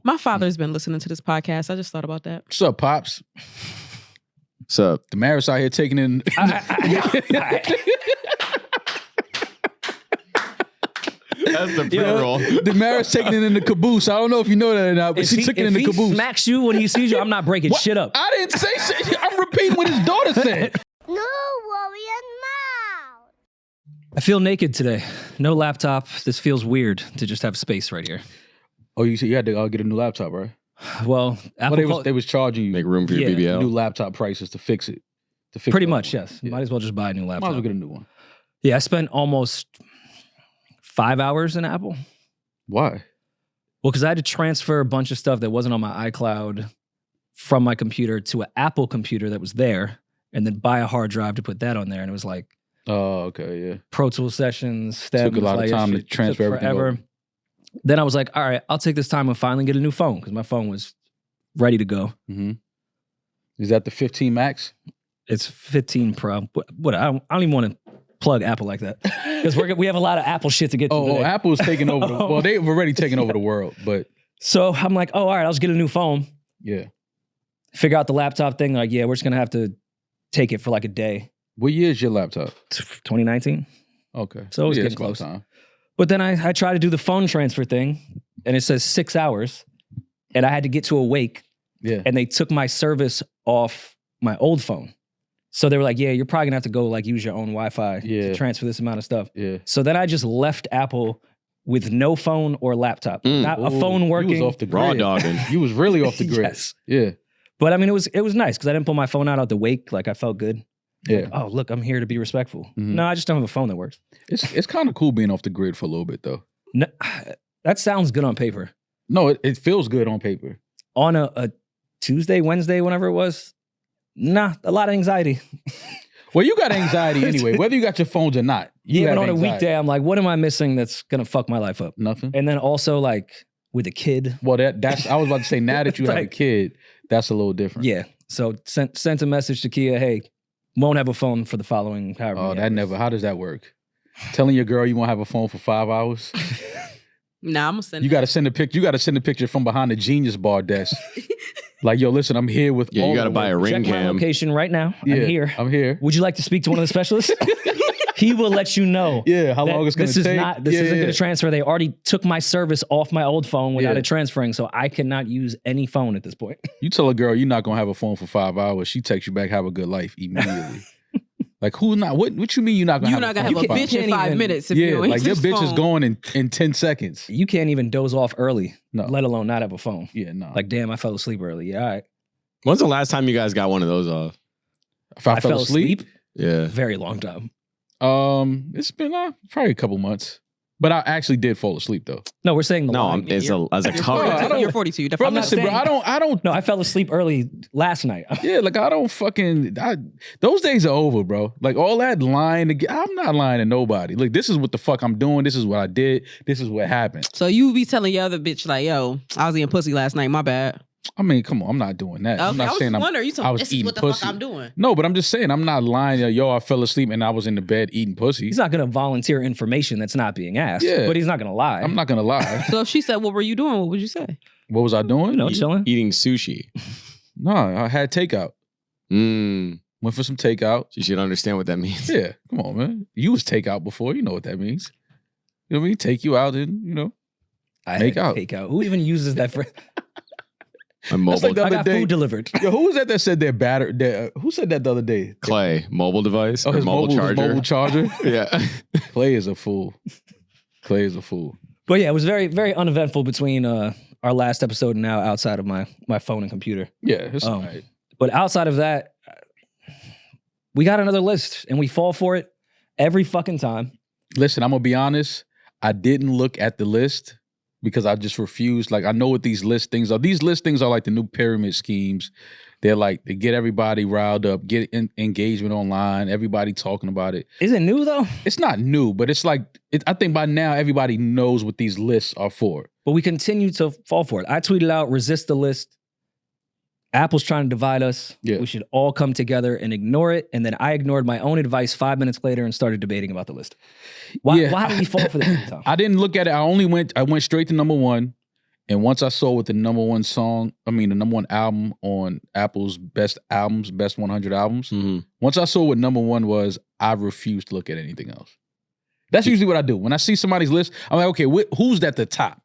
My father's been listening to this podcast. I just thought about that. What's up, Pops? What's up? Demaris out here taking in... That's the pre-roll. Demaris taking it in the caboose. I don't know if you know that or not, but she took it in the caboose. If he smacks you when he sees you, I'm not breaking shit up. I didn't say shit. I'm repeating what his daughter said. No worrying mouth. I feel naked today. No laptop. This feels weird to just have space right here. Oh, you said you had to get a new laptop, right? Well, Apple they was charging you Make room for your BBL. new laptop prices to fix it. Pretty much, yes. Yeah. Might as well just buy a new laptop. Might as well get a new one. Yeah, I spent almost 5 hours in Apple. Why? Well, because I had to transfer a bunch of stuff that wasn't on my iCloud from my computer to an Apple computer that was there, and then buy a hard drive to put that on there. And it was like, oh, okay, yeah. Pro Tools sessions, steps. Took a lot of time to transfer everything over. Then I was like, all right, I'll take this time and finally get a new phone because my phone was ready to go. Mm-hmm. Is that the 15 Max? It's 15 Pro. What? I don't even want to plug Apple like that because we have a lot of Apple shit to get to. Oh, Apple's taking over. Well, they've already taken over the world, but so I'm like, oh, all right, I'll just get a new phone. Yeah. Figure out the laptop thing. Like, yeah, we're just gonna have to take it for like a day. What year is your laptop? 2019. Okay, so it was getting close. Time. But then I tried to do the phone transfer thing, and it says 6 hours, and I had to get to a wake. Yeah. And they took my service off my old phone. So they were like, yeah, you're probably gonna have to go like use your own Wi-Fi to transfer this amount of stuff. Yeah. So then I just left Apple with no phone or laptop. Not a phone working. You was off the grid. Raw dogging. You was really off the grid. Yes. Yeah. But I mean, it was nice because I didn't pull my phone out the wake. Like I felt good. Yeah. Like, oh, look, I'm here to be respectful. Mm-hmm. No, I just don't have a phone that works. It's kind of cool being off the grid for a little bit though. No, that sounds good on paper. No, it feels good on paper. On a Tuesday, Wednesday, whenever it was, nah, a lot of anxiety. Well, you got anxiety anyway, whether you got your phones or not. But on a weekday, I'm like, what am I missing that's gonna fuck my life up? Nothing. And then also like with a kid. Well, that's I was about to say now that you have a kid, that's a little different. Yeah. So sent a message to Kia, hey, won't have a phone for the following however many hours. Never. How does that work? Telling your girl you won't have a phone for 5 hours? Nah, I'm gonna send. You got to send a picture. You got to send a picture from behind the Genius Bar desk. Like, yo, listen, I'm here with. Yeah, you got to buy a ring Check cam. my location right now. Yeah, I'm here. I'm here. Would you like to speak to one of the specialists? He will let you know. Yeah, how long it's going to take. This isn't going to transfer. They already took my service off my old phone without it transferring, so I cannot use any phone at this point. You tell a girl you're not going to have a phone for 5 hours. She texts you back, have a good life immediately. Like, who not? What you mean you're not going to have a phone? You're not going to have a bitch in 5 minutes if you don't like your bitch phone. is going in 10 seconds. You can't even doze off early, no. Let alone not have a phone. Yeah, no. Like, damn, I fell asleep early. Yeah, all right. When's the last time you guys got one of those off? If I fell asleep? Yeah. Very long time. It's been probably a couple months. But I actually did fall asleep though. No, we're saying the no. line. As a cover. You're 42. Bro, listen, bro. I don't. No, I fell asleep early last night. Yeah, like I don't fucking. Those days are over, bro. Like all that lying. I'm not lying to nobody. Like this is what the fuck I'm doing. This is what I did. This is what happened. So you be telling your other bitch like, yo, I was eating pussy last night. My bad. I mean, come on, I'm not doing that. Okay, I'm not saying I was eating what the pussy. fuck I'm doing. No, but I'm just saying I'm not lying. Yo, I fell asleep and I was in the bed eating pussy. He's not going to volunteer information that's not being asked. Yeah. But he's not going to lie. I'm not going to lie. So if she said, what were you doing? What would you say? What was I doing? Chilling. Eating sushi. No, I had takeout. Went for some takeout. You should understand what that means. Yeah, come on, man. You was takeout before. You know what that means. You know what I mean? Take you out and, make out. Takeout. Who even uses that for... My mobile. Like I got food delivered. Yo, who was that said their battery? Who said that the other day? Clay, mobile device. Oh, his mobile charger. His mobile charger. Yeah. Clay is a fool. Clay is a fool. But yeah, it was very, very uneventful between our last episode and now outside of my phone and computer. Yeah, it's all right. But outside of that, we got another list and we fall for it every fucking time. Listen, I'm going to be honest. I didn't look at the list because I just refused. Like, I know what these listings are. These listings are like the new pyramid schemes. They're like, they get everybody riled up, get engagement online, everybody talking about it. Is it new though? It's not new, but it's like, I think by now everybody knows what these lists are for. But we continue to fall for it. I tweeted out, resist the list. Apple's trying to divide us. Yeah. We should all come together and ignore it. And then I ignored my own advice 5 minutes later and started debating about the list. Why did we fall for this time? I didn't look at it. I went straight to number one. And once I saw what the number one album on Apple's best 100 albums, Mhm. once I saw what number one was, I refused to look at anything else. That's usually what I do. When I see somebody's list, I'm like, okay, who's at the top?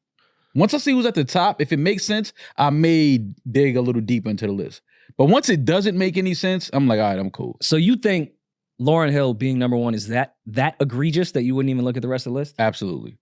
Once I see who's at the top, if it makes sense, I may dig a little deeper into the list. But once it doesn't make any sense, I'm like, all right, I'm cool. So you think Lauryn Hill being number one is that egregious that you wouldn't even look at the rest of the list? Absolutely.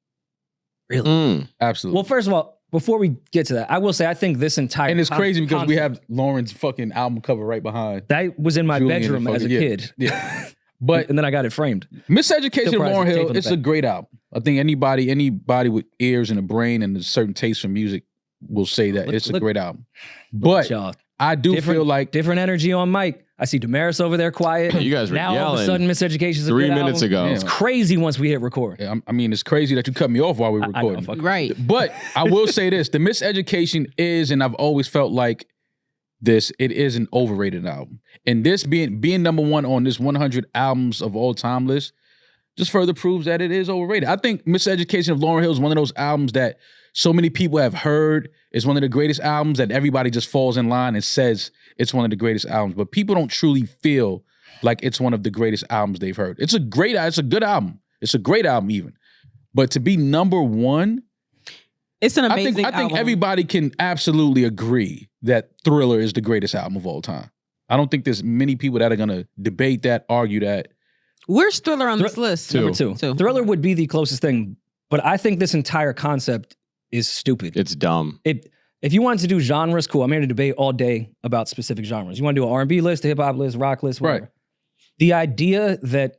Really? Mm. Absolutely. Well, first of all, before we get to that, I will say I think this entire And it's crazy because we concept- have Lauren's fucking album cover right behind. that was in my Julian bedroom and as a fucking- kid. Yeah. But and then I got it framed. Miseducation of Surprised Lauryn tape Hill, on the it's a back. great album. I think anybody with ears and a brain and a certain taste for music will say that it's a Look- great album. But Y'all, I do feel like different energy on mic. I see Demaris over there quiet. You guys were now all of a yelling sudden Miseducation's a 3 good minutes album. ago. Yeah. It's crazy once we hit record. I mean, it's crazy that you cut me off while we were I know, recording. fuck. Right. But I will say this: the Miseducation is, and I've always felt like this, it is an overrated album. And this being number one on this 100 albums of all time list just further proves that it is overrated. I think Miseducation of Lauryn Hill is one of those albums that so many people have heard is one of the greatest albums that everybody just falls in line and says it's one of the greatest albums. But people don't truly feel like it's one of the greatest albums they've heard. It's a good album. It's a great album even. But to be number one, It's an amazing I think album. everybody can absolutely agree that Thriller is the greatest album of all time. I don't think there's many people that are going to debate that, argue that. Where's Thriller on this list? Number two. Two. Thriller would be the closest thing, but I think this entire concept is stupid. It's dumb. If you wanted to do genres, cool. I'm here to debate all day about specific genres. You want to do an R&B list, a hip hop list, rock list, whatever. Right. The idea that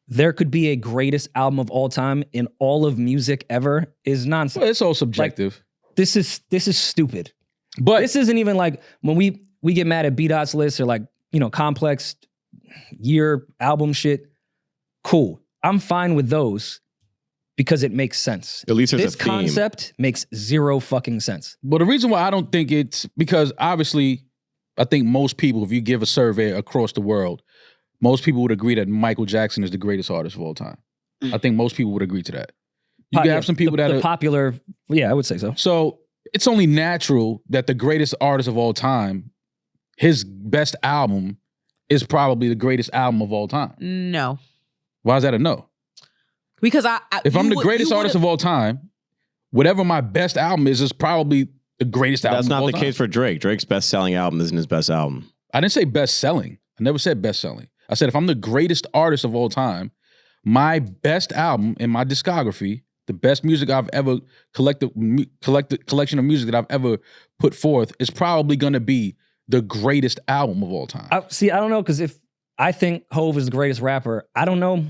there could be a greatest album of all time in all of music ever is nonsense. Well, it's all subjective. This is stupid. But This isn't even like when we get mad at B.A.A.d's list or like, complex year album shit. Cool. I'm fine with those because it makes sense. At least there's This a theme. concept makes zero fucking sense. But the reason why I don't think it's because obviously I think most people, if you give a survey across the world, most people would agree that Michael Jackson is the greatest artist of all time. I think most people would agree to that. You can have some people the that are popular. Yeah, I would say so. So it's only natural that the greatest artist of all time, his best album is probably the greatest album of all time. No. Why is that a no? Because If I'm the greatest artist of all time, whatever my best album is probably the greatest album That's of not all the time. case for Drake. Drake's best-selling album isn't his best album. I didn't say best selling. I never said best selling. I said if I'm the greatest artist of all time, my best album in my discography, the best music I've ever collection of music that I've ever put forth is probably going to be the greatest album of all time. I don't know, because if I think Hove is the greatest rapper, I don't know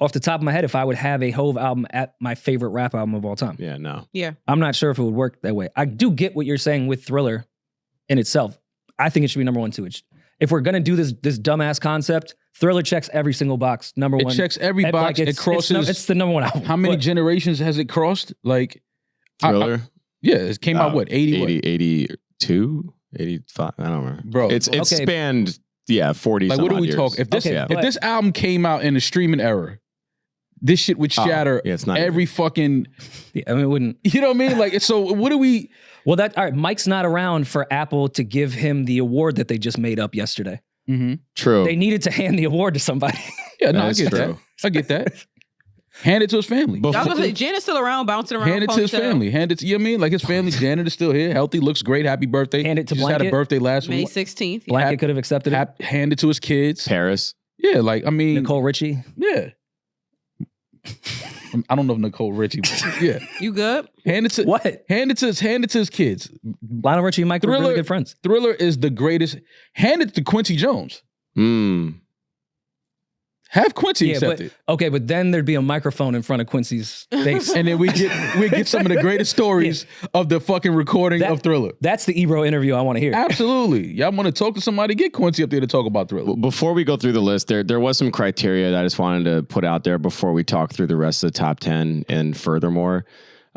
off the top of my head if I would have a Hove album at my favorite rap album of all time. Yeah, no. Yeah. I'm not sure if it would work that way. I do get what you're saying with Thriller in itself. I think it should be number one too. If we're gonna do this dumbass concept, Thriller checks every single box. Number one. It checks every And, box. like, It crosses. It's the number one album. How many But generations has it crossed? Like, Thriller? yeah, it came out what 80, 82, 85? I don't remember. bro. It's Okay. spanned, 40 like, some what are odd we years. talking? If this Okay, if but- this album came out in the streaming era, this shit would shatter yeah, it's not every fucking. yeah, I mean, it wouldn't. You know what I mean? Like, so what do we? Well, all right. Mike's not around for Apple to give him the award that they just made up yesterday. True. They needed to hand the award to somebody. Yeah, no, That I is get true. that. I get that. Hand it to his family. Before- I was gonna say, Janet's still around, bouncing around. Hand it to his ponytail. family. Hand it to, you know what I mean? Like his family, Janet is still here, healthy, looks great, happy birthday. Hand it to She just had a Blanket. birthday last May week. 16th. Yeah. Blanket could have accepted it. Hand it to his kids. Paris. Yeah, like, I mean, Nicole Richie. yeah. I don't know if Nicole Richie, but yeah. You good? Hand it to What? Hand it to his kids. Lionel Richie and Mike were really Thriller- good friends. Thriller is the greatest. Hand it to Quincy Jones. Have Quincy accept it. Okay, but then there'd be a microphone in front of Quincy's face. And then we get some of the greatest stories of the fucking recording of Thriller. That's the Ebro interview I want to hear. Absolutely. Y'all want to talk to somebody? Get Quincy up there to talk about Thriller. Before we go through the list, there was some criteria that I just wanted to put out there before we talk through the rest of the top 10 and furthermore.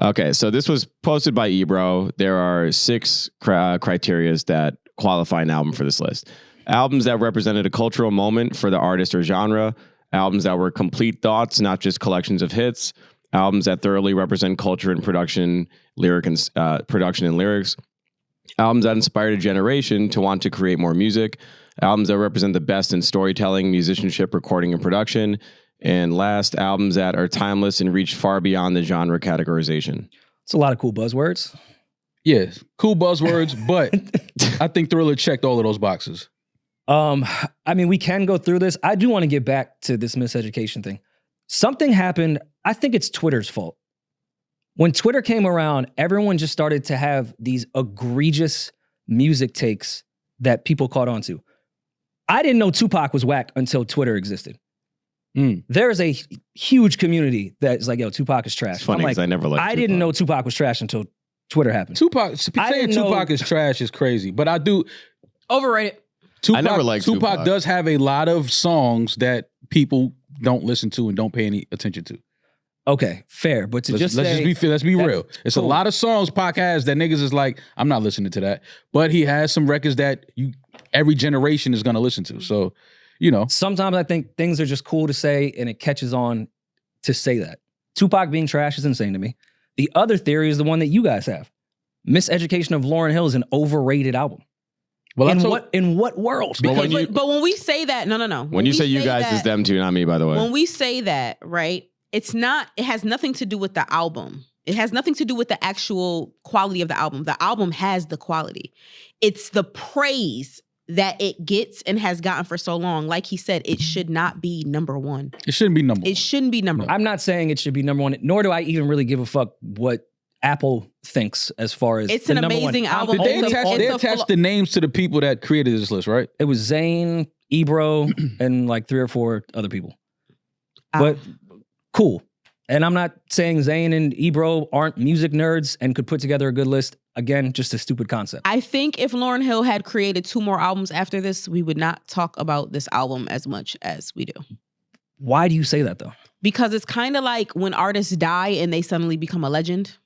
Okay, so this was posted by Ebro. There are 6 criterias that qualify an album for this list. Albums that represented a cultural moment for the artist or genre. Albums that were complete thoughts, not just collections of hits. albums that thoroughly represent culture and production, production and lyrics, albums that inspired a generation to want to create more music, albums that represent the best in storytelling, musicianship, recording, and production, and last, albums that are timeless and reach far beyond the genre categorization. It's a lot of cool buzzwords. Yes, cool buzzwords, but I think Thriller checked all of those boxes. I mean, we can go through this. I do want to get back to this miseducation thing. Something happened. I think it's Twitter's fault. When Twitter came around, everyone just started to have these egregious music takes that people caught on to. I didn't know Tupac was whack until Twitter existed. There's a huge community that's like, yo, Tupac is trash. It's funny because I never liked Tupac. didn't know Tupac was trash until Twitter happened. Saying Tupac is trash is crazy, but I do. Overrated. I never liked Tupac. Tupac does have a lot of songs that people don't listen to and don't pay any attention to. Okay, fair. But let's be real. It's cool. A lot of songs Pac has that niggas is like, I'm not listening to that. But he has some records that every generation is gonna listen to. So, sometimes I think things are just cool to say and it catches on to say that. Tupac being trash is insane to me. The other theory is the one that you guys have. Miseducation of Lauryn Hill is an overrated album. Well, in what world? But when we say that, no. When you say you guys, it's them too, not me, by the way. When we say that, right, it has nothing to do with the album. It has nothing to do with the actual quality of the album. The album has the quality. It's the praise that it gets and has gotten for so long. Like he said, it should not be number one. It shouldn't be number one. It shouldn't be number one. I'm not saying it should be number one, nor do I even really give a fuck what Apple thinks as far as it's an amazing album. Did they attach the names to the people that created this list, right? It was Zane, Ebro, and like 3 or 4 other people. But cool. And I'm not saying Zane and Ebro aren't music nerds and could put together a good list. Again, just a stupid concept. I think if Lauryn Hill had created 2 more albums after this, we would not talk about this album as much as we do. Why do you say that though? Because it's kind of like when artists die and they suddenly become a legend.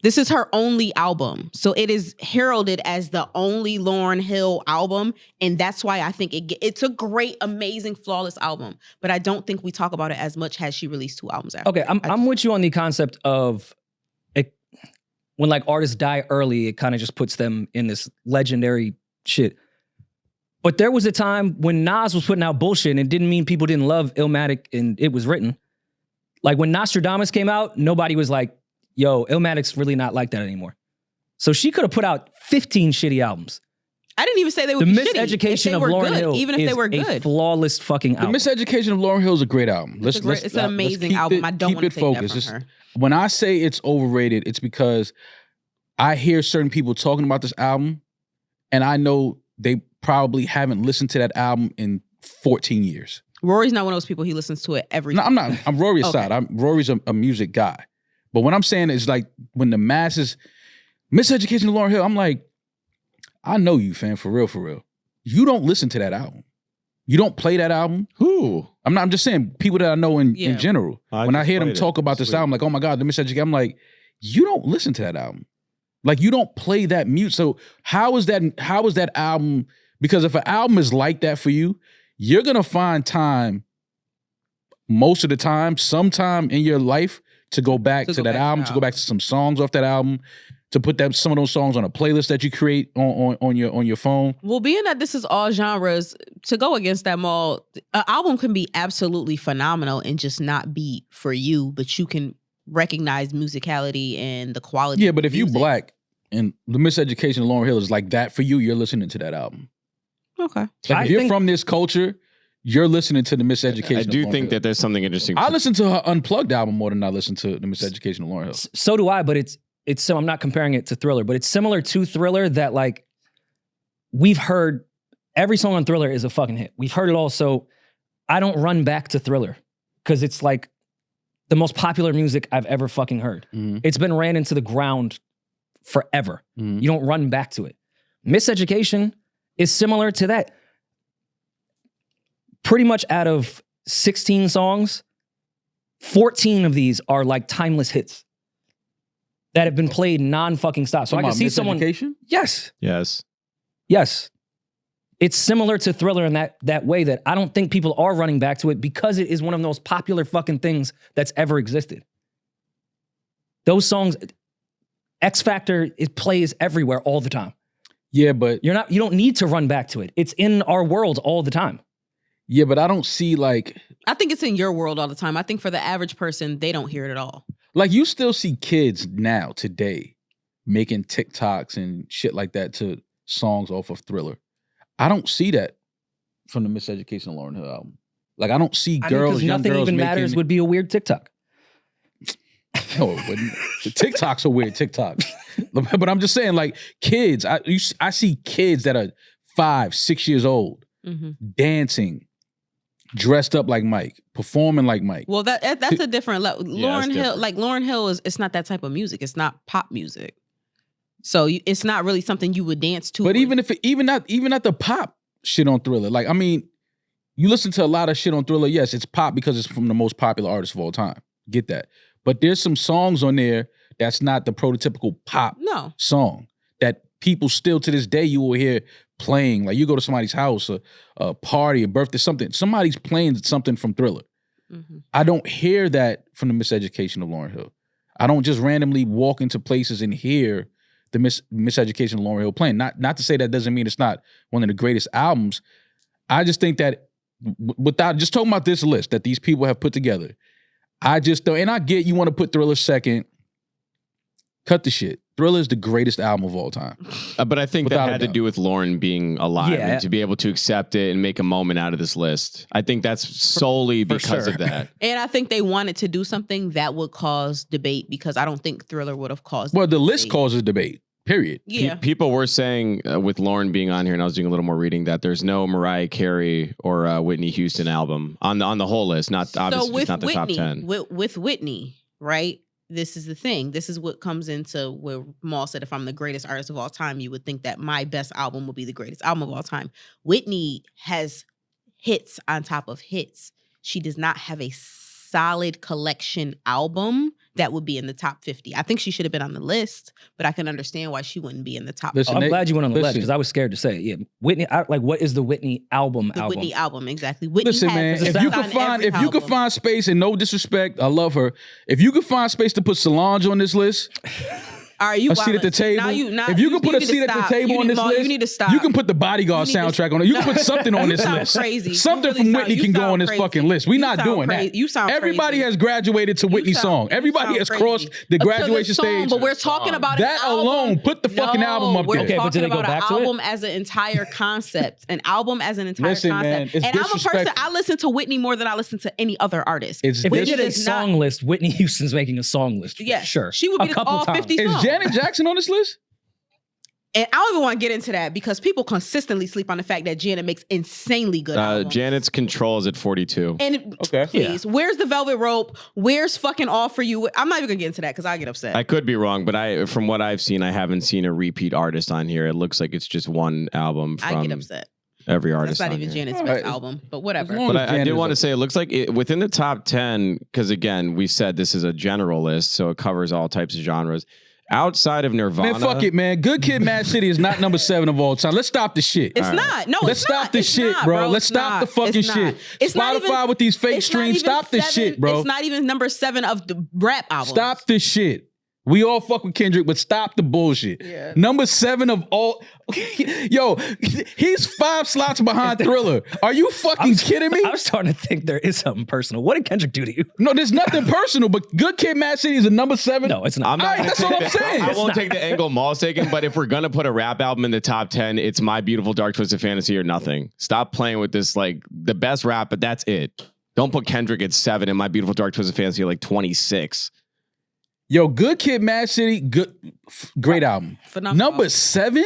This is her only album. So it is heralded as the only Lauryn Hill album. And that's why I think it's a great, amazing, flawless album. But I don't think we talk about it as much as she released 2 albums after. Okay, I'm with you on the concept of it, when like artists die early, it kind of just puts them in this legendary shit. But there was a time when Nas was putting out bullshit and it didn't mean people didn't love Illmatic and it was written. Like when Nostradamus came out, nobody was like, yo, Illmatic's really not like that anymore. So she could have put out 15 shitty albums. I didn't even say they would be shitty. The Miseducation of Lauryn Hill even if they were good. A flawless fucking album. The Miseducation of Lauryn Hill is a great album. It's an amazing album. I don't want to take that from her. When I say it's overrated, it's because I hear certain people talking about this album, and I know they probably haven't listened to that album in 14 years. Rory's not one of those people. He listens to it every No, I'm not. I'm Rory's Okay. side. Rory's a music guy. But what I'm saying is like when the masses, Miseducation of Lauryn Hill, I'm like, I know you, fam, for real, for real. You don't listen to that album. You don't play that album. Who? I'm just saying people that I know in general. When I hear them talk about this Sweet. album, like, oh my God, the Miseducation, I'm like, you don't listen to that album. Like you don't play that music. So how is that album? Because if an album is like that for you, you're gonna find time, most of the time, sometime in your life, to go back to that album, to go back to some songs off that album, to put some of those songs on a playlist that you create on your phone. Well, being that this is all genres, to go against that mold, an album can be absolutely phenomenal and just not be for you, but you can recognize musicality and the quality. Yeah, but if you music. black and the Miseducation of Lauryn Hill is like that for you, you're listening to that album. Okay. Like if you're from this culture, you're listening to the Miseducation. I do think that there's something interesting. I listen to her Unplugged album more than I listen to the Miseducation of Lauryn Hill. So do I, but it's so I'm not comparing it to Thriller, but it's similar to Thriller that like we've heard every song on Thriller is a fucking hit. We've heard it all, so I don't run back to Thriller because it's like the most popular music I've ever fucking heard. Mm-hmm. It's been ran into the ground forever. Mm-hmm. You don't run back to it. Miseducation is similar to that. Pretty much out of 16 songs, 14 of these are like timeless hits that have been played non-fucking stop. So I can see someone. Yes. Yes. Yes. It's similar to Thriller in that way that I don't think people are running back to it because it is one of the most popular fucking things that's ever existed. Those songs, X Factor, it plays everywhere all the time. Yeah, but You don't need to run back to it. It's in our world all the time. yeah, but I don't see like I think it's in your world all the time. I think for the average person, they don't hear it at all. you still see kids now today making TikToks and shit like that to songs off of Thriller. I don't see that from the Miseducation of Lauryn Hill album. Like I don't see girls, young Nothing girls Even making. Matters would be a weird TikTok. No, it wouldn't. The TikToks are weird TikToks. But I'm just saying, like, kids, I see kids that are 5, 6 years old dancing, dressed up like Mike, performing like Mike. Well, that's a different level. Lauryn Hill, different. like Lauryn Hill it's not that type of music. It's not pop music. So it's not really something you would dance to. But even not the pop shit on Thriller, like, I mean, you listen to a lot of shit on Thriller, yes, it's pop because it's from the most popular artist of all time. Get that. But there's some songs on there that's not the prototypical pop song that people still to this day you will hear playing. Like you go to somebody's house, a party, a birthday, something. Somebody's playing something from Thriller. I don't hear that from the Miseducation of Lauryn Hill. I don't just randomly walk into places and hear the Miseducation of Lauryn Hill playing. Not to say that doesn't mean it's not one of the greatest albums. I just think that without just talking about this list that these people have put together, I just don't, and I get you want to put Thriller second. Cut the shit. Thriller is the greatest album of all time. But I think Without that had to do with Lauryn being alive and to be able to accept it and make a moment out of this list. I think that's solely because of that. And I think they wanted to do something that would cause debate because I don't think Thriller would have caused Well, the debate. list causes debate. Period. Yeah. People were saying with Lauryn being on here, and I was doing a little more reading, that there's no Mariah Carey or Whitney Houston album on the whole list. Not obviously, with it's not the Whitney, top 10. With Whitney, right? This is the thing. This is what comes into where Maul said, if I'm the greatest artist of all time, you would think that my best album would be the greatest album of all time. Whitney has hits on top of hits. She does not have a solid collection album that would be in the top 50. I think she should have been on the list, but I can understand why she wouldn't be in the top 50. Listen, I'm glad you went on the list listen. because I was scared to say it. Yeah, Whitney. What is the Whitney album? The Whitney album, exactly. Whitney Listen, man, has if you on could find every album. find space, and no disrespect, I love her. If you could find space to put Solange on this list, All right, you a seat at the table. If you can put a seat at the table on this list, you need to stop. you can put the Bodyguard soundtrack on it. You can put something on this sound list. crazy. Something You really from sound- Whitney you can go sound on this crazy. fucking list. We're You not sound doing crazy. that. You sound Everybody crazy. has graduated to Whitney's song. Everybody has crossed the graduation stage. But we're talking about That an album. alone, put the fucking album up We're there. Okay, but talking did they go about back an to it? album as an entire concept. An album as an entire Listen, man, concept. it's And I'm a person, disrespectful. I listen to Whitney more than I listen to any other artist. It's If they Whitney did a is not- song list, Whitney Houston's making a song list. Yeah, Sure. she would be a couple all times. 50 Is songs. Janet Jackson on this list? And I don't even want to get into that because people consistently sleep on the fact that Janet makes insanely good albums. Janet's Control is at 42. And Okay. please, where's the Velvet Rope? Where's fucking All For You? I'm not even gonna get into that because I get upset. I could be wrong, but from what I've seen, I haven't seen a repeat artist on here. It looks like it's just one album I get from upset. every artist. That's not on even here. Janet's All best right. album, but whatever. As long But as I Janet's did want to up say, it looks like within the top 10, because again, we said this is a general list, so it covers all types of genres. Outside of Nirvana. Man, fuck it, man. Good Kid, Mad City is not number 7 of all time. Let's stop the shit. It's not. No, Let's it's not. stop this It's shit, not, bro. Let's It's stop not. the fucking It's not. shit. It's not Spotify even- with these fake it's not streams. even Stop this 7 shit, bro. It's not even number 7 of the rap albums. Stop this shit. We all fuck with Kendrick, but stop the bullshit. Yeah. Number 7 of all. Yo, he's 5 slots behind Thriller. Are you fucking kidding me? I was starting to think there is something personal. What did Kendrick do to you? No, there's nothing personal, but Good Kid, Mad City is a number 7. No, it's not. I'm not All right, gonna that's take what I'm saying. I won't take the angle Maul's taking, but if we're gonna put a rap album in the top 10, it's My Beautiful Dark Twisted Fantasy or nothing. Stop playing with this, like the best rap, but that's it. Don't put Kendrick at 7 and My Beautiful Dark Twisted Fantasy at like 26. Yo, Good Kid, Mad City, great album. Phenomenal. Number 7?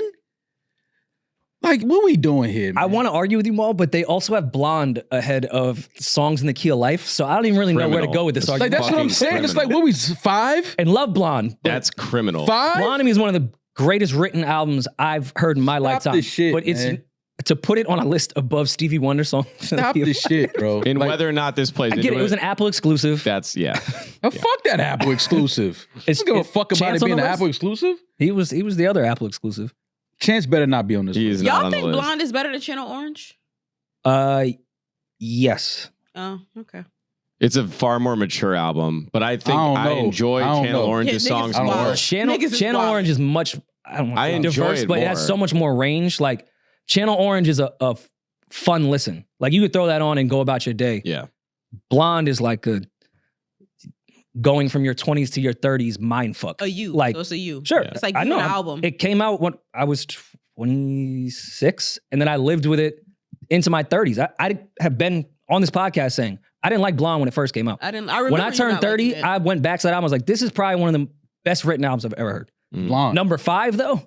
Like, what we doing here, man? I want to argue with you, Maul, but they also have Blonde ahead of Songs in the Key of Life, so I don't even really know where to Criminal. go with this It's argument. Like, that's what I'm fucking saying. It's like, criminal. what we, 5? And love Blonde. but That's criminal. 5? Blonde to me is one of the greatest written albums I've heard in my lifetime. this shit, but it's man. to put it on a list above Stevie Wonder songs. Stop this shit, bro. And Like, whether or not this plays I into get it. It was an Apple exclusive. that's, yeah. fuck that Apple exclusive. I don't give a fuck about Chance it on being the an list? Apple exclusive. He was the other Apple exclusive. Chance better not be on this He list. is not Y'all on the think list. Blonde is better than Channel Orange? Yes. Oh, okay. It's a far more mature album, but I think I don't I know. enjoy I don't Channel know. Orange's Yeah, songs niggas more. wild. Channel Niggas is Channel wild. Orange is much I don't I know, enjoy diverse, it but it has more. so much more range. Like Channel Orange is a fun listen. Like you could throw that on and go about your day. Yeah. Blonde is like a going from your 20s to your 30s mind fuck. A you. Like, so it's a you. Sure, It's like I you know. an album. It came out when I was 26, and then I lived with it into my 30s. I have been on this podcast saying I didn't like Blonde when it first came out. I remember When I you turned not 30, liking it. I went back to that album. I was like, this is probably one of the best written albums I've ever heard. Blonde. Number 5, though,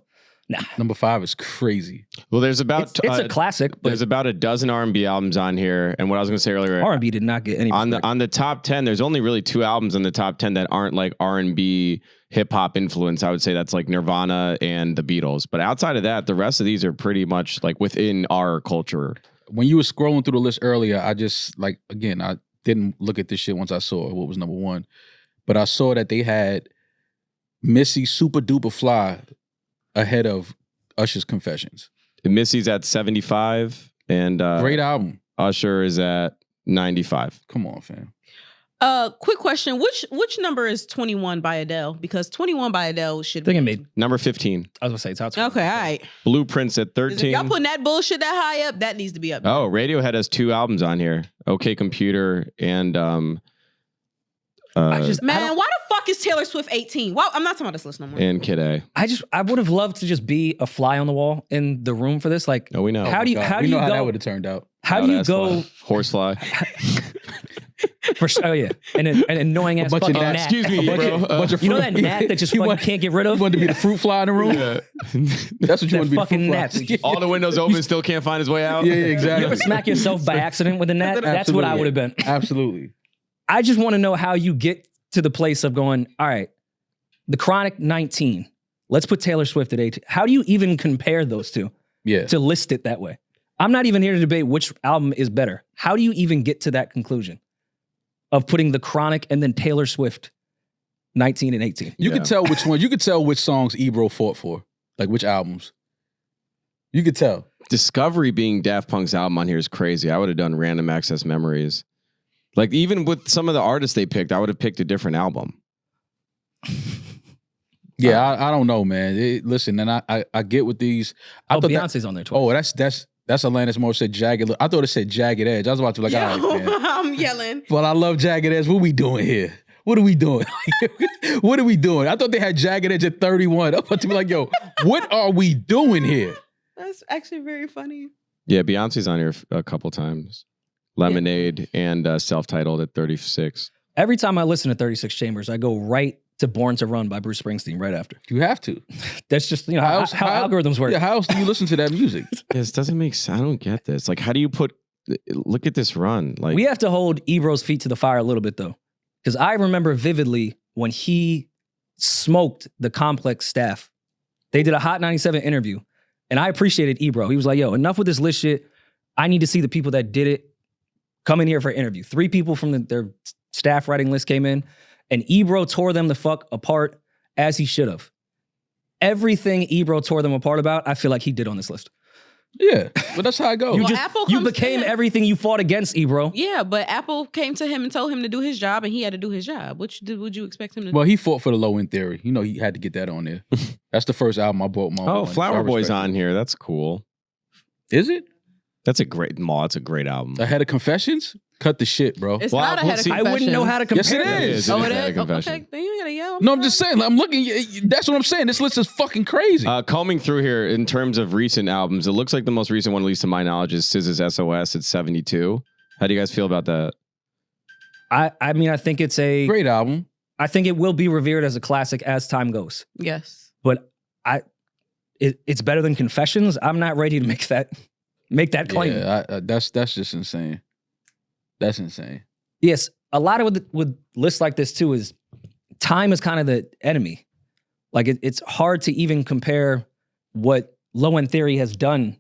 Number 5 is crazy. Well, there's about it's a classic, but there's about a dozen R&B albums on here, and what I was going to say earlier, R&B did not get any on respect. the top 10, there's only really 2 albums in the top 10 that aren't like R&B hip hop influence. I would say that's like Nirvana and the Beatles. But outside of that, the rest of these are pretty much like within our culture. When you were scrolling through the list earlier, I just like, again, I didn't look at this shit once I saw what was number 1, but I saw that they had Missy Super Duper Fly ahead of Usher's Confessions. Missy's at 75, and Great album. Usher is at 95. Come on, fam. Quick question. Which number is 21 by Adele? Because 21 by Adele should I think it be. made, Number 15. I was going to say, it's outside. Okay, all right. Blueprints at 'Cause if 13. y'all putting that bullshit that high up, that needs to be up. Oh, Radiohead has 2 albums on here. OK Computer and I Man, don't- why the fuck is Taylor Swift 18? Well, I'm not talking about this list no more. and Kid A. I would have loved to just be a fly on the wall in the room for this. Like, Oh, we know. How do you- God, how we do you know how that go- would have turned out. how do you Loud-ass go fly. Horsefly. for? Oh yeah, and an annoying ass bunch of fucking gnats. gnat. Excuse me, A bunch bro. of- bunch of You know fruit- that gnat that just He fucking want- can't get rid of? You wanted to be the fruit fly in the room? Yeah. That's what you That want to be, the fucking fruit gnat. fly. All the windows open, still can't find his way out. Yeah, You exactly. ever smack yourself by accident with a gnat? That's what I would have been. Absolutely. I just want to know how you get to the place of going, all right, The Chronic 19. Let's put Taylor Swift at 18. How do you even compare those two Yeah. to list it that way? I'm not even here to debate which album is better. How do you even get to that conclusion of putting The Chronic and then Taylor Swift 19 and 18? You Yeah. could tell which one. You could tell which songs Ebro fought for, like which albums. You could tell. Discovery being Daft Punk's album on here is crazy. I would have done Random Access Memories. Like, even with some of the artists they picked, I would have picked a different album. Yeah, I don't know, man. Listen, and I get with these. I Oh, thought that, Beyonce's on there twice. oh, that's Alanis Morissette said Jagged. I thought it said Jagged Edge. I was about to be like, Yo, all right, man. I'm yelling. But I love Jagged Edge. What we doing here? What are we doing? What are we doing? I thought they had Jagged Edge at 31. I'm about to be like, yo, what are we doing here? That's actually very funny. Yeah, Beyonce's on here a couple times. Lemonade and self-titled at 36. Every time I listen to 36 Chambers, I go right to Born to Run by Bruce Springsteen right after. You have to. That's just, you know, how algorithms work. Yeah, how else do you listen to that music? This doesn't make sense. I don't get this. Like, how do you look at this run? Like, We have to hold Ebro's feet to the fire a little bit, though. Because I remember vividly when he smoked the Complex staff. They did a Hot 97 interview, and I appreciated Ebro. He was like, yo, enough with this list shit. I need to see the people that did it come in here for an interview. 3 people from their staff writing list came in, and Ebro tore them the fuck apart as he should have. Everything Ebro tore them apart about, I feel like he did on this list. Yeah, but that's how it goes. Well, Apple You comes to became him. everything you fought against, Ebro. Yeah, but Apple came to him and told him to do his job, and he had to do his job. Which would you expect him to do? Well, he fought for the Low End Theory. You know, he had to get that on there. That's the first album I bought. oh, Flower Boy's on here. That's cool. Is it? That's a great album. Ahead of Confessions? Cut the shit, bro. It's Well, not ahead of see, I wouldn't know how to compare Yes, it them. is. Oh, It it is ahead of is? Oh, Confession. okay, then you gotta yell. No, I'm just saying. I'm looking. That's what I'm saying. This list is fucking crazy. Combing through here in terms of recent albums, it looks like the most recent one, at least to my knowledge, is SZA's SOS at 72. How do you guys feel about that? I mean, I think it's a Great album. I think it will be revered as a classic as time goes. Yes. But it's better than Confessions. I'm not ready to make that claim. Yeah, that's just insane. That's insane. Yes, a lot of with lists like this too is time is kind of the enemy. Like it's hard to even compare what Low End Theory has done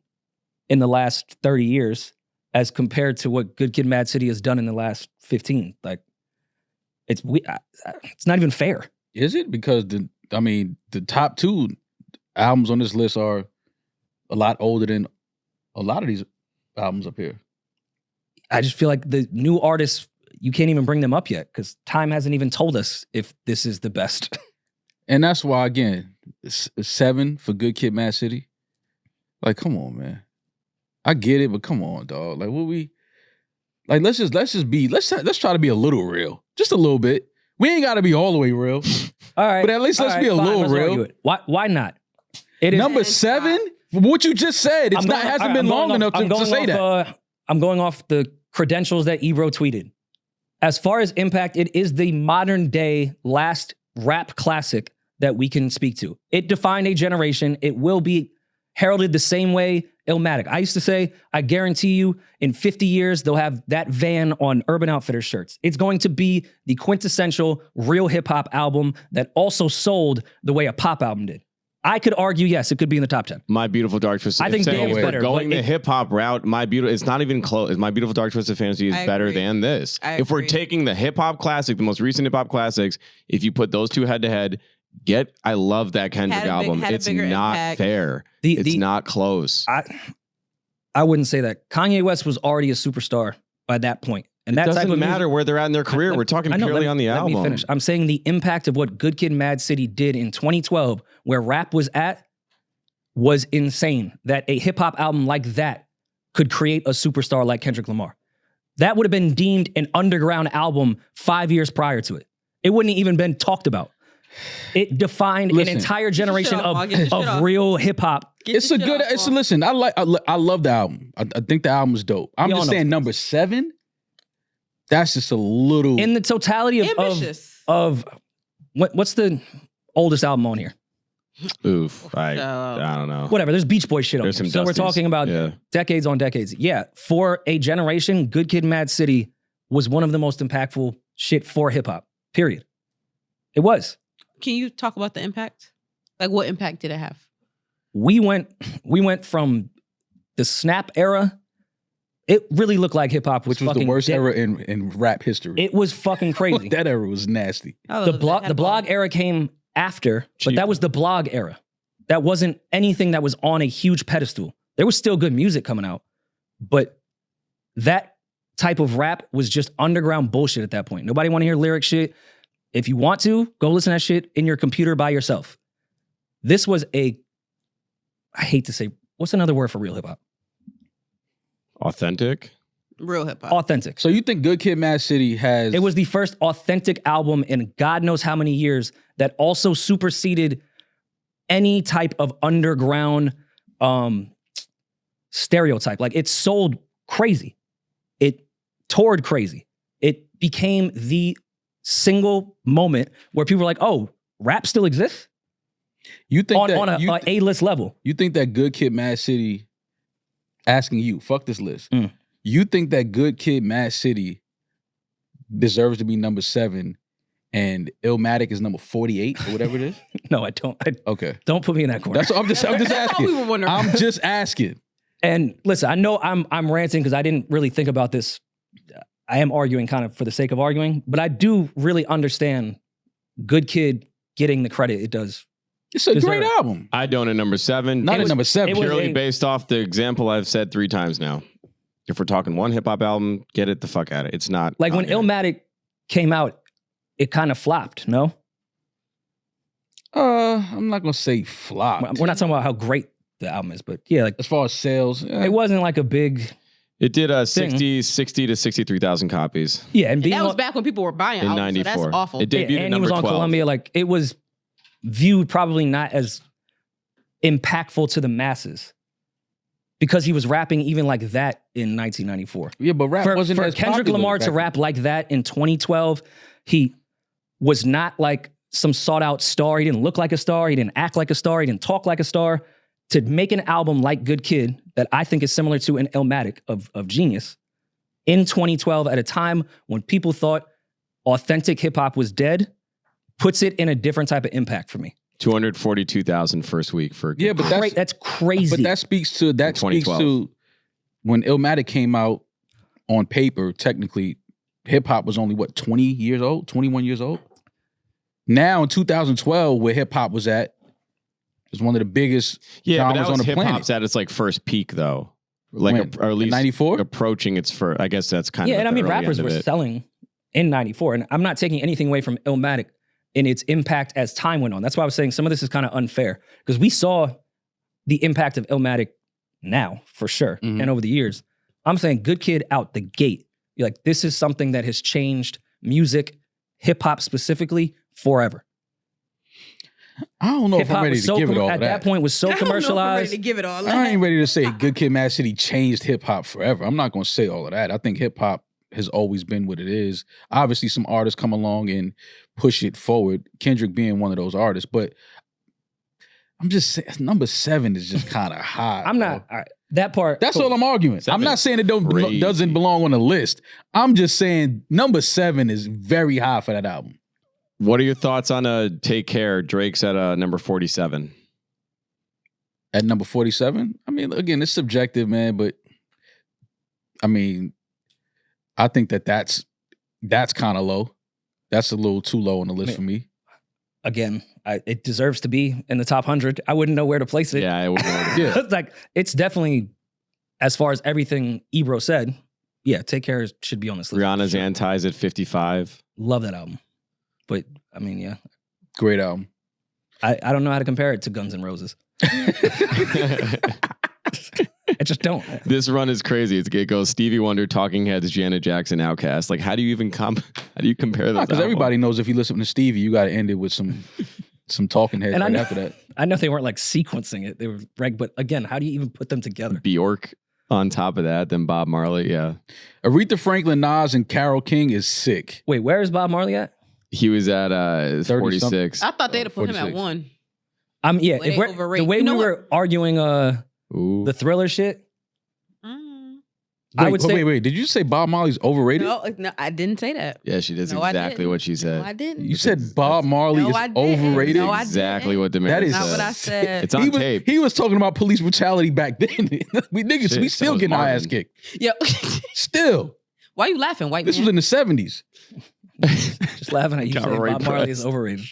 in the last 30 years as compared to what Good Kid, Mad City has done in the last 15. Like it's not even fair. Is it? Because the top 2 albums on this list are a lot older than a lot of these albums up here. I just feel like the new artists, you can't even bring them up yet because time hasn't even told us if this is the best. And that's why, again, 7 for Good Kid, Mad City. Like, come on, man. I get it, but come on, dog. Like, let's try to be a little real, just a little bit. We ain't got to be all the way real. All right, but at least let's be a little real. Why not? It is number 7. What you just said, hasn't been long enough to say that. I'm going off the credentials that Ebro tweeted. As far as impact, it is the modern day last rap classic that we can speak to. It defined a generation. It will be heralded the same way Illmatic. I used to say, I guarantee you in 50 years, they'll have that van on Urban Outfitters shirts. It's going to be the quintessential real hip hop album that also sold the way a pop album did. I could argue, yes, it could be in the top 10. My Beautiful Dark Twisted. I think Damn's better. Going the hip hop route, it's not even close. My Beautiful Dark Twisted Fantasy is better than this. If we're taking the hip hop classic, the most recent hip hop classics, if you put those two head to head, I love that Kendrick album. It's not impact. Fair. It's not close. I wouldn't say that. Kanye West was already a superstar by that point. And that doesn't matter where they're at in their career. We're talking purely on the album. Let me finish. I'm saying the impact of what Good Kid, Mad City did in 2012, where rap was at, was insane. That a hip hop album like that could create a superstar like Kendrick Lamar. That would have been deemed an underground album 5 years prior to it. It wouldn't even been talked about. It defined an entire generation of real hip hop. Listen, I love the album. I think the album is dope. I'm just saying number 7. That's just a little in the totality of what's the oldest album on here? Oof, I don't know. Whatever. There's Beach Boy shit on here. So we're talking about decades on decades. Yeah, for a generation, Good Kid, Mad City was one of the most impactful shit for hip hop. Period. It was. Can you talk about the impact? Like, what impact did it have? We went from the Snap era. It really looked like hip hop was the worst era in rap history. It was fucking crazy. That era was nasty. The blog era came after, but that was the blog era. That wasn't anything that was on a huge pedestal. There was still good music coming out, but that type of rap was just underground bullshit at that point. Nobody want to hear lyric shit. If you want to, go listen to that shit in your computer by yourself. This was I hate to say, what's another word for real hip hop? Authentic? Real hip hop. Authentic. So you think Good Kid, Mad City has... It was the first authentic album in God knows how many years that also superseded any type of underground stereotype. Like, it sold crazy. It toured crazy. It became the single moment where people were like, oh, rap still exists? You think on a A-list level. You think that Good Kid, Mad City... Asking you, fuck this list. You think that Good Kid, Mad City deserves to be number 7 and Illmatic is number 48 or whatever it is? No, I don't. Okay. Don't put me in that corner. I'm just asking. I'm just asking. And listen, I know I'm ranting because I didn't really think about this. I am arguing kind of for the sake of arguing, but I do really understand Good Kid getting the credit it does. It's a great album. I don't at number 7. Not at number 7. Purely based off the example I've said 3 times now. If we're talking one hip hop album, get it the fuck out of it. It's not like when Illmatic came out, it kind of flopped. No, I'm not gonna say flopped. We're not talking about how great the album is, but yeah, like as far as sales, it wasn't like a big. It did 60 to 63,000 copies. Yeah, and that was back when people were buying in albums. 94. So that's awful. It debuted and he was on 12. Columbia. Like, it was viewed probably not as impactful to the masses because he was rapping even like that in 1994. Yeah, but rap wasn't for as Kendrick Lamar to rap like that in 2012. He was not like some sought out star. He didn't look like a star. He didn't act like a star. He didn't talk like a star. To make an album like Good Kid that I think is similar to an Illmatic of Genius in 2012 at a time when people thought authentic hip hop was dead, puts it in a different type of impact for me. 242,000 first week for but that's crazy. But that speaks to when Illmatic came out on paper. Technically, hip hop was only 20 years old, 21 years old. Now in 2012, where hip hop was at, is one of the biggest genres on the planet. Hip hop's at its like first peak though, like when? or at least 94 approaching its first. I guess that's kind of and I mean rappers were selling in 94. And I'm not taking anything away from Illmatic in its impact as time went on. That's why I was saying some of this is kind of unfair because we saw the impact of Illmatic now for sure. Mhm. And over the years, I'm saying Good Kid out the gate. You're like, this is something that has changed music, hip hop specifically, forever. I don't know if I'm ready to give it all at that. that point was so I don't know if I'm ready commercialized. to give it all. I ain't ready to say Good Kid, Mad City changed hip hop forever. I'm not going to say all of that. I think hip hop has always been what it is. Obviously, some artists come along and push it forward. Kendrick being one of those artists, but I'm just saying number 7 is just kind of high. I'm bro. not, all right, that part. That's cool. all I'm arguing. I'm not saying it Crazy. doesn't belong on the list. I'm just saying number 7 is very high for that album. What are your thoughts on Take Care? Drake's at number 47. At number 47, I mean, again, it's subjective, man, but I mean, I think that's kind of low. That's a little too low on the list for me. Again, it deserves to be in the top 100. I wouldn't know where to place it. Yeah, I would. Yeah. It's like, it's definitely, as far as everything Ebro said, yeah, Take Care should be on this list. Rihanna's Sure. Anti's at 55. Love that album. But, I mean, yeah. Great album. I don't know how to compare it to Guns N' Roses. I just don't. This run is crazy. It goes Stevie Wonder, Talking Heads, Janet Jackson, Outkast. Like, how do you even how do you compare those? Because everybody knows if you listen to Stevie, you got to end it with some talking heads And I right know- after that. I know they weren't like sequencing it. They were but again, how do you even put them together? Bjork on top of that, then Bob Marley. Yeah, Aretha Franklin, Nas, and Carole King is sick. Wait, where is Bob Marley at? he was at 30-something. 46. I thought they'd have put him 46. at 1. Yeah, Way if we're, overrated. the way You know we were arguing Ooh. the Thriller shit, Mm. I would say- Wait. Did you say Bob Marley's overrated? No, I didn't say that. Yeah, she does No, I exactly didn't. what she said. No, I didn't. You said Bob Marley No, is I didn't. overrated? No, I exactly didn't. what Demaris That is said. Not what I said. It's on was, tape. he was talking about police brutality back then. we niggas, Shit, we so still was getting our Marvin. ass kicked. Yo, Still. why you laughing, white This man? was in the 70s. just laughing at you Got saying Rory Bob Marley pressed. is overrated.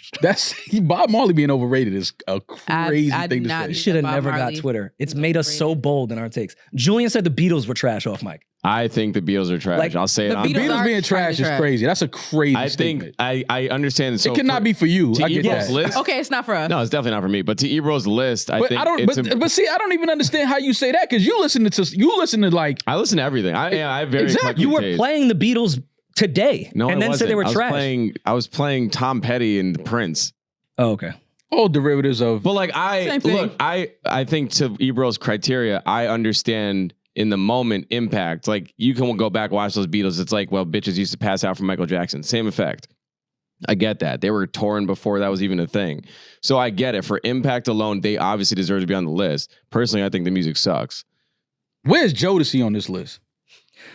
Bob Marley being overrated is a crazy I thing did to not say. You should have Bob never Marley got Twitter. It's is made us so overrated. bold in our takes. Julian said the Beatles were trash off mic. I think the Beatles are trash. Like, I'll say it the on Beatles Beatles are being kinda trash is trash. crazy. That's a crazy I think statement. I understand. So it could not be for you. to I get Ebro's that. list. Okay, it's not for us. No, it's definitely not for me. But to Ebro's list, I But think I don't. it's But see, I don't even understand how you say that because you listen to like. I listen to everything. I have very Exactly. eclectic You were taste. playing the Beatles today, No, and I then said they were wasn't. trash. I was playing Tom Petty and Prince. Oh, okay. All derivatives of. But like Same thing. look, I think to Ebro's criteria, I understand in the moment impact. Like you can go back watch those Beatles. It's like, well, bitches used to pass out from Michael Jackson. Same effect. I get that. They were touring before that was even a thing. So I get it. For impact alone, they obviously deserve to be on the list. Personally, I think the music sucks. Where's Jodeci on this list?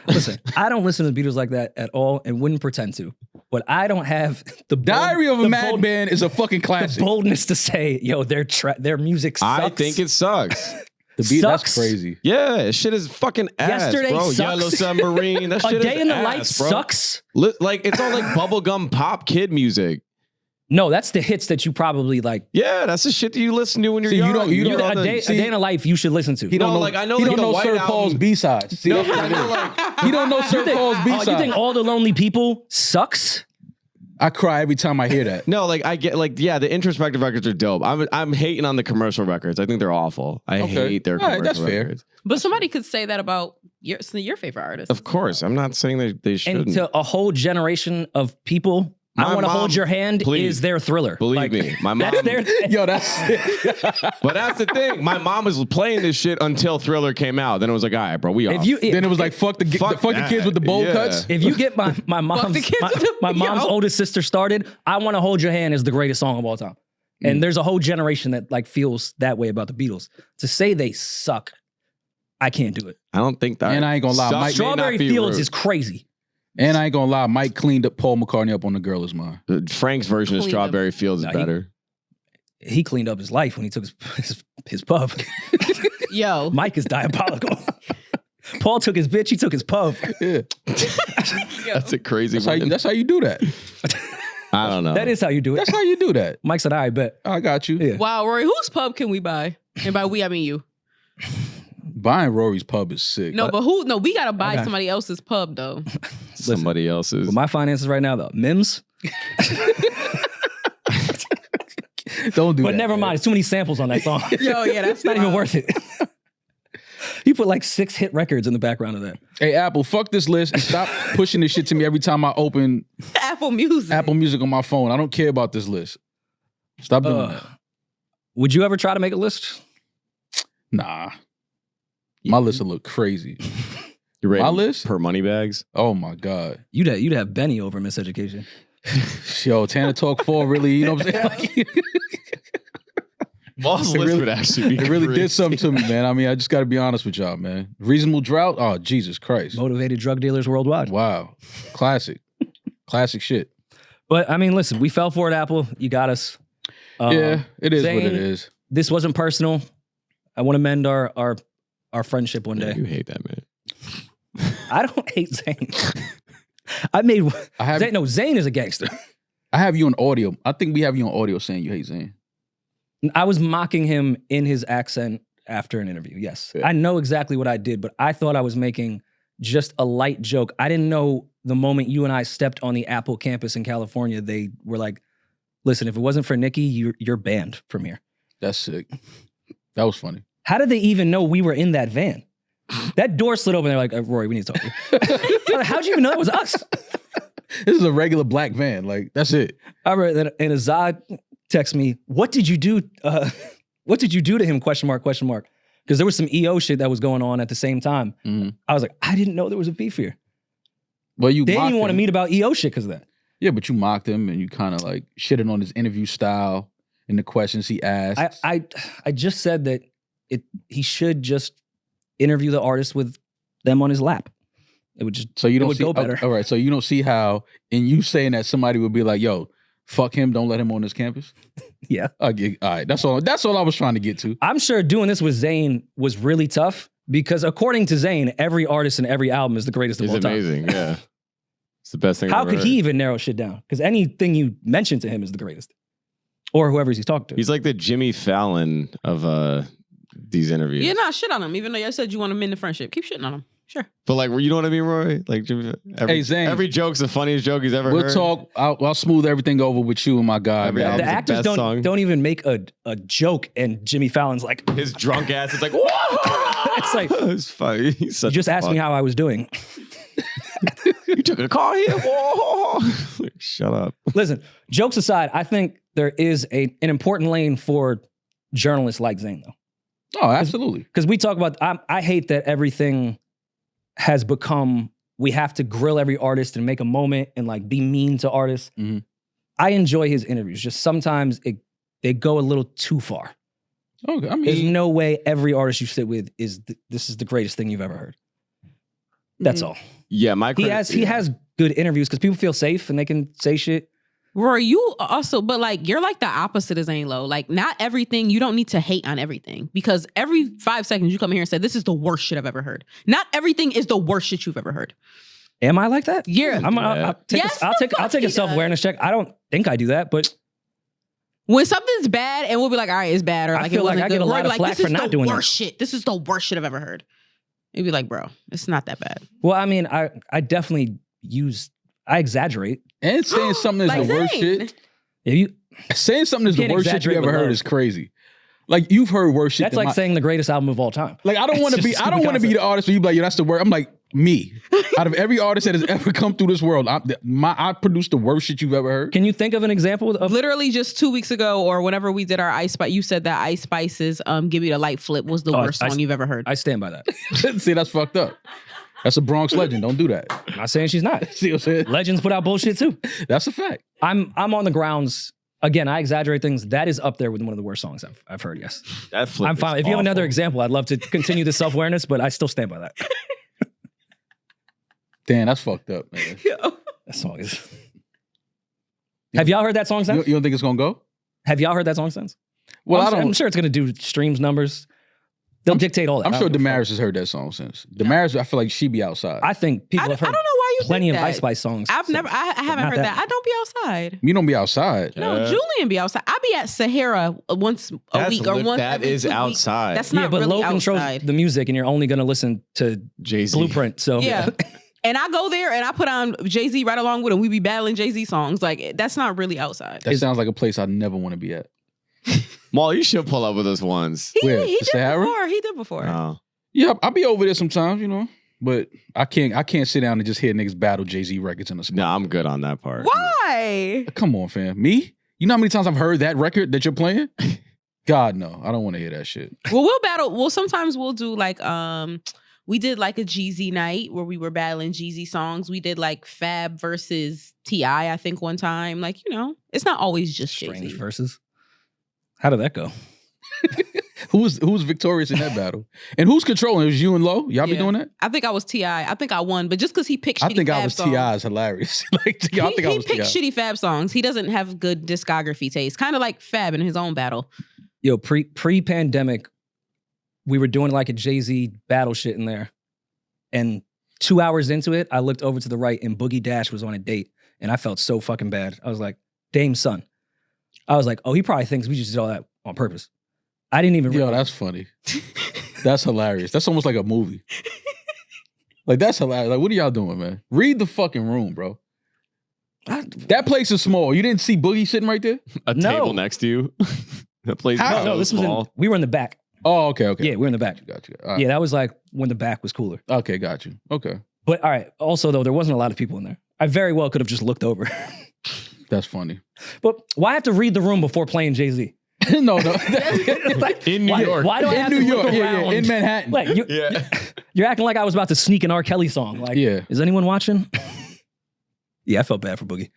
Listen, I don't listen to the Beatles like that at all, and wouldn't pretend to. But I don't have the Diary of a the Madman is a fucking the classic. boldness to say, yo, their music sucks. I think it sucks. The beat, that's sucks. crazy. Yeah, shit is fucking ass, Yesterday bro. sucks. Yellow Submarine. That A shit Day is in the ass, Life bro. sucks. Like it's all like bubblegum pop kid music. No, that's the hits that you probably like. Yeah, that's the shit that you listen to when you're See, you young. don't- you know don't- all A the- day in a Life you should listen to. He don't No, know. like, I know he like don't the know White Sir Album- Paul's B-sides. See, No, that's what I it know, is. like, He don't know Sir Paul's Oh, B-sides. you think All the Lonely People sucks? I cry every time I hear that. no, like I get like yeah, the introspective records are dope. I'm hating on the commercial records. I think they're awful. I Okay. hate their All right, commercial that's fair. records. But somebody could say that about your favorite artist. Of course, I'm not saying they shouldn't. And to a whole generation of people, My I Want to mom- Hold Your Hand please, is their Thriller. believe me, my mom. That's their Yo, that's But that's the thing. My mom was playing this shit until Thriller came out. Then it was like, all right, bro, we off. then it was like fuck the that. kids with the bowl Yeah. cuts. If you get my mom's the kids with the- my mom's yo. oldest sister started, I Want to Hold Your Hand is the greatest song of all time. And there's a whole generation that like feels that way about the Beatles. To say they suck, I can't do it. I don't think that. And I ain't gonna lie, Suck Mike- may Strawberry not be Fields rude. is crazy. And I ain't gonna lie, Mike cleaned up Paul McCartney up on The Girl Is Mine. Frank's version of Clean Strawberry Fields is No, he- better. He cleaned up his life when he took his pub. Yo, Mike is diabolical. Paul took his bitch, he took his pub. Yeah, That's a crazy. that's how you do that. I don't know. That is how you do it. That's how you do that. Mike said, I bet. I got you. Yeah. wow, Rory, whose pub can we buy? And by we, I mean you. Buying Rory's pub is sick. No, but who? No, we gotta buy Okay. somebody else's pub though. somebody else's. With my finances right now, though, Mims. Don't do that. But never man. mind. It's too many samples on that song. Yo, yeah, that's It's not even worth it. He put like 6 hit records in the background of that. Hey, Apple, fuck this list and stop pushing this shit to me every time I open Apple Music. Apple Music on my phone. I don't care about this list. Stop doing that. Would you ever try to make a list? Nah. My list will look crazy. You ready My list? per money bags? Oh my God. You'd have Benny over Miseducation. Yo, Tana Talk 4 really, you know what I'm saying? Like, Ball's It list really- would actually be it really crazy. did something to me, man. I mean, I just got to be honest with y'all, man. Reasonable Drought? Oh, Jesus Christ. Motivated drug dealers worldwide. Wow. Classic. Classic shit. But I mean, listen, we fell for it, Apple. You got us. Yeah, it is what Zane, it is. This wasn't personal. I want to mend our friendship one Yeah, day. you hate that, man. I don't hate Zane. Zane is a gangster. I have you on audio. I think we have you on audio saying you hate Zane. I was mocking him in his accent after an interview. Yes. Yeah. I know exactly what I did, but I thought I was making just a light joke. I didn't know the moment you and I stepped on the Apple campus in California, they were like, listen, if it wasn't for Nikki, you're banned from here. That's sick. That was funny. How did they even know we were in that van? That door slid open. They're like, Rory, we need to talk to you. How'd you even know that was us? This is a regular black van. Like, that's it. I read that, and Azad texts me, what did you do? What did you do to him? ? Because there was some EO shit that was going on at the same time. Mhm. I was like, I didn't know there was a beef here. Well, you They didn't mocked even want to him. meet about EO shit because of that. Yeah, but you mocked him and you kind of like shitted on his interview style and the questions he asked. I just said that he should just interview the artist with them on his lap. It would just So you it don't would see, go better. All right. So you don't see how in you saying that somebody would be like, "Yo, fuck him, don't let him on this campus." Yeah. All right. That's all I was trying to get to. I'm sure doing this with Zane was really tough because according to Zane, every artist and every album is the greatest of It's all time. amazing. Yeah. It's the best thing How I've could ever he heard. even narrow shit down? Because anything you mention to him is the greatest. Or whoever he's talking to. He's like the Jimmy Fallon of these interviews. Yeah, nah, shit on him. Even though you said you want to mend the friendship, keep shitting on him. Sure. But like, you know what I mean, Rory? Like, Jimmy, Hey, Zane. every joke's the funniest joke he's ever We'll heard. talk. I'll smooth everything over with you and my guy, Every man. album's The the actors best song. don't even make a joke, and Jimmy Fallon's like, His drunk ass is like, whoa! it's like, It's funny. He's you such just a asked me how I was doing. You took a car here? Whoa! Shut up. Listen, jokes aside, I think there is an important lane for journalists like Zane, though. Oh, absolutely. Because we talk about, I hate that everything has become, we have to grill every artist and make a moment and like be mean to artists. Mhm. I enjoy his interviews. Just sometimes they go a little too far. Okay, I There's mean, no way every artist you sit with this is the greatest thing you've ever heard. That's all. Yeah, my He has good interviews because people feel safe and they can say shit. Rory, you also, but like, you're like the opposite of Zane Lowe. Like, not everything, you don't need to hate on everything because every 5 seconds you come here and say, this is the worst shit I've ever heard. Not everything is the worst shit you've ever heard. Am I like that? Yeah. I'll take Yes, I'll the take fuck a he self-awareness check. I don't think I do that, but When something's bad, and we'll be like, all right, it's bad. Or I like, feel it like wasn't I good. get a Rory lot be of flack this for is not the doing that. worst shit. This is the worst shit I've ever heard. You'd be like, bro, it's not that bad. well, I mean, I definitely I exaggerate. and saying something is Like the worst Zane. shit. If you Saying something is the Can't worst shit you exaggerate ever with heard love. is crazy. Like you've heard worse shit. that's than like saying the greatest album of all time. Like I don't It's want to just be. a I don't stupid want to be concept. the artist where you be like, yo, that's the word. I'm like me. Out of every artist that has ever come through this world, I produced the worst shit you've ever heard. Can you think of an example of Literally just 2 weeks ago, or whenever we did our Ice Spice, you said that Ice Spice's "Give Me the Light" flip was the Oh, worst I- song you've ever heard. I stand by that. See, that's fucked up. That's a Bronx legend. Don't do that. I'm not saying she's not. See what I'm saying? Legends put out bullshit too. That's a fact. I'm on the grounds. Again, I exaggerate things. That is up there with one of the worst songs I've heard. Yes, That flip I'm is fine. If you have another awful. example, I'd love to continue the self-awareness, but I still stand by that. Damn, that's fucked up, man. That song is. Have y'all heard that song You, since? you don't think it's gonna go? Have y'all heard that song since? Well, I'm I don't. I'm sure it's gonna do streams numbers. They'll dictate all that. I'm I sure don't give a fuck. Demaris has heard that song since. Demaris, I feel like she be outside. I think people I have don't heard know why you plenty think of that. Ice Spice songs. I've never, I haven't not heard that. that. I don't be outside. you don't be outside. No, Yeah. Julian be outside. I be at Sahara once a That's week or lit- once that every is 2 weeks. outside. That's Yeah, not but really Lowe controls outside. the music, and you're only gonna listen to Jay-Z. Blueprint. So Yeah. And I go there and I put on Jay-Z right along with him. We be battling Jay-Z songs. Like, that's not really outside. That sounds like a place I never want to be at. Maul, you should pull up with us once. He Where? did The Sahara? before. He did before. Oh. Yeah, I'll be over there sometimes, you know. But I can't sit down and just hear niggas battle Jay-Z records in a spot. No, I'm good on that part. Why? Come on, fam. Me? You know how many times I've heard that record that you're playing? God, no. I don't want to hear that shit. Well, we'll battle. Well, sometimes we'll do like we did like a Jeezy night where we were battling Jeezy songs. We did like Fab versus T.I., I think, one time. Like, you know, it's not always just Strange Jay-Z. verses. How did that go? Who's victorious in that battle? And who's controlling? It was you and Lowe? Y'all be Yeah. doing that? I think I was T.I. I think I won, but just because he picked shitty I think Fab I was songs. T.I. is hilarious. Like, I think I He was picked T.I. shitty Fab songs. He doesn't have good discography taste. Kind of like Fab in his own battle. Yo, pre-pandemic, we were doing like a Jay-Z battle shit in there. And 2 hours into it, I looked over to the right and Boogie Dash was on a date. And I felt so fucking bad. I was like, Dame's son. I was like, oh, he probably thinks we just did all that on purpose. I didn't even Yo, realize. that's funny. That's hilarious. That's almost like a movie. Like, that's hilarious. Like, what are y'all doing, man? Read the fucking room, bro. That place is small. You didn't see Boogie sitting right there? A No. table next to you. That place. How? is No, so this was small. we were in the back. Oh, okay. Yeah, we were in the back. Got you. All right. Yeah, that was like when the back was cooler. Okay, got you. Okay. But all right, also though, there wasn't a lot of people in there. I very well could have just looked over. That's funny. But why have to read the room before playing Jay-Z? No. Like, In New why, York. Why do I In have New to York. look Yeah, around? in Manhattan. Like Yeah. you're acting like I was about to sneak an R. Kelly song. Like, Yeah. is anyone watching? Yeah, I felt bad for Boogie.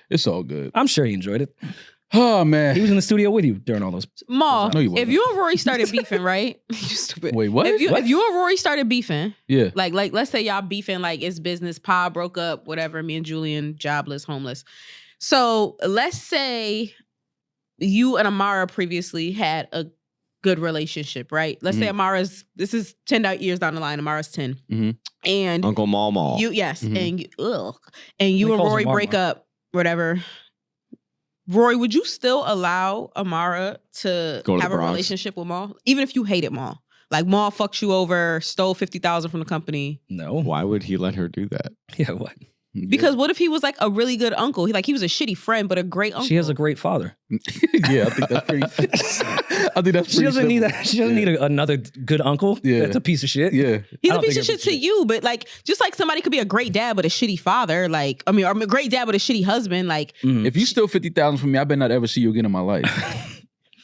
It's all good. I'm sure he enjoyed it. Oh, man. He was in the studio with you during all those. Maul, No, you if wasn't. you and Rory started beefing, right? You stupid. Wait, what? If you What? if you and Rory started beefing, Yeah. like let's say y'all beefing, like it's business, Pa broke up, whatever, me and Julian, jobless, homeless. So let's say you and Amara previously had a good relationship, right? Let's say this is 10 years down the line, Amara's 10. Mhm. And Uncle Mal. you, yes, Mhm. and you He and calls Rory him Mama. break up, whatever. Rory, would you still allow Amara to Go to have the a Bronx. relationship with Maul, even if you hated Maul? Like Maul fucked you over, stole $50,000 from the company. No. Why would he let her do that? Yeah, what? Because what if he was like a really good uncle? He was a shitty friend, but a great uncle. She has a great father. Yeah, I think that's pretty. I think that's She pretty doesn't need simple. that. She doesn't need another good uncle. Yeah. That's a piece of shit. Yeah. He's I a don't piece think of it's shit to you, but like just like somebody could be a great dad but a shitty father, like or a great dad but a shitty husband, like Mm. If you steal 50,000 from me, I better not ever see you again in my life.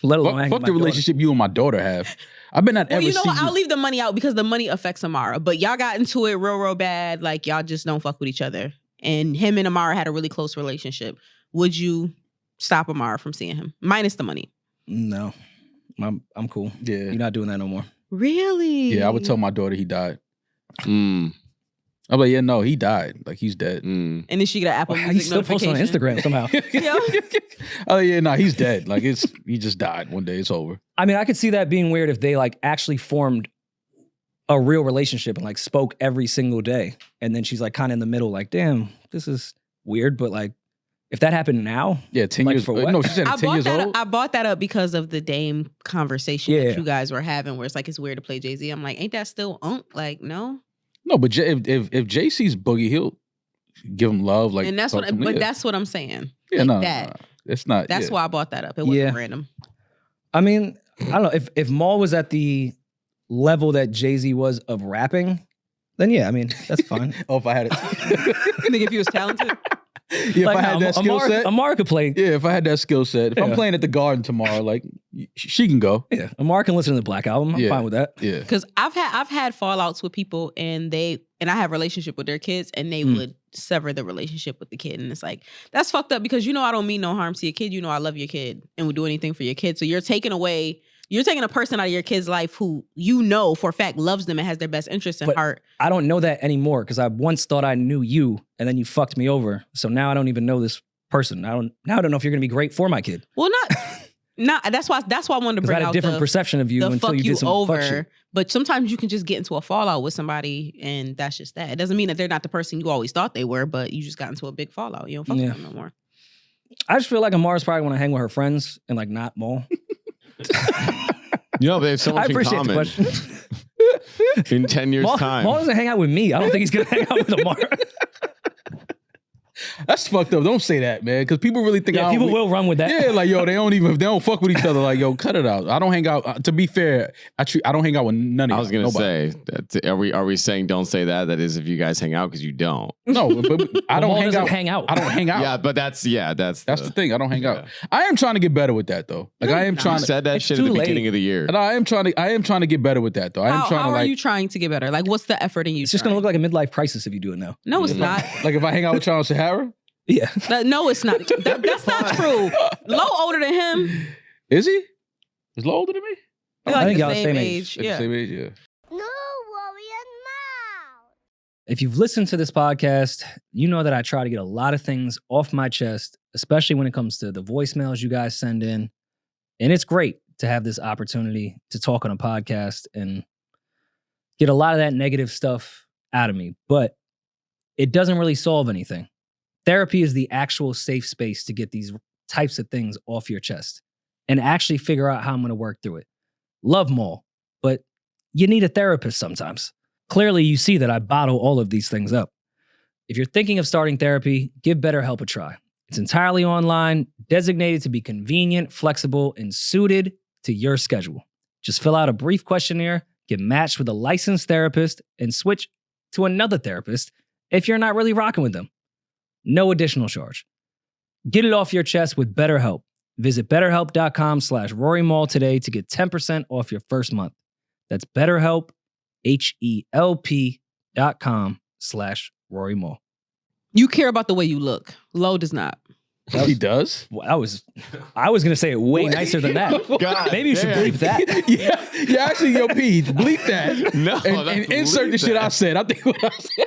Let alone hang Fuck with the my daughter. relationship you and my daughter have. I better not well, ever you know see what? you. I'll leave the money out because the money affects Amara. But y'all got into it real bad. Like y'all just don't fuck with each other. And him and Amara had a really close relationship. Would you stop Amara from seeing him? Minus the money. No, I'm cool. Yeah. You're not doing that no more. Really? Yeah, I would tell my daughter he died. Mm, I'm like, yeah, no, he died. Like, he's dead. mm. And then she get an Apple Wow, Music he's still posting on notification. Instagram somehow. Oh, yeah, no, he's dead. Like, he just died one day. It's over. I mean, I could see that being weird if they like actually formed a real relationship and like spoke every single day. And then she's like kind of in the middle, like, damn, this is weird. But like, if that happened now, Yeah, 10 Like, years for what? No, she said 10 years old. I bought that up because of the Dame conversation Yeah. that you guys were having where it's like it's weird to play Jay-Z. I'm like, ain't that still Like, no. No, but if Jay sees Boogie, he'll give him love. Like, And that's talk what to him. but Yeah. that's what I'm saying. Yeah, like no, that. no, it's not. That's yeah. why I bought that up. It wasn't Yeah. random. I mean, I don't know if Maul was at the level that Jay-Z was of rapping, then yeah, I mean, that's fine. Oh, if I had it. You think if he was talented? Yeah, if I had that skill set. Amara could play. Yeah, if I had that skill set. If I'm Yeah. playing at the Garden tomorrow, like, she can go. Yeah, Amara can listen to the Black Album. I'm Yeah. fine with that. Yeah. Because I've had fallouts with people and I have a relationship with their kids and they would sever the relationship with the kid. And it's like, that's fucked up because I don't mean no harm to your kid. I love your kid and would do anything for your kid. So you're taking a person out of your kid's life who for a fact loves them and has their best interest in But heart. I don't know that anymore because I once thought I knew you and then you fucked me over. So now I don't even know this person. I don't know if you're gonna be great for my kid. Well, not that's why I wanted to Because bring I had a out different perception of you the until fuck you you did some fuck over. shit. But sometimes you can just get into a fallout with somebody and that's just that. It doesn't mean that they're not the person you always thought they were, but you just got into a big fallout. You don't fuck with them no more. I just feel like Amara's probably want to hang with her friends and like not Maul. You know, they have so I much in appreciate common. the question. in 10 years' Maul time. doesn't hang out with me. I don't think he's gonna hang out with Amar. That's fucked up. Don't say that, man, because people really think. Yeah, people will run with that. Yeah, like yo, they don't fuck with each other. Like yo, cut it out. I don't hang out. To be fair, I don't hang out with none of you. I was gonna say, are we saying don't say that? That is, if you guys hang out, because you don't. No, but I don't hang out. I don't hang out. Yeah, but that's the thing. I don't hang out. I am trying to get better with that though. Like I am trying. You said that shit at the beginning of the year. And I am trying to get better with that though. How are you trying to get better? Like, what's the effort in you? It's just gonna look like a midlife crisis if you do it now. No, it's not. Like if I hang out with Charles Sahara. Yeah. No, it's not. That's not true. Lowe older than him. Is he? Is Lowe older than me? They're I like think the y'all same same age. Yeah. Same age, yeah. No worrying mouth. If you've listened to this podcast, you know that I try to get a lot of things off my chest, especially when it comes to the voicemails you guys send in. And it's great to have this opportunity to talk on a podcast and get a lot of that negative stuff out of me. But it doesn't really solve anything. Therapy is the actual safe space to get these types of things off your chest and actually figure out how I'm going to work through it. Love them all, but you need a therapist sometimes. Clearly, you see that I bottle all of these things up. If you're thinking of starting therapy, give BetterHelp a try. It's entirely online, designated to be convenient, flexible, and suited to your schedule. Just fill out a brief questionnaire, get matched with a licensed therapist, and switch to another therapist if you're not really rocking with them. No additional charge. Get it off your chest with BetterHelp. Visit BetterHelp.com/RoryMall today to get 10% off your first month. That's BetterHelp, HELP.com/RoryMall. You care about the way you look. Lowe does not. He does? Well, I was going to say it way nicer than that. God, Maybe you should bleep that. Yeah, actually, yo, Pete, bleep that. No, and insert the shit I said. I think what I said.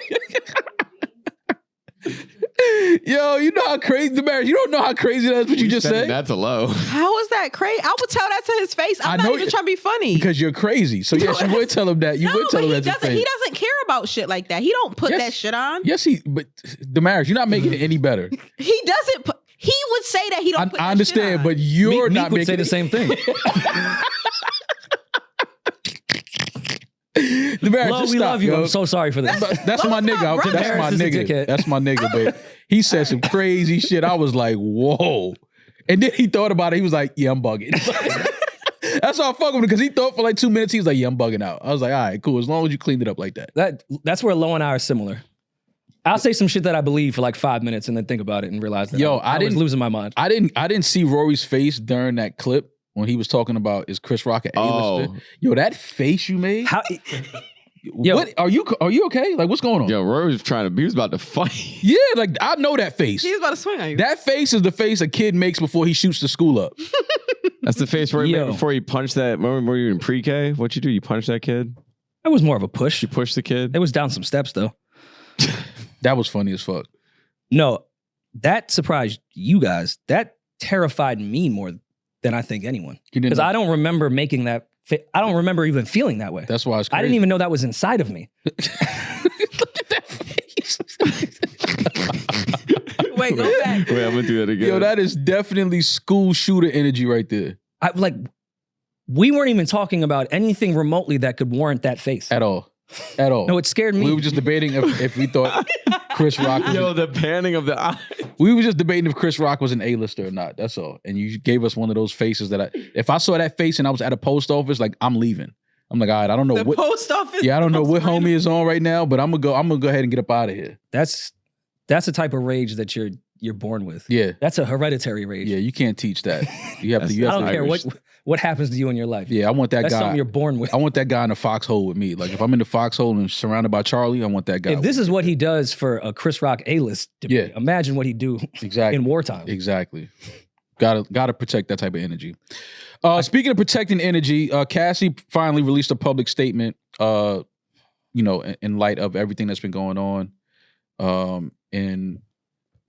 Yo, you know how crazy Demaris, you don't know how crazy that is what you just said? That's a low. How is that crazy? I would tell that to his face. I'm not even trying to be funny. Because you're crazy. So yes, you would tell him that. You would tell him that to his face. He doesn't care about shit like that. He don't put that shit on. Yes, but Demaris, you're not making it any better. He doesn't put, he would say that he don't put that I understand, shit on. but you're not Meek would making say the same thing. Lowe, we love you. Yo. I'm so sorry for this. That's my nigga. That's my nigga. That's my nigga, babe. He said some crazy shit. I was like, whoa. And then he thought about it. He was like, yeah, I'm bugging. That's how I fuck with him, because he thought for like 2 minutes. He was like, yeah, I'm bugging out. I was like, all right, cool. As long as you cleaned it up like that. That's where Lowe and I are similar. I'll say some shit that I believe for like 5 minutes and then think about it and realize that I was losing my mind. I didn't see Rory's face during that clip when he was talking about is Chris Rock an A-lister. Yo, that face you made. Yo, what are you okay? Like, what's going on? Yo, Rory was he was about to fight. Yeah, like I know that face. He's about to swing on you. That face is the face a kid makes before he shoots the school up. That's the face Rory made before he punched that. Remember you were in pre-K? What'd you do? You punched that kid? It was more of a push. You pushed the kid? It was down some steps though. That was funny as fuck. No, that surprised you guys. That terrified me more than I think anyone. Because I don't remember making that. I don't remember even feeling that way. That's why it's crazy. I didn't even know that was inside of me. Look at that face. Wait, go back. Wait, I'm gonna do that again. Yo, that is definitely school shooter energy right there. We weren't even talking about anything remotely that could warrant that face. At all. At all. No, it scared me. We were just debating if we thought Chris Rock was the panning of the eye. We were just debating if Chris Rock was an A-lister or not. That's all. And you gave us one of those faces that if I saw that face and I was at a post office, like I'm leaving. I'm like, all right, I don't know what post office. Yeah, I don't know what homie is on right now, but I'm gonna go ahead and get up out of here. That's the type of rage that you're born with. Yeah. That's a hereditary rage. Yeah, you can't teach that. You have to. I don't care what happens to you in your life. Yeah, I want that That's guy. Something you're born with. I want that guy in the foxhole with me. Like if I'm in the foxhole and surrounded by Charlie, I want that guy. If this is what he does for a Chris Rock A-list debate, imagine what he'd do in wartime. Exactly. Gotta protect that type of energy. Speaking of protecting energy, Cassie finally released a public statement. In light of everything that's been going on, in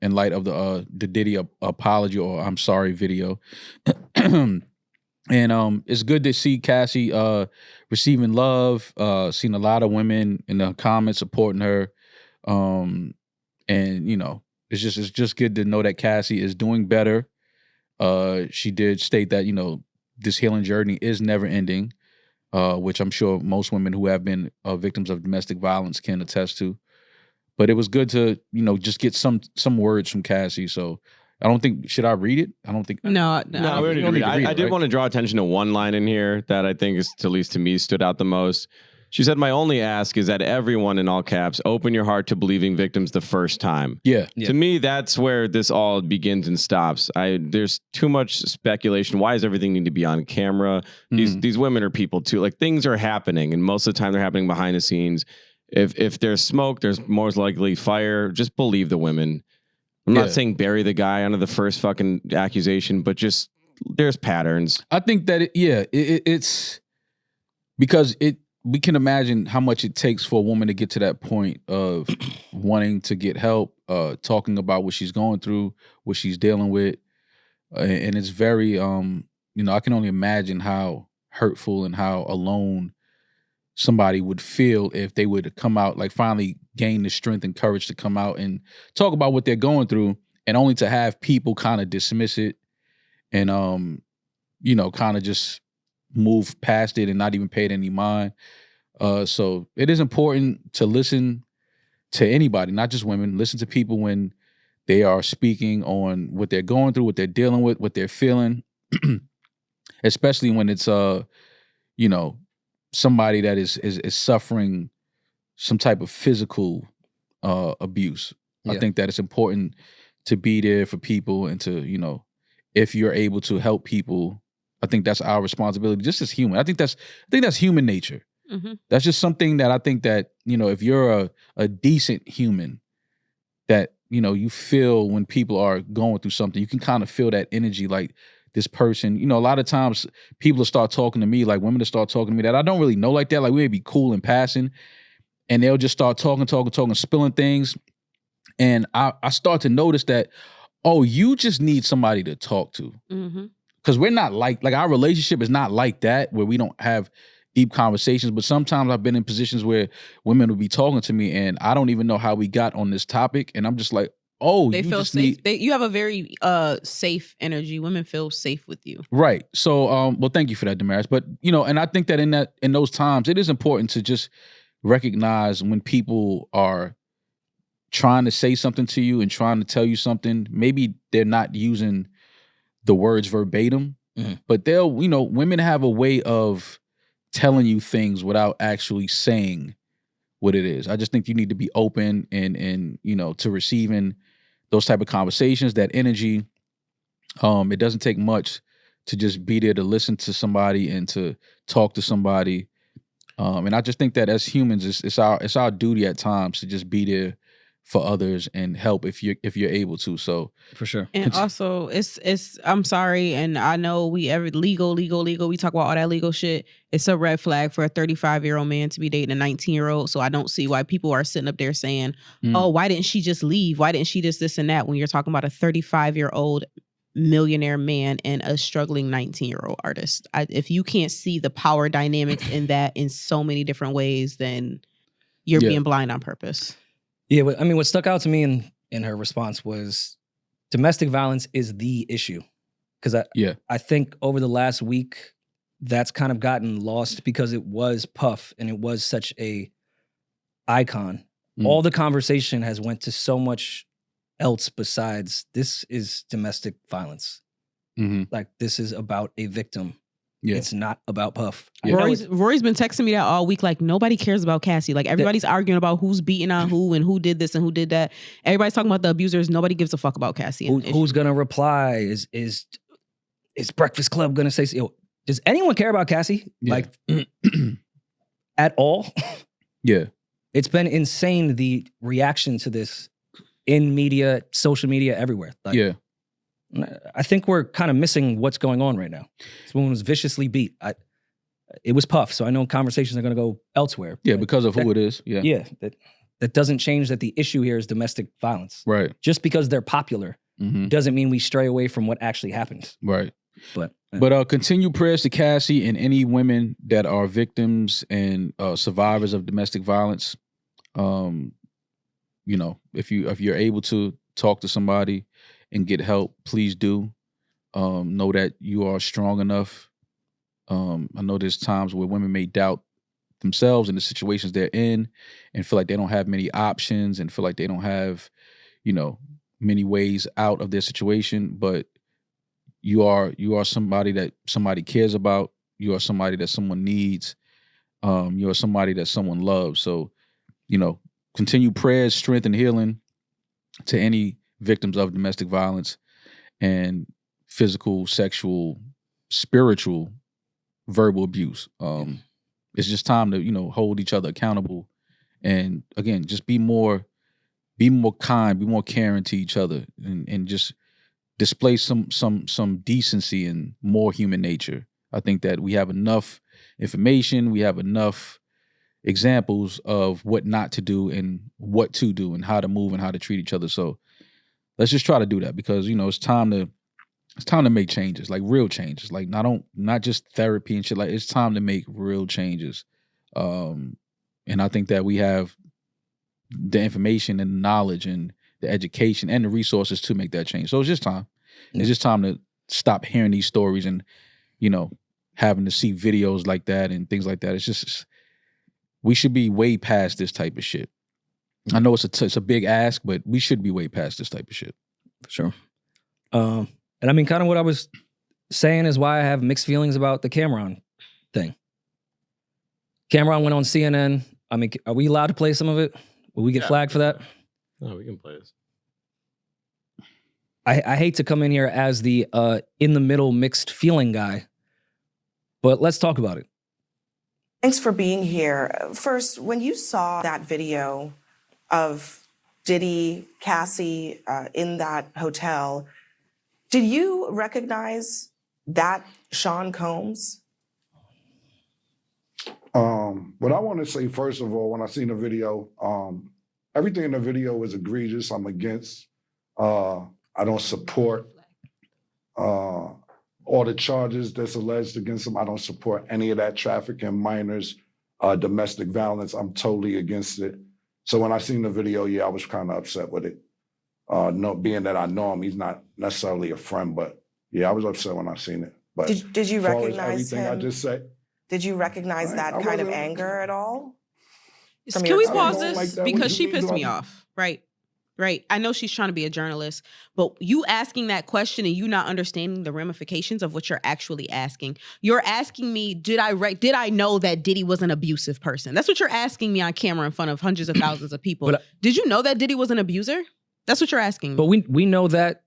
light of the Diddy apology or I'm sorry video. And it's good to see Cassie receiving love. Seen a lot of women in the comments supporting her. And it's just good to know that Cassie is doing better. She did state that, this healing journey is never ending. which I'm sure most women who have been victims of domestic violence can attest to. But it was good to, just get some words from Cassie. So I don't think, should I read it? I don't think. No, We don't need to read it. I did want to draw attention to one line in here that I think is, at least to me, stood out the most. She said, "My only ask is that everyone, in all caps, open your heart to believing victims the first time." Yeah. To me, that's where this all begins and stops. There's too much speculation. Why does everything need to be on camera? These women are people too. Like, things are happening, and most of the time they're happening behind the scenes. If there's smoke, there's most likely fire. Just believe the women. I'm not saying bury the guy under the first fucking accusation, but just there's patterns. I think that it's because we can imagine how much it takes for a woman to get to that point of wanting to get help, talking about what she's going through, what she's dealing with. And it's very, I can only imagine how hurtful and how alone somebody would feel if they would come out, like finally gain the strength and courage to come out and talk about what they're going through, and only to have people kind of dismiss it and, kind of just move past it and not even pay it any mind. So it is important to listen to anybody, not just women. Listen to people when they are speaking on what they're going through, what they're dealing with, what they're feeling, especially when it's, somebody that is suffering some type of physical abuse. Yeah. I think that it's important to be there for people and to, if you're able to help people, I think that's our responsibility just as human. I think that's human nature. Mm-hmm. That's just something that I think that, if you're a decent human, that, you feel when people are going through something, you can kind of feel that energy, like this person, a lot of times people will start talking to me, like women will start talking to me that I don't really know like that. Like, we may be cool and passing, and they'll just start talking, spilling things. And I start to notice that, oh, you just need somebody to talk to. Mm-hmm. Because we're not like our relationship is not like that, where we don't have deep conversations. But sometimes I've been in positions where women will be talking to me and I don't even know how we got on this topic. And I'm just like, oh, they feel safe. You have a very safe energy. Women feel safe with you. Right. So, well, thank you for that, Demaris. But, and I think that in those times, it is important to just recognize when people are trying to say something to you and trying to tell you something. Maybe they're not using the words verbatim, but women have a way of telling you things without actually saying what it is. I just think you need to be open and to receiving those type of conversations, that energy. It doesn't take much to just be there to listen to somebody and to talk to somebody. And I just think that as humans, it's our duty at times to just be there for others and help if you're able to. So for sure. And also it's I'm sorry, and I know we legal, we talk about all that legal shit. It's a red flag for a 35-year-old man to be dating a 19-year-old. So I don't see why people are sitting up there saying, oh, why didn't she just leave? Why didn't she just this and that, when you're talking about a 35-year-old millionaire man and a struggling 19-year-old artist? If you can't see the power dynamics in that in so many different ways, then you're being blind on purpose. Yeah, I mean, what stuck out to me in her response was domestic violence is the issue. Because I think over the last week, that's kind of gotten lost because it was Puff and it was such a icon. All the conversation has went to so much else besides this is domestic violence. Mm-hmm. Like, this is about a victim. Yeah. It's not about Puff. Yeah. Rory's been texting me that all week. Like, nobody cares about Cassie. Like, everybody's arguing about who's beating on who and who did this and who did that. Everybody's talking about the abusers. Nobody gives a fuck about Cassie. Who's gonna reply? Is Breakfast Club gonna say? Does anyone care about Cassie? Yeah. Like, at all? Yeah. It's been insane, the reaction to this in media, social media, everywhere. Like, yeah. I think we're kind of missing what's going on right now. This woman was viciously beat. It was Puff, so I know conversations are going to go elsewhere. Yeah, because of who it is. Yeah. Yeah, that doesn't change that the issue here is domestic violence. Right. Just because they're popular doesn't mean we stray away from what actually happens. Right. But continue prayers to Cassie and any women that are victims and survivors of domestic violence. If you're able to talk to somebody and get help, please do. Know that you are strong enough I know there's times where women may doubt themselves and the situations they're in and feel like they don't have many options and feel like they don't have, many ways out of their situation. But you are somebody that somebody cares about. You are somebody that someone needs. You are somebody that someone loves. So, continue prayers, strength, and healing to any victims of domestic violence and physical, sexual, spiritual, verbal abuse. It's just time to, hold each other accountable. And again, just be more kind, be more caring to each other and just display some decency and more human nature. I think that we have enough information, we have enough examples of what not to do and what to do and how to move and how to treat each other. So let's just try to do that because, it's time to make changes, like real changes. Like not just therapy and shit. Like it's time to make real changes. And I think that we have the information and the knowledge and the education and the resources to make that change. So it's just time. It's just time to stop hearing these stories and, having to see videos like that and things like that. It's just, we should be way past this type of shit. I know it's a big ask, but we should be way past this type of shit. For sure. And I mean, kind of what I was saying is why I have mixed feelings about the Cameron thing. Cameron went on CNN. I mean, are we allowed to play some of it? Will we get flagged for that? No, we can play this. I hate to come in here as the in the middle mixed feeling guy, but let's talk about it. Thanks for being here. First, when you saw that video of Diddy, Cassie in that hotel, did you recognize that Sean Combs? What I want to say, first of all, when I seen the video, everything in the video was egregious. I'm against. I don't support all the charges that's alleged against him. I don't support any of that trafficking, minors, domestic violence. I'm totally against it. So when I seen the video, I was kind of upset with it. Being that I know him, he's not necessarily a friend, but I was upset when I seen it. But did you recognize everything him? I just said. Did you recognize that kind of anger at all? Can we pause don't this? like that. Because What she you mean, pissed me Rory? off, right? Right. I know she's trying to be a journalist, but you asking that question and you not understanding the ramifications of what you're actually asking. You're asking me, did I know that Diddy was an abusive person? That's what you're asking me on camera in front of hundreds of thousands of people. But, did you know that Diddy was an abuser? That's what you're asking me. But we know that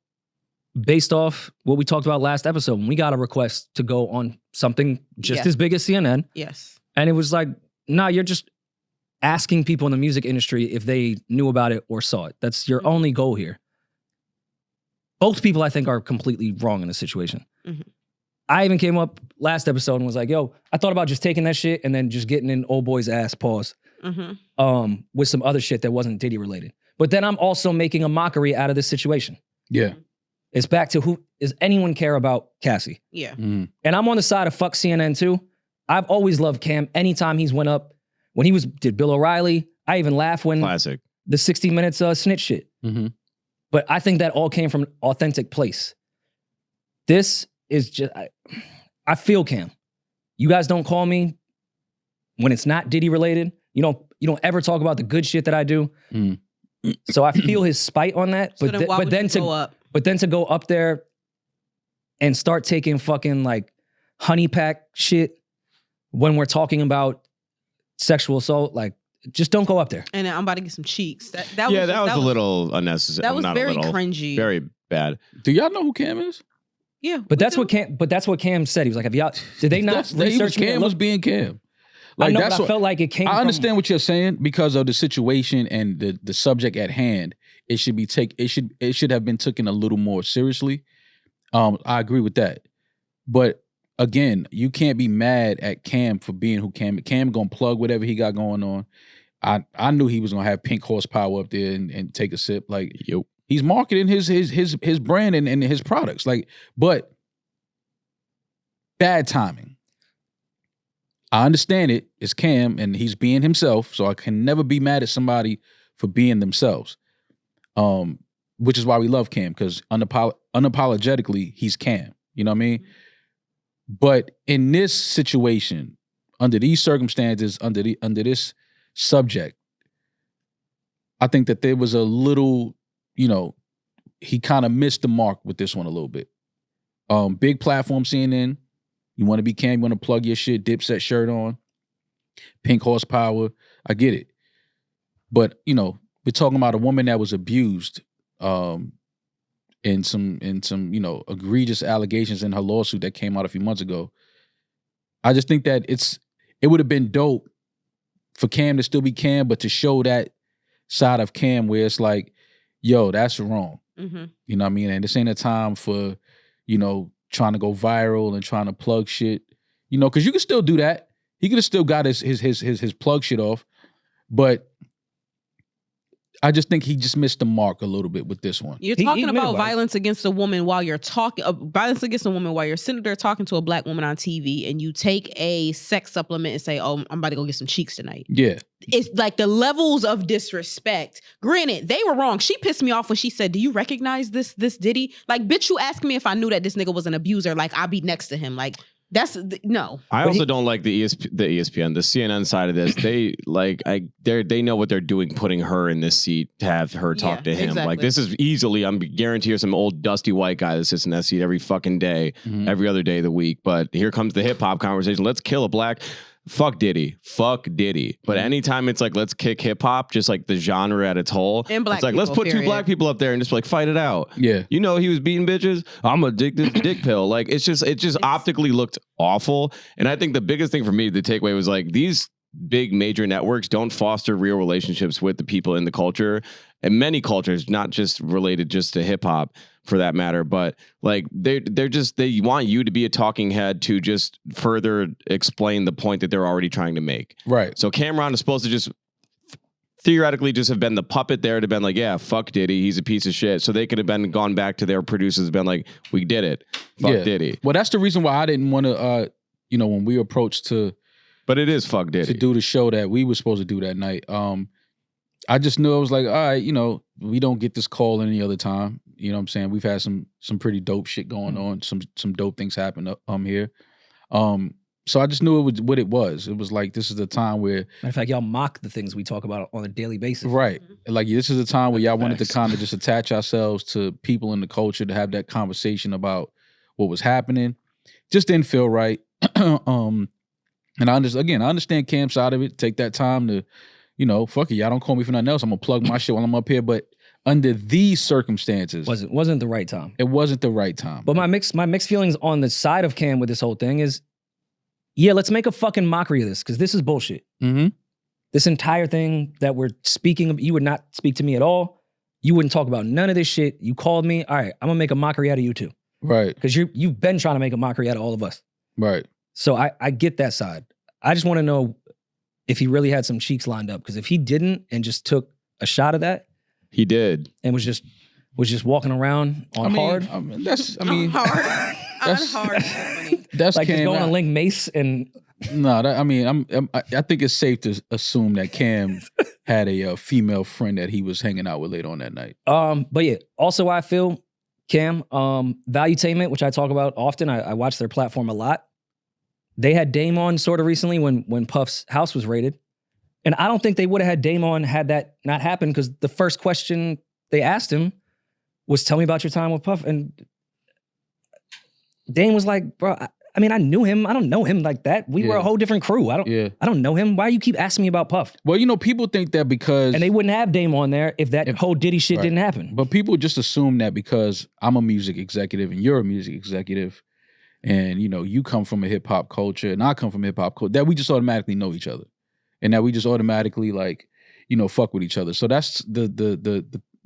based off what we talked about last episode, when we got a request to go on something just as big as CNN. Yes. And it was like, nah, you're just asking people in the music industry if they knew about it or saw it. That's your only goal here. Both people, I think, are completely wrong in this situation. Mm-hmm. I even came up last episode and was like, yo, I thought about just taking that shit and then just getting in old boy's ass, pause, with some other shit that wasn't Diddy related. But then I'm also making a mockery out of this situation. Yeah. It's back to who, does anyone care about Cassie? Yeah. Mm. And I'm on the side of fuck CNN too. I've always loved Cam. Anytime he's went up, when he did Bill O'Reilly, I even laugh when Classic. the 60 Minutes snitch shit. Mm-hmm. But I think that all came from an authentic place. This is just, I feel Cam. You guys don't call me when it's not Diddy related. You don't ever talk about the good shit that I do. Mm. So I feel his spite on that. So then why would you go up? But then to go up there and start taking fucking like honey pack shit when we're talking about sexual assault, like just don't go up there. And I'm about to get some cheeks. That was a little unnecessary. That was Not very a little, cringy. Very bad. Do y'all know who Cam is? Yeah. But that's what Cam said. He was like, "Have y'all? Did they not research me? Cam was being Cam. I know, that's but I felt like it came. I understand what you're saying because of the situation and the subject at hand. It should be it should have been taken a little more seriously. I agree with that, but again, you can't be mad at Cam for being who Cam. Cam gonna plug whatever he got going on. I knew he was gonna have pink horsepower up there and take a sip. Like, yo, he's marketing his brand and his products. Like, but bad timing. I understand it. It's Cam and he's being himself, so I can never be mad at somebody for being themselves. Which is why we love Cam, because unapologetically he's Cam. You know what I mean? But in this situation, under these circumstances, under this subject, I think that there was a little, he kind of missed the mark with this one a little bit. Big platform CNN. You want to be Cam, you want to plug your shit, Dipset shirt on, pink horsepower. I get it. But, we're talking about a woman that was abused in some egregious allegations in her lawsuit that came out a few months ago. I just think that it would have been dope for Cam to still be Cam, but to show that side of Cam where it's like, yo, that's wrong. Mm-hmm. You know what I mean? And this ain't a time for, trying to go viral and trying to plug shit. Because you can still do that. He could have still got his plug shit off. But I just think he just missed the mark a little bit with this one. You're talking about violence against a woman while you're talking, violence against a woman while you're sitting there talking to a black woman on TV, and you take a sex supplement and say, oh, I'm about to go get some cheeks tonight. Yeah. It's like the levels of disrespect. Granted, they were wrong. She pissed me off when she said, do you recognize this Diddy? Like, bitch, you asked me if I knew that this nigga was an abuser. Like, I'll be next to him. Like, no. I also don't like the ESPN, the CNN side of this. They know what they're doing, putting her in this seat to have her talk to him. Exactly. Like, this is easily, I'm guarantee you're some old dusty white guy that sits in that seat every fucking day, every other day of the week. But here comes the hip hop conversation. Let's kill a black. Fuck Diddy. But anytime it's like, let's kick hip hop, just like the genre at its whole. And black it's like, people, let's put two black people up there and just like fight it out. Yeah. He was beating bitches. I'm addicted to dick pill. Like, it just optically looked awful. And I think the biggest thing for me, the takeaway was like, these big major networks don't foster real relationships with the people in the culture, and many cultures, not just related just to hip hop for that matter, but like they want you to be a talking head to just further explain the point that they're already trying to make. Right. So Cameron is supposed to just theoretically just have been the puppet there to been like, yeah, fuck Diddy, he's a piece of shit. So they could have gone back to their producers and been like, we did it. Fuck Diddy. Well, that's the reason why I didn't want to, when we approached but it is fuck Diddy. to do the show that we were supposed to do that night. I just knew I was like, all right, we don't get this call any other time. You know what I'm saying? We've had some pretty dope shit going on. Some dope things happen here. So I just knew it was what it was. It was like, this is the time where, Matter of fact, y'all mock the things we talk about on a daily basis. right? Like, this is the time where y'all wanted to kind of just attach ourselves to people in the culture to have that conversation about what was happening. Just didn't feel right. And I understand Cam's side of it. Take that time to, fuck it. Y'all don't call me for nothing else. I'm gonna plug my shit while I'm up here. But under these circumstances, wasn't the right time. It wasn't the right time. But my mixed feelings on the side of Cam with this whole thing is, yeah, let's make a fucking mockery of this, because this is bullshit. Mm-hmm. This entire thing that we're speaking of, you would not speak to me at all. You wouldn't talk about none of this shit. You called me. All right, I'm gonna make a mockery out of you too. Right. Because you've been trying to make a mockery out of all of us. Right. So I get that side. I just want to know if he really had some cheeks lined up. Because if he didn't and just took a shot of that, he did, and was just walking around on hard. Hard. That's hard. That's like Cam. he's going to link Mace and. No, I think it's safe to assume that Cam had a female friend that he was hanging out with later on that night. But yeah, also I feel Cam, Valuetainment, which I talk about often. I watch their platform a lot. They had Dame on sort of recently when Puff's house was raided. And I don't think they would have had Dame on had that not happened, because the first question they asked him was, tell me about your time with Puff. And Dame was like, bro, I knew him. I don't know him like that. We were a whole different crew. I don't know him. Why you keep asking me about Puff? Well, people think that because... And they wouldn't have Dame on there if whole Diddy shit didn't happen. But people just assume that because I'm a music executive and you're a music executive and, you come from a hip-hop culture and I come from hip-hop culture, that we just automatically know each other. And that we just automatically fuck with each other. So that's the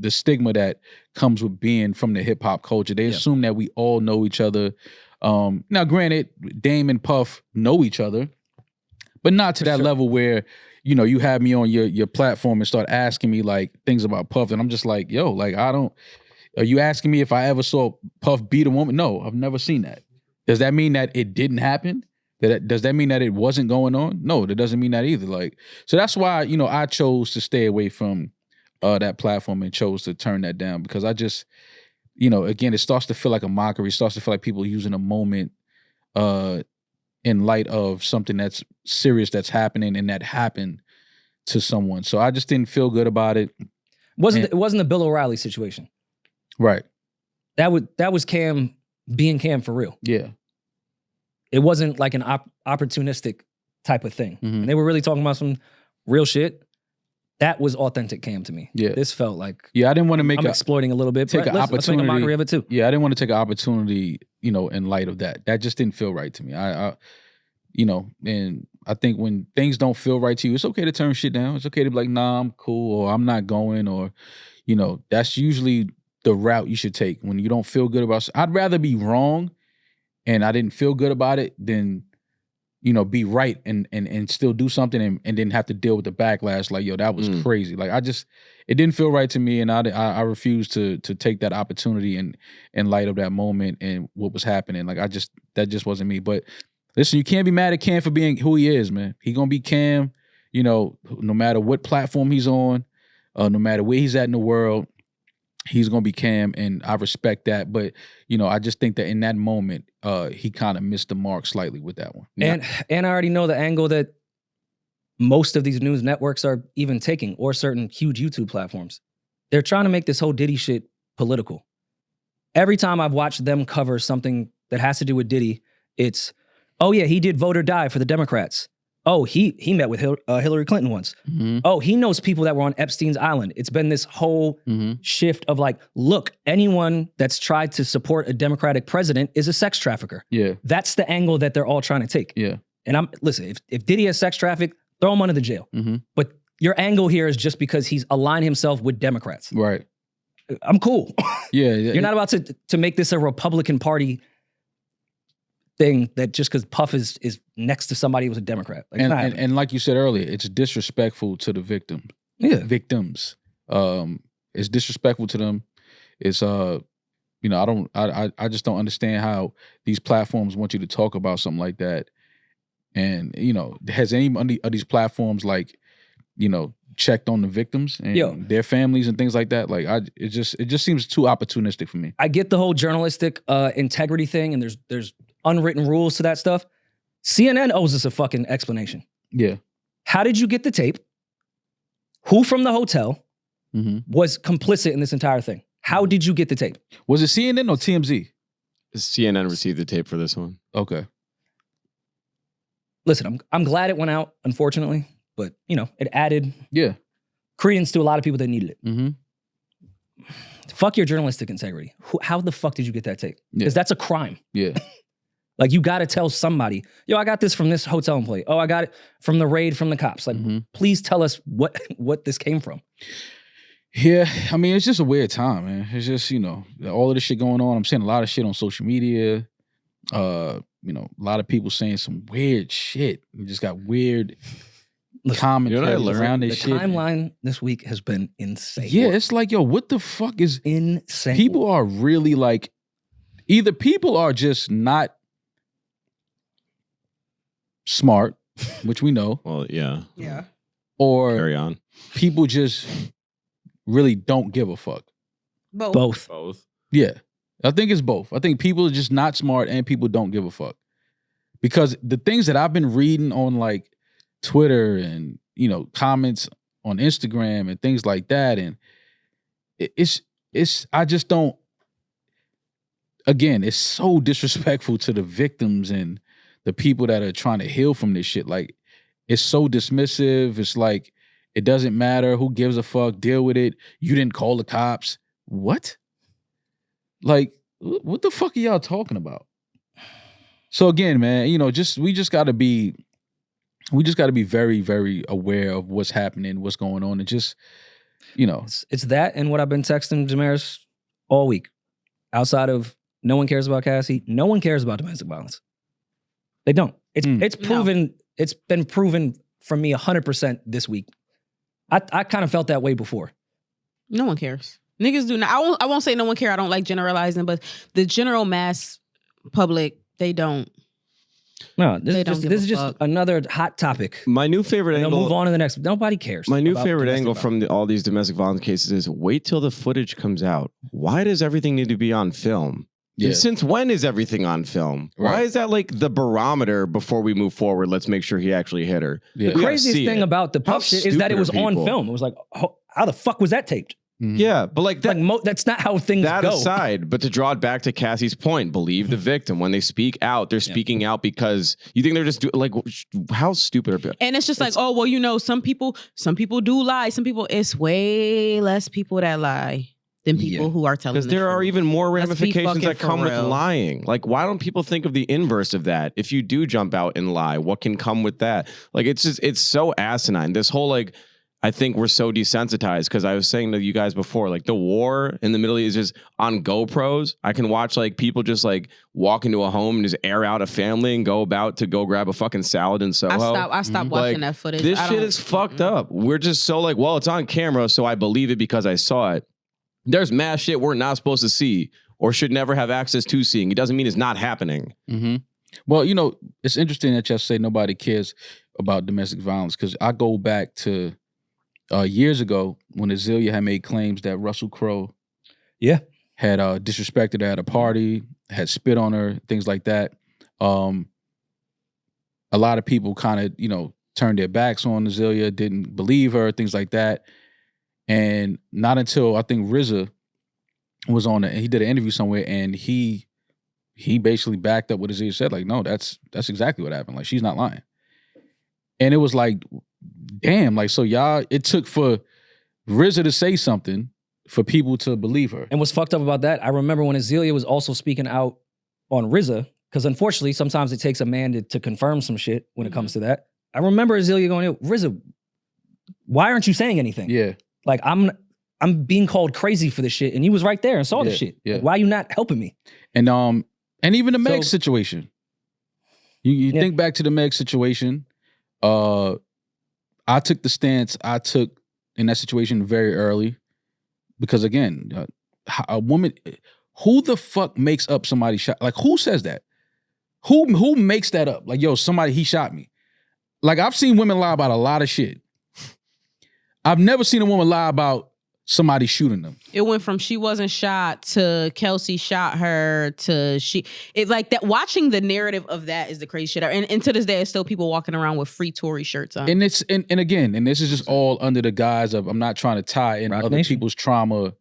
stigma that comes with being from the hip hop culture. They assume that we all know each other. Now, granted, Dame and Puff know each other, but not to that level where you have me on your platform and start asking me like things about Puff, and I'm just like, yo, like I don't. Are you asking me if I ever saw Puff beat a woman? No, I've never seen that. Does that mean that it didn't happen? Does that mean that it wasn't going on? No, that doesn't mean that either. Like, so that's why, I chose to stay away from that platform and chose to turn that down, because I just, again, it starts to feel like a mockery. It starts to feel like people using a moment in light of something that's serious that's happening and that happened to someone. So I just didn't feel good about it. It wasn't the Bill O'Reilly situation. Right. That was Cam being Cam for real. Yeah. It wasn't like an opportunistic type of thing. Mhm. And they were really talking about some real shit. That was authentic Cam to me. Yeah. This felt like Yeah, I didn't want to make I'm exploiting a little bit. take But an let's make a opportunity. mockery of it too. Yeah, I didn't want to take an opportunity, in light of that. That just didn't feel right to me. I and I think when things don't feel right to you, it's okay to turn shit down. It's okay to be like, nah, I'm cool, or I'm not going, or, that's usually the route you should take when you don't feel good about. I'd rather be wrong and I didn't feel good about it than, be right and still do something and then have to deal with the backlash. Like, yo, that was crazy. Like, it didn't feel right to me, and I refused to take that opportunity in light of that moment and what was happening. Like, that just wasn't me. But listen, you can't be mad at Cam for being who he is, man. He gonna be Cam, no matter what platform he's on, no matter where he's at in the world, he's gonna be Cam, and I respect that. But I just think that in that moment, he kind of missed the mark slightly with that one. And I already know the angle that most of these news networks are even taking, or certain huge YouTube platforms. They're trying to make this whole Diddy shit political. Every time I've watched them cover something that has to do with Diddy, it's, oh yeah, he did vote or die for the Democrats. Oh, he met with Hillary Clinton once. Mm-hmm. Oh, he knows people that were on Epstein's Island. It's been this whole shift of like, look, anyone that's tried to support a Democratic president is a sex trafficker. Yeah. That's the angle that they're all trying to take. Yeah. And listen, if Diddy has sex traffic, throw him under the jail. Mm-hmm. But your angle here is just because he's aligned himself with Democrats. Right. I'm cool. Yeah. You're not about to make this a Republican Party thing that just because Puff is next to somebody who was a Democrat. Like, and like you said earlier, it's disrespectful to the victim. Yeah. Victims. It's disrespectful to them. It's I just don't understand how these platforms want you to talk about something like that. And has any of these platforms checked on the victims and their families and things like that? Like, it just seems too opportunistic for me. I get the whole journalistic integrity thing, and there's unwritten rules to that stuff. CNN owes us a fucking explanation. Yeah. How did you get the tape? Who from the hotel was complicit in this entire thing? How did you get the tape? Was it CNN or TMZ? CNN received the tape for this one. Okay. Listen, I'm glad it went out, unfortunately, but it added Yeah. credence to a lot of people that needed it. Mm-hmm. Fuck your journalistic integrity. How the fuck did you get that tape? Because that's a crime. Yeah. Like, you got to tell somebody, yo, I got this from this hotel employee. Oh, I got it from the raid from the cops. Like, please tell us what this came from. Yeah, I mean, it's just a weird time, man. It's just, all of this shit going on. I'm seeing a lot of shit on social media. A lot of people saying some weird shit. You just got weird commentary around this shit. The timeline this week has been insane. Yeah, it's like, yo, what the fuck is insane? People are really like, either people are just not smart, which we know. Well, yeah. Yeah. Or Carry on. people just really don't give a fuck. Both. Yeah. I think it's both. I think people are just not smart and people don't give a fuck. Because the things that I've been reading on like Twitter and, comments on Instagram and things like that, and I just don't, again, it's so disrespectful to the victims and the people that are trying to heal from this shit. Like, it's so dismissive. It's like, it doesn't matter. Who gives a fuck? Deal with it. You didn't call the cops. What? Like, what the fuck are y'all talking about? So again, man, we just gotta be very, very aware of what's happening, what's going on, and just, It's that and what I've been texting Demaris all week. Outside of no one cares about Cassie, no one cares about domestic violence. They don't. It's proven. No. It's been proven for me 100% this week. I kind of felt that way before. No one cares. Niggas do not. I won't say no one care. I don't like generalizing, but the general mass public, they don't. No, this is just another hot topic. My new favorite angle. Move on to the next. Nobody cares. My new favorite angle from all these domestic violence cases is wait till the footage comes out. Why does everything need to be on film? Yeah. Since when is everything on film? Why Right. is that like the barometer before we move forward? Let's make sure he actually hit her. Yeah. We The gotta craziest see thing it. about the How Puff shit is that it stupid was are on people? film. It was like, how the fuck was that taped? Mhm. Yeah, but like that. That's not how things That go. aside, but to draw it back to Cassie's point, believe the victim. When they speak out, they're speaking out because you think they're just like, how stupid are people? And it's just like, oh, well, you know, some people do lie. Some people, it's way less people that lie than people who are telling the Because there are truth. even more Let's be ramifications fucking that for come with real. lying. Like, why don't people think of the inverse of that? If you do jump out and lie, what can come with that? Like, it's so asinine. This whole like, I think we're so desensitized because I was saying to you guys before, like the war in the Middle East is just on GoPros. I can watch like people just like walk into a home and just air out a family and go about to go grab a fucking salad in Soho. I stopped Like, watching that footage. This I shit don't- is fucked up. We're just so like, well, it's on camera, so I believe it because I saw it. There's mass shit we're not supposed to see or should never have access to seeing. It doesn't mean it's not happening. Mm-hmm. Well, you know, it's interesting that y'all say nobody cares about domestic violence because I go back to years ago when Azealia had made claims that Russell Crowe had disrespected her at a party, had spit on her, things like that. A lot of people kind of, you know, turned their backs on Azealia, didn't believe her, things like that. And not until I think RZA was on it, and he did an interview somewhere, and he basically backed up what Azealia said. Like, no, that's exactly what happened. Like, she's not lying. And it was like, damn, like, so y'all, it took for RZA to say something for people to believe her. And what's fucked up about that, I remember when Azealia was also speaking out on RZA, because unfortunately, sometimes it takes a man to confirm some shit when it comes to that. I remember Azealia going, RZA, why aren't you saying anything? Yeah. Like, I'm being called crazy for this shit, and he was right there and saw the shit. Yeah. Like, why are you not helping me? And even the Meg situation. You think back to the Meg situation. I took the stance I took in that situation very early because again, a woman, who the fuck makes up somebody shot? Like, who says that? Who makes that up? Like, yo, he shot me. Like, I've seen women lie about a lot of shit. I've never seen a woman lie about somebody shooting them. It went from she wasn't shot to Kelsey shot her to it like that. Watching the narrative of that is the crazy shit. And to this day, there's still people walking around with free Tory shirts on. And it's and again, and this is just all under the guise of I'm not trying to tie in other people's trauma,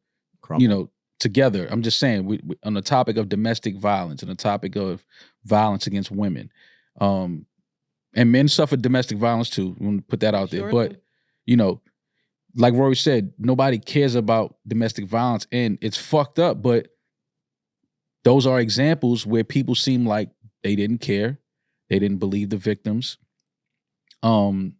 you know, together. I'm just saying we on the topic of domestic violence and the topic of violence against women, and men suffer domestic violence too. We want to put that out there, but you know. Like Rory said, nobody cares about domestic violence, and it's fucked up, but those are examples where people seem like they didn't care. They didn't believe the victims. So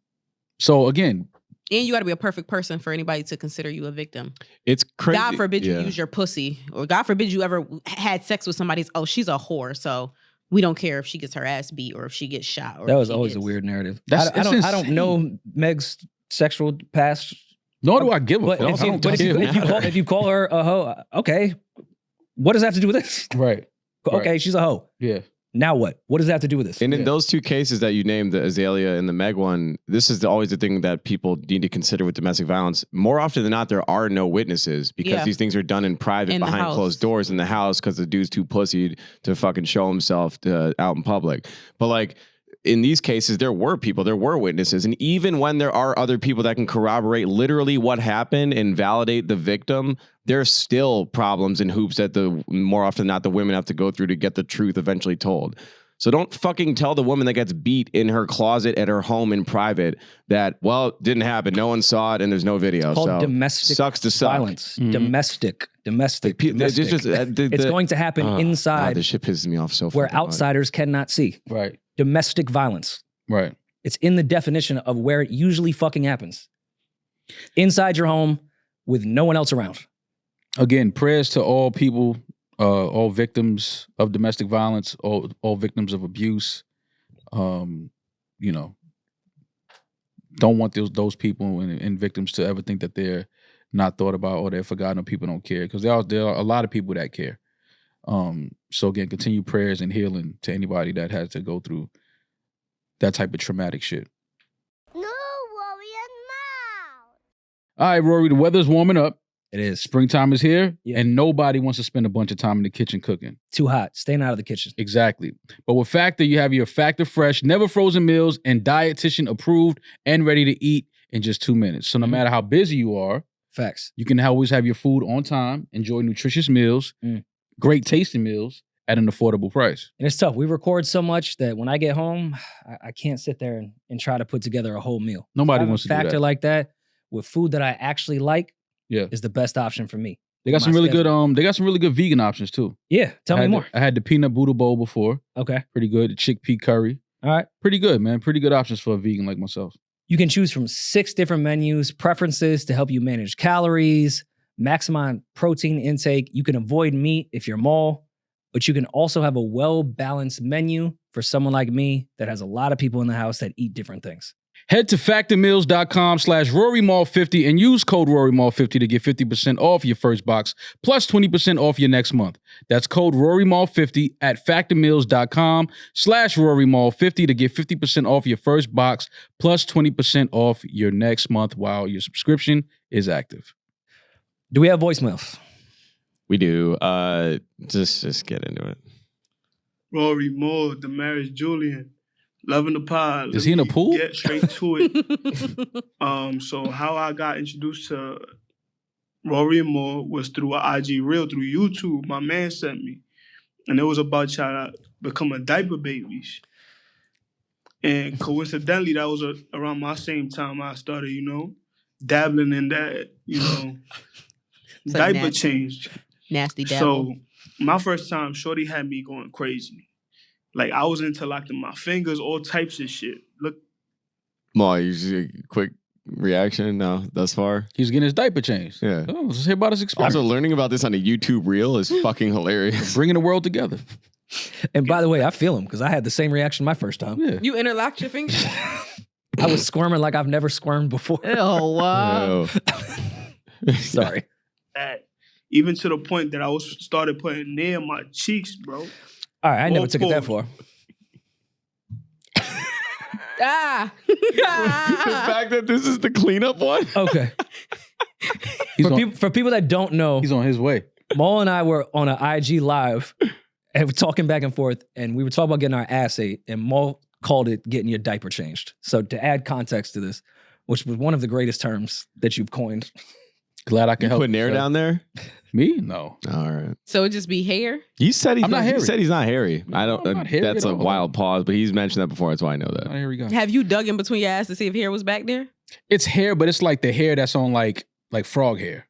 again... And you got to be a perfect person for anybody to consider you a victim. It's crazy. God forbid you use your pussy, or God forbid you ever had sex with somebody. Oh, she's a whore, so we don't care if she gets her ass beat or if she gets shot. Or that was always a weird narrative. I don't know Meg's sexual past. Nor do I give a fuck. If you call her a hoe, okay, what does that have to do with this? Right. Okay, she's a hoe. Yeah. Now what? What does that have to do with this? And in those two cases that you named, the Azealia and the Meg one, this is always the thing that people need to consider with domestic violence. More often than not, there are no witnesses because these things are done in private behind closed doors in the house because the dude's too pussied to fucking show himself out in public. But like, in these cases, there were people, there were witnesses. And even when there are other people that can corroborate literally what happened and validate the victim, there's still problems and hoops that more often than not, the women have to go through to get the truth eventually told. So don't fucking tell the woman that gets beat in her closet at her home in private that, well, it didn't happen. No one saw it and there's no video. It's called domestic sucks to suck. violence. Mm-hmm. Domestic. It's going to happen inside. This shit pisses me off so where outsiders cannot see. Right. Domestic violence. Right. It's in the definition of where it usually fucking happens. Inside your home with no one else around. Again, prayers to all people, all victims of domestic violence, all victims of abuse. You know, don't want those people and victims to ever think that they're not thought about or they're forgotten or people don't care, because there are a lot of people that care. So again, continue prayers and healing to anybody that has to go through that type of traumatic shit. No, Rory and Mouse. All right, Rory, the weather's warming up. It is. Springtime is here, Yeah. and nobody wants to spend a bunch of time in the kitchen cooking. Too hot. Staying out of the kitchen. Exactly. But with Factor, you have your Factor Fresh, never frozen meals, and dietitian approved and ready to eat in just 2 minutes. So no matter how busy you are, Facts. you can always have your food on time, enjoy nutritious meals, great tasting meals at an affordable price. And it's tough. We record so much that when I get home, I can't sit there and try to put together a whole meal. Nobody Having wants to do Factor that. like that with food that I actually like Yeah. is the best option for me. They got My some really schedule. good. They got some really good vegan options too. Yeah. Tell I me had more. I had the peanut Buddha bowl before. Okay. Pretty good. The chickpea curry. All right. Pretty good, man. Pretty good options for a vegan like myself. You can choose from 6 different menus, preferences to help you manage calories, maximize protein intake. You can avoid meat if you're mole, but you can also have a well-balanced menu for someone like me that has a lot of people in the house that eat different things. Head to factormeals.com/RoryMall50 and use code RoryMall50 to get 50% off your first box plus 20% off your next month. That's code RoryMall50 at factormeals.com/RoryMall50 to get 50% off your first box plus 20% off your next month while your subscription is active. Do we have voicemails? We do. Just get into it. Rory, Moore, Demaris, Julian, loving the pod. Is he in a pool? Get straight to it. So how I got introduced to Rory and Moore was through an IG reel through YouTube. My man sent me, and it was about y'all becoming diaper babies. And coincidentally, that was around my same time I started, dabbling in that, diaper change. Nasty dabble. So my first time, Shorty had me going crazy. Like I was interlocking my fingers, all types of shit. Look, Ma, you see a quick reaction now thus far? He's getting his diaper changed. Yeah. Oh, let's hear about his experience. Also, learning about this on a YouTube reel is fucking hilarious. Bringing the world together. And by the way, I feel him because I had the same reaction my first time. Yeah. You interlocked your fingers? I was squirming like I've never squirmed before. Oh, wow. Sorry. that even to the point that I started putting near my cheeks, bro. All right, I never All took it that four. far. The fact that this is the cleanup one? Okay. For people that don't know, He's on his way. Mo and I were on an IG live and we're talking back and forth, and we were talking about getting our ass ate, and Mo called it getting your diaper changed. So to add context to this, which was one of the greatest terms that you've coined. Glad I can You help. putting air sir. down there? Me? No. All right. So it just be hair? You said I'm not hairy. He said he's not hairy. No, I don't. I'm not hairy That's at a all. wild pause, but he's mentioned that before. That's why I know that. Oh, here we go. Have you dug in between your ass to see if hair was back there? It's hair, but it's like the hair that's on like frog hair.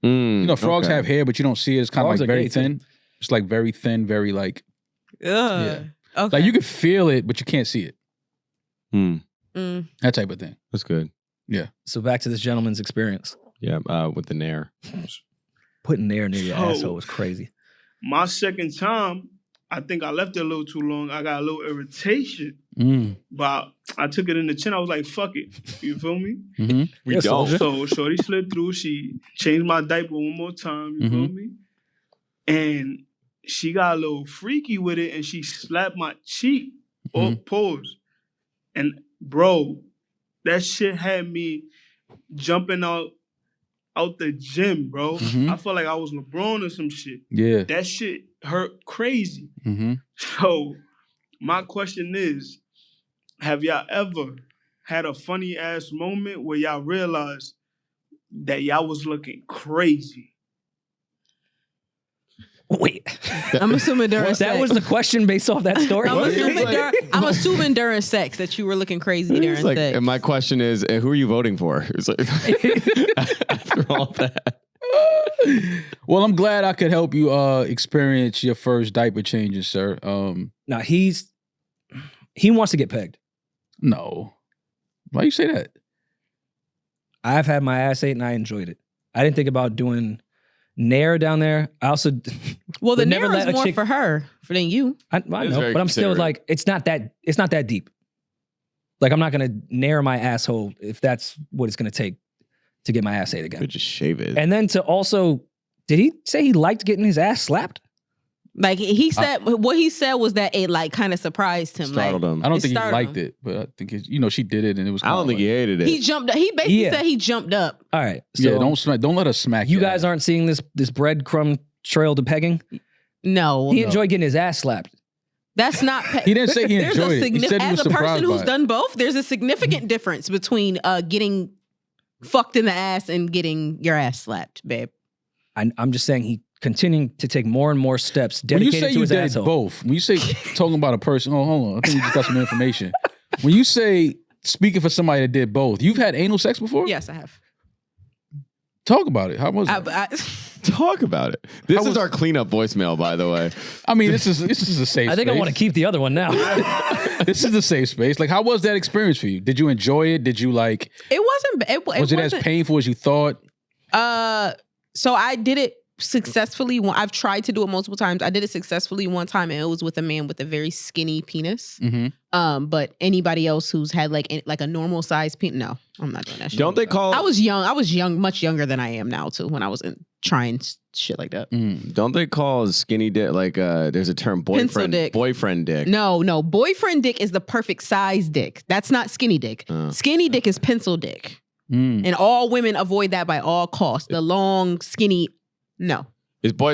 Frogs have hair, but you don't see it. It's kind of Frogs like are very gay, too. thin. It's like very thin, very like Ugh. Okay. like you can feel it, but you can't see it. Mm. That type of thing. That's good. So back to this gentleman's experience. Yeah, with the nair. Putting air near your Oh. asshole was crazy. My second time, I think I left it a little too long. I got a little irritation, but I took it in the chin. I was like, fuck it. You feel me? Mm-hmm. We Yes, don't. soldier. So Shorty slid through. She changed my diaper one more time. You feel me? And she got a little freaky with it, and she slapped my cheek. Oh, pause. And bro, that shit had me jumping out the gym, bro. Mhm. I felt like I was LeBron or some shit. Yeah. That shit hurt crazy. Mm-hmm. So my question is, have y'all ever had a funny ass moment where y'all realized that y'all was looking crazy? Wait, I'm assuming during sex. that was the question based off that story? I'm assuming during sex that you were looking crazy during It's like, sex. and my question is, who are you voting for? It's like, after all that. Well, I'm glad I could help you experience your first diaper changes, sir. Now he wants to get pegged. No. Why you say that? I've had my ass ate and I enjoyed it. I didn't think about doing nair down there. I also well, the would never nair is let a more chick- for her than you. I It's know, very but I'm still considerate. like, it's not that deep. Like I'm not gonna nair my asshole if that's what it's gonna take to get my ass ate again. Could just shave it. And then to also, did he say he liked getting his ass slapped? Like he said, what he said was that it like kind of surprised him. Startled him. I don't It think he startled liked him. it, but I think she did it, and it was. I don't think he hated it. He jumped. He basically Yeah. said he jumped up. All right. So Yeah, don't let us smack you guys aren't seeing this breadcrumb trail to pegging. No, He enjoyed getting his ass slapped. that's not. He didn't say he enjoyed it. He said he was as a person surprised who's by it. done both, there's a significant difference between getting fucked in the ass and getting your ass slapped, babe. I'm just saying he continuing to take more and more steps When you dedicated say to you his did asshole. both, when you say talking about a person, hold on, I think we just got some information. When you say speaking for somebody that did both, you've had anal sex before? Yes, I have. Talk about it. How was it? Talk about it. This was- is our cleanup voicemail, by the way. I mean, this is a safe. I think space. I want to keep the other one now. This is a safe space. Like, how was that experience for you? Did you enjoy it? Did you like? It wasn't. It Was it as wasn't- painful as you thought? So I did it successfully. I've tried to do it multiple times. I did it successfully one time, and it was with a man with a very skinny penis. Mm-hmm. But anybody else who's had like a normal size penis, no, I'm not doing that shit. Don't they call? I was young, much younger than I am now too. When I was trying shit like that. Don't they call skinny dick like there's a term Pencil dick. boyfriend dick? No, boyfriend dick is the perfect size dick. That's not skinny dick. Skinny dick is pencil dick, and all women avoid that by all costs. The long, skinny, no.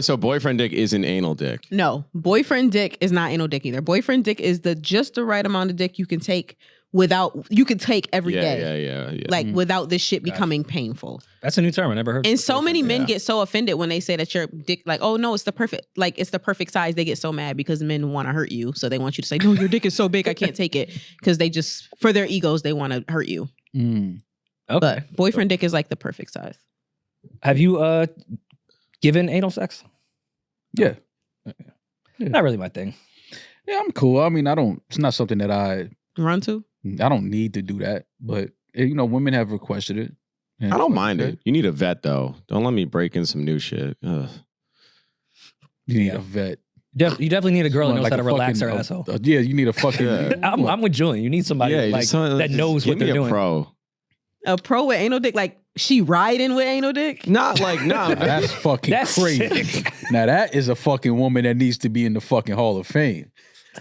So boyfriend dick is an anal dick. No, boyfriend dick is not anal dick either. Boyfriend dick is just the right amount of dick you can take every day. Yeah. Like without this shit becoming painful. That's a new term. I never heard. And so many men get so offended when they say that your dick, like, oh no, it's the perfect size. They get so mad because men want to hurt you. So they want you to say, no, your dick is so big, I can't take it. Because they just, for their egos, they want to hurt you. Okay. But boyfriend dick is like the perfect size. Have you given anal sex? Yeah. Not really my thing. Yeah, I'm cool. I mean, it's not something that I Run to? don't need to do that, but women have requested it. I don't mind it. You need a vet though. Don't let me break in some new shit. Ugh. You need a vet. You definitely need a girl that knows Like how to a relax her fucking- asshole. Yeah, you need a fucking. Yeah. I'm with Julian. You need somebody that knows what they're doing. Pro. A pro with anal dick, like she riding with anal dick? Not like That's fucking That's crazy. sick. Now that is a fucking woman that needs to be in the fucking Hall of Fame.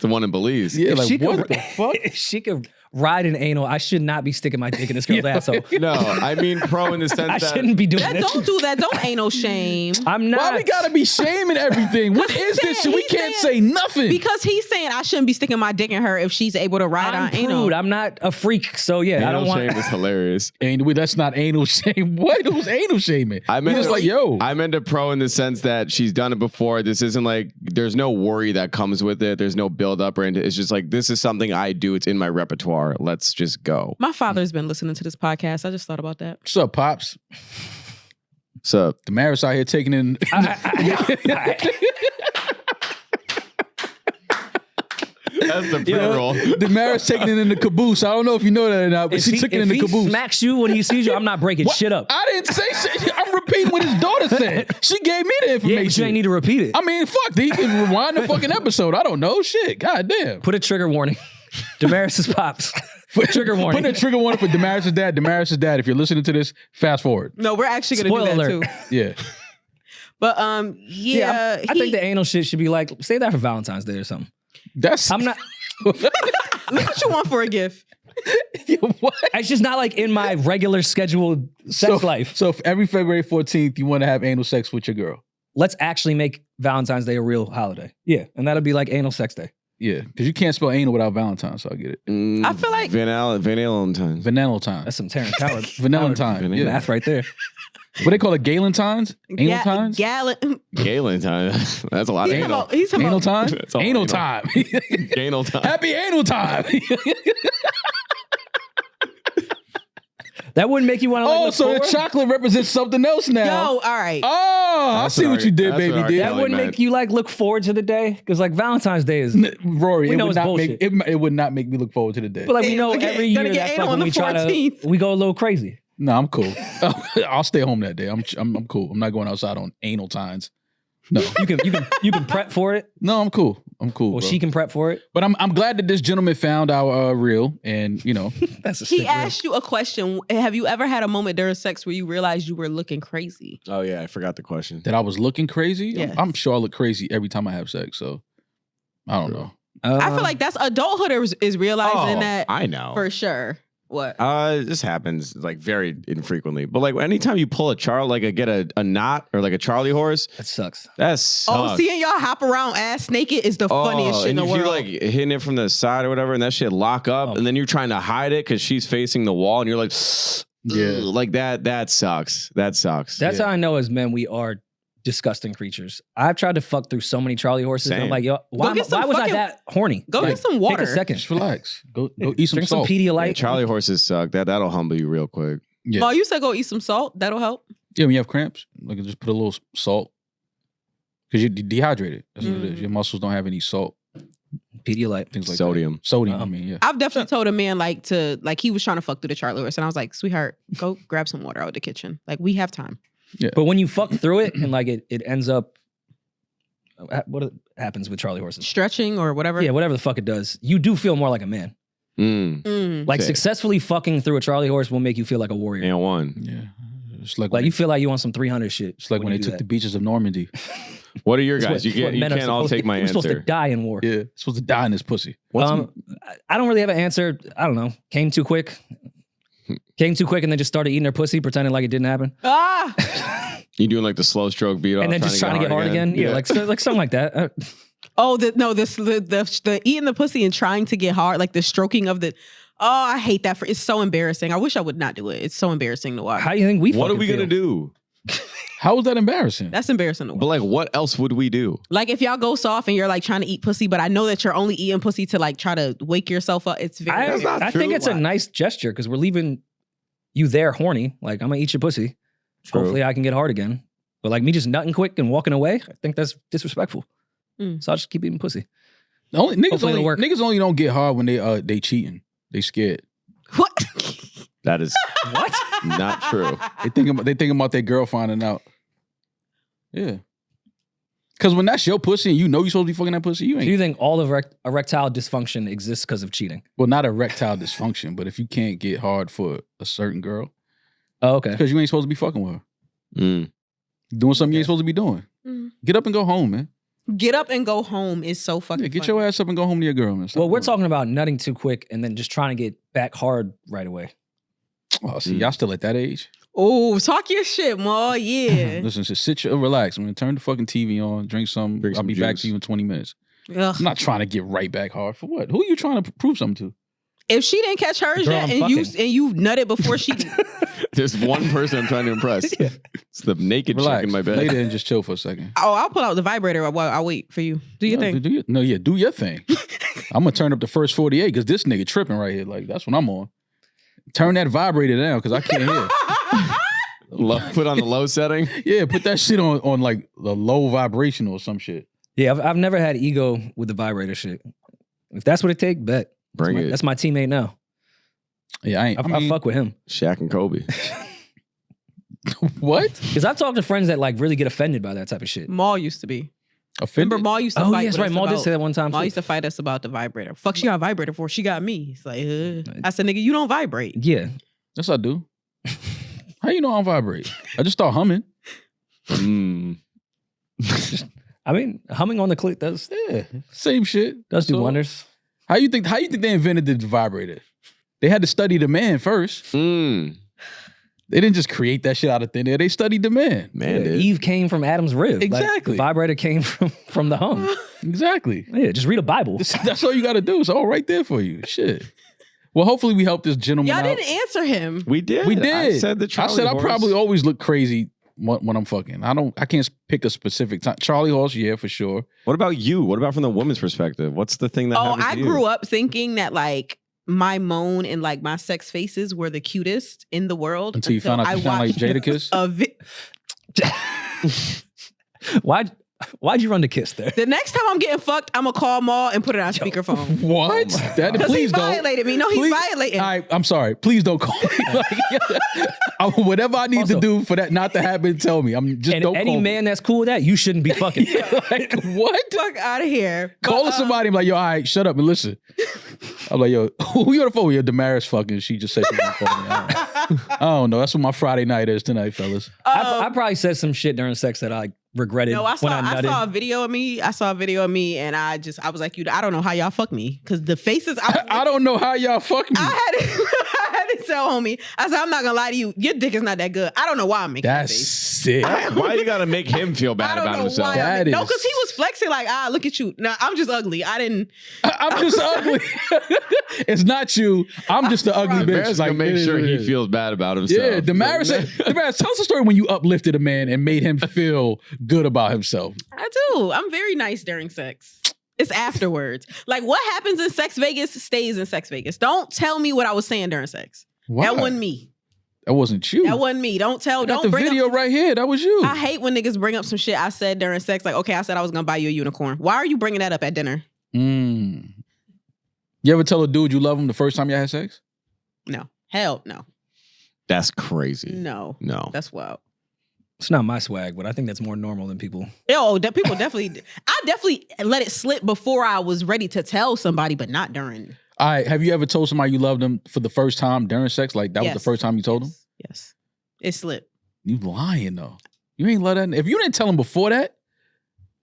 the one in Belize. Yeah, If like she what could- the fuck? If she could ride an anal, I should not be sticking my dick in this girl's asshole. No, I mean pro in the sense I that shouldn't be doing That this. don't do that. Don't anal shame. I'm not. Why we gotta be shaming everything? What is this shit? We he's can't say saying- nothing. Because he's saying I shouldn't be sticking my dick in her if she's able to ride I'm on prude. anal. I'm not a freak. So yeah, I don't want. shame is hilarious. That's not anal shame. What? It was anal shaming. I We meant just to- like, yo. I meant a pro in the sense that she's done it before. This isn't like there's no worry that comes with it. There's no build up or anything. It's just like this is something I do. It's in my repertoire. Let's just go. My father's been listening to this podcast. I just thought about that. What's up, pops? What's up? Demaris out here taking in. That's the pre-roll. Demaris taking it in the caboose. I don't know if you know that or not, but she took it in the if he caboose. smacks you when he sees you, I'm not breaking What? shit up. I didn't say shit. I'm repeating what his daughter said. She gave me the Yeah, information. but you ain't need to repeat it. I mean, fuck. He can rewind the fucking episode. I don't know. Shit. God damn. Put a trigger warning. Damaris's pops. Trigger warning. Put a trigger warning for Demaris' dad. Demaris' dad, if you're listening to this, fast forward. No, we're actually gonna Spoiler do that alert. too. Yeah. But I think the anal shit should be like, save that for Valentine's Day or something. That's. I'm not. look what you want for a gift. What? It's just not like in my regular scheduled sex life. So if every February 14th, you want to have anal sex with your girl. Let's actually make Valentine's Day a real holiday. Yeah, and that'll be like anal sex day. Yeah. Because you can't spell anal without Valentine's, so I get it. I feel like Valentine's. Vanilla time. That's some Terrence Howard. Vanilla time. Yeah. Math right there. What they call it? Galentines? Anal times? Galen time. That's a lot of anal. He's talking Anal about time? That's all Anal anal. time. Anal time. Happy anal time. That wouldn't make you want to like, Oh, look so the forward? chocolate represents something else now. Yo, all right. Oh, I That's see what what you did, that's baby. what Did That wouldn't make you like look forward to the day because like Valentine's Day is. Rory, We it know would it's not make bullshit. it would not make me look forward to the day. But like we know Okay, every gotta year get that's anal like on when the we try to 14th. we go a little crazy. No, I'm cool. I'll stay home that day. I'm cool. I'm not going outside on anal times. No, You can prep for it. no, I'm cool. I'm cool. Well, bro. she can prep for it. But I'm glad that this gentleman found our reel, and you know, That's a He sick asked you a question. Have you ever had a moment during sex where you realized you were looking crazy? Oh yeah, I forgot the question. that I was looking crazy. Yes. I'm sure I look crazy every time I have sex. So I don't know. I feel like that's adulthood is realizing that I know. for sure. What? This happens like very infrequently, but like anytime you pull get a knot or like a Charlie horse, That sucks. that sucks. Oh, seeing y'all hop around ass naked is the funniest shit in the and world. if you like hitting it from the side or whatever, and that shit lock up, and then you're trying to hide it because she's facing the wall, and you're like, Yeah. like that. That sucks. That sucks. That's how I know as men we are disgusting creatures. I've tried to fuck through so many Charlie horses. And I'm Same. like, yo, why get some was I fucking- that horny? Go Like, get some water. Take a second. Just relax. Go eat some Drink some salt. Pedialyte. Yeah, Charlie horses suck. That'll humble you real quick. Yeah. Ma, you said go eat some salt. That'll help. Yeah, when you have cramps, like just put a little salt because you're dehydrated. That's what it is. Your muscles don't have any salt. Pedialyte. Things like Sodium. that. Sodium. I mean, yeah. I've definitely told a man he was trying to fuck through the Charlie horse, and I was like, sweetheart, go grab some water out of the kitchen. Like we have time. But when you fuck through it and like it ends up, what happens with Charlie horses? Stretching or whatever. Yeah, whatever the fuck it does, you do feel more like a man. Like Okay. successfully fucking through a Charlie horse will make you feel like a warrior. And one. Yeah. It's like, Like you feel like you want some 300 shit. it's like when they you do took that. the beaches of Normandy. What are your It's guys? what- You what men are can't all supposed to- take my We're supposed to answer. die in war. Yeah. Supposed to die in this pussy. I don't really have an answer. I don't know. Came too quick. Came too quick and then just started eating her pussy, pretending like it didn't happen. Ah. You doing like the slow stroke beat off, And then just trying to get hard again. Yeah, like something like that. Oh, the eating the pussy and trying to get hard, like the stroking of the. Oh, I hate that. It's so embarrassing. I wish I would not do it. It's so embarrassing to watch. How do you think we What are fucking we gonna feel? do? How was that embarrassing? That's embarrassing to watch. But like, what else would we do? Like if y'all go soft and you're like trying to eat pussy, but I know that you're only eating pussy to like try to wake yourself up. It's very. That's not I true. think it's a nice gesture because we're leaving you there horny. Like, I'm gonna eat your pussy. True. Hopefully I can get hard again. But like me just nutting quick and walking away, I think that's disrespectful. So I'll just keep eating pussy. Hopefully it'll work. Niggas only don't get hard when they cheating. They scared. What? That is What? not true. They think about their girl finding out. Yeah. Cause when that's your pussy and you know you're supposed to be fucking that pussy, you Do ain't. you think all of erectile dysfunction exists because of cheating? Well, not erectile dysfunction, but if you can't get hard for a certain girl, Oh, okay. because you ain't supposed to be fucking with her. Doing something you ain't supposed to be doing. Get up and go home, man. Get up and go home is so fucking. Yeah, get funny. your ass up and go home to your girl, man. Stop Well, we're doing talking about nutting too quick and then just trying to get back hard right away. it. Oh, see, y'all still at that age? Oh, talk your shit, Ma. Yeah. Listen, just relax. I'm gonna turn the fucking TV on, drink some. Drink I'll some be back juice. to you in 20 minutes. Ugh. I'm not trying to get right back hard for what? Who are you trying to prove something to? If she didn't catch hers Girl, yet, I'm and you fucking. nutted before she. There's one person I'm trying to impress. It's the naked chick Relax. in my bed. Lay there and just chill for a second. Oh, I'll pull out the vibrator while I'll wait for you. Do your thing. Do your thing. I'm gonna turn up the first 48 because this nigga tripping right here. Like that's what I'm on. Turn that vibrator down because I can't hear. Put on the low setting. Yeah, put that shit on like the low vibration or some shit. Yeah, I've never had ego with the vibrator shit. If that's what it take, bet. Bring it. That's my teammate now. Yeah, I fuck with him. Shaq and Kobe. What? Because I've talked to friends that like really get offended by that type of shit. Maul used to be. Offended? Remember, Maul used to Oh, fight yes, with right. us Maul did about- say that one time. Maul too. used to fight us about the vibrator. Fuck, she got a vibrator for. She got me. It's like, I said, nigga, you don't vibrate. Yeah. Yes, I do. How you know I don't vibrate? I just start humming. I mean, humming on the clit does Same shit. do So, wonders. How you think they invented the vibrator? They had to study the man first. They didn't just create that shit out of thin air. They studied the man. Man, dude. Eve came from Adam's rib. Like, Exactly. the vibrator came from the hum. Exactly. Yeah, just read a Bible. That's all you got to do. It's all right there for you. Shit. Well, hopefully we help this gentleman Y'all out. didn't answer him. We did. We did. I said the I Charlie said I horse. probably always look crazy when I'm fucking. I can't pick a specific time. Charlie horse, yeah, for sure. What about you? What about from the woman's perspective? What's the thing that Oh, happens I to you? grew up thinking that like my moan and like my sex faces were the cutest in the world Until you found out you sound like watched Jadakiss. a vi- Why? Why'd you run to kiss there? The next time I'm getting fucked, I'm gonna call Maul and put it on speakerphone. What? That Because he please don't. violated me. No, he's Please- violating. I'm sorry. Please don't call me. Whatever I need Also- to do for that not to happen, tell me. I'm just And don't any call man that's cool with that, you shouldn't be fucking. me. Like, what? Fuck out of here. Calling somebody, I'm like, yo, all right, shut up and listen. I'm like, yo, who you on the phone with? Yo, Demaris fucking. She just said she was calling me. All right. I don't know. That's what my Friday night is tonight, fellas. I probably said some shit during sex that I regretted No, I when I nutted. saw a video of me. I saw a video of me, and I was like, I don't know how y'all fuck me, because the faces. I don't know how y'all fuck me. I had to tell homie. I said, I'm not gonna lie to you. Your dick is not that good. I don't know why I'm making that That's face. sick. Why you gotta make him feel I bad don't about know himself? why. That No, is- because he was flexing like, look at you. No, I'm just ugly. I didn't. I'm just ugly. It's not you. I'm just the ugly bitch. Demaris Like, gonna make it is sure what it he is. feels bad about himself. Yeah, Demaris, tell us a story when you uplifted a man and made him feel good about himself. I do. I'm very nice during sex. It's afterwards. Like what happens in Sex Vegas stays in Sex Vegas. Don't tell me what I was saying during sex. Why? That wasn't me. That wasn't you. That wasn't me. Don't I got don't the bring video up. right here. That was you. I hate when niggas bring up some shit I said during sex. Like, okay, I said I was gonna buy you a unicorn. Why are you bringing that up at dinner? You ever tell a dude you love him the first time you had sex? No. Hell no. That's crazy. No. No. That's wild. It's not my swag, but I think that's more normal than people. Yo, people definitely. I definitely let it slip before I was ready to tell somebody, but not during. All right. Have you ever told somebody you loved them for the first time during sex? Like that was Yes. the first time you told them? Yes. It slipped. You lying though. You ain't let that. If you didn't tell them before that,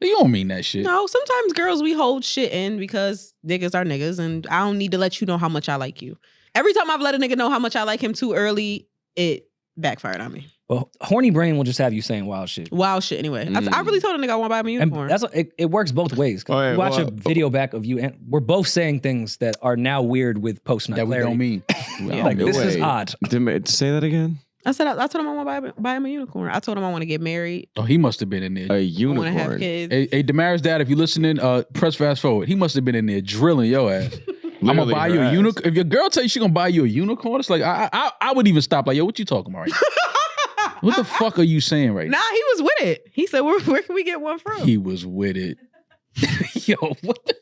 you don't mean that shit. No, sometimes girls we hold shit in because niggas are niggas, and I don't need to let you know how much I like you. Every time I've let a nigga know how much I like him too early, it backfired on me. Well, horny brain will just have you saying wild shit. Wild shit anyway. I really told a nigga I want to buy him a And unicorn. that's it works both ways. 'Cause Okay, you watch well, a video back of you, and we're both saying things that are now weird with post nut That we clarity. don't mean. Yeah. Like this is Wait. odd. Say that again. I said I told him I want to buy him a unicorn. I told him I want to get married. Oh, he must have been in there. A I want to have unicorn. kids. Hey, Demaris dad, if you listening, press fast forward. He must have been in there drilling your ass. I'm gonna Literally buy her you a ass. unicorn. If your girl tell you she gonna buy you a unicorn, it's like I would even stop. Like, yo, what you talking about right now? What the fuck are you saying right Nah, now? he was with it. He said, "Where can we get one from?" He was with it. Yo, what the?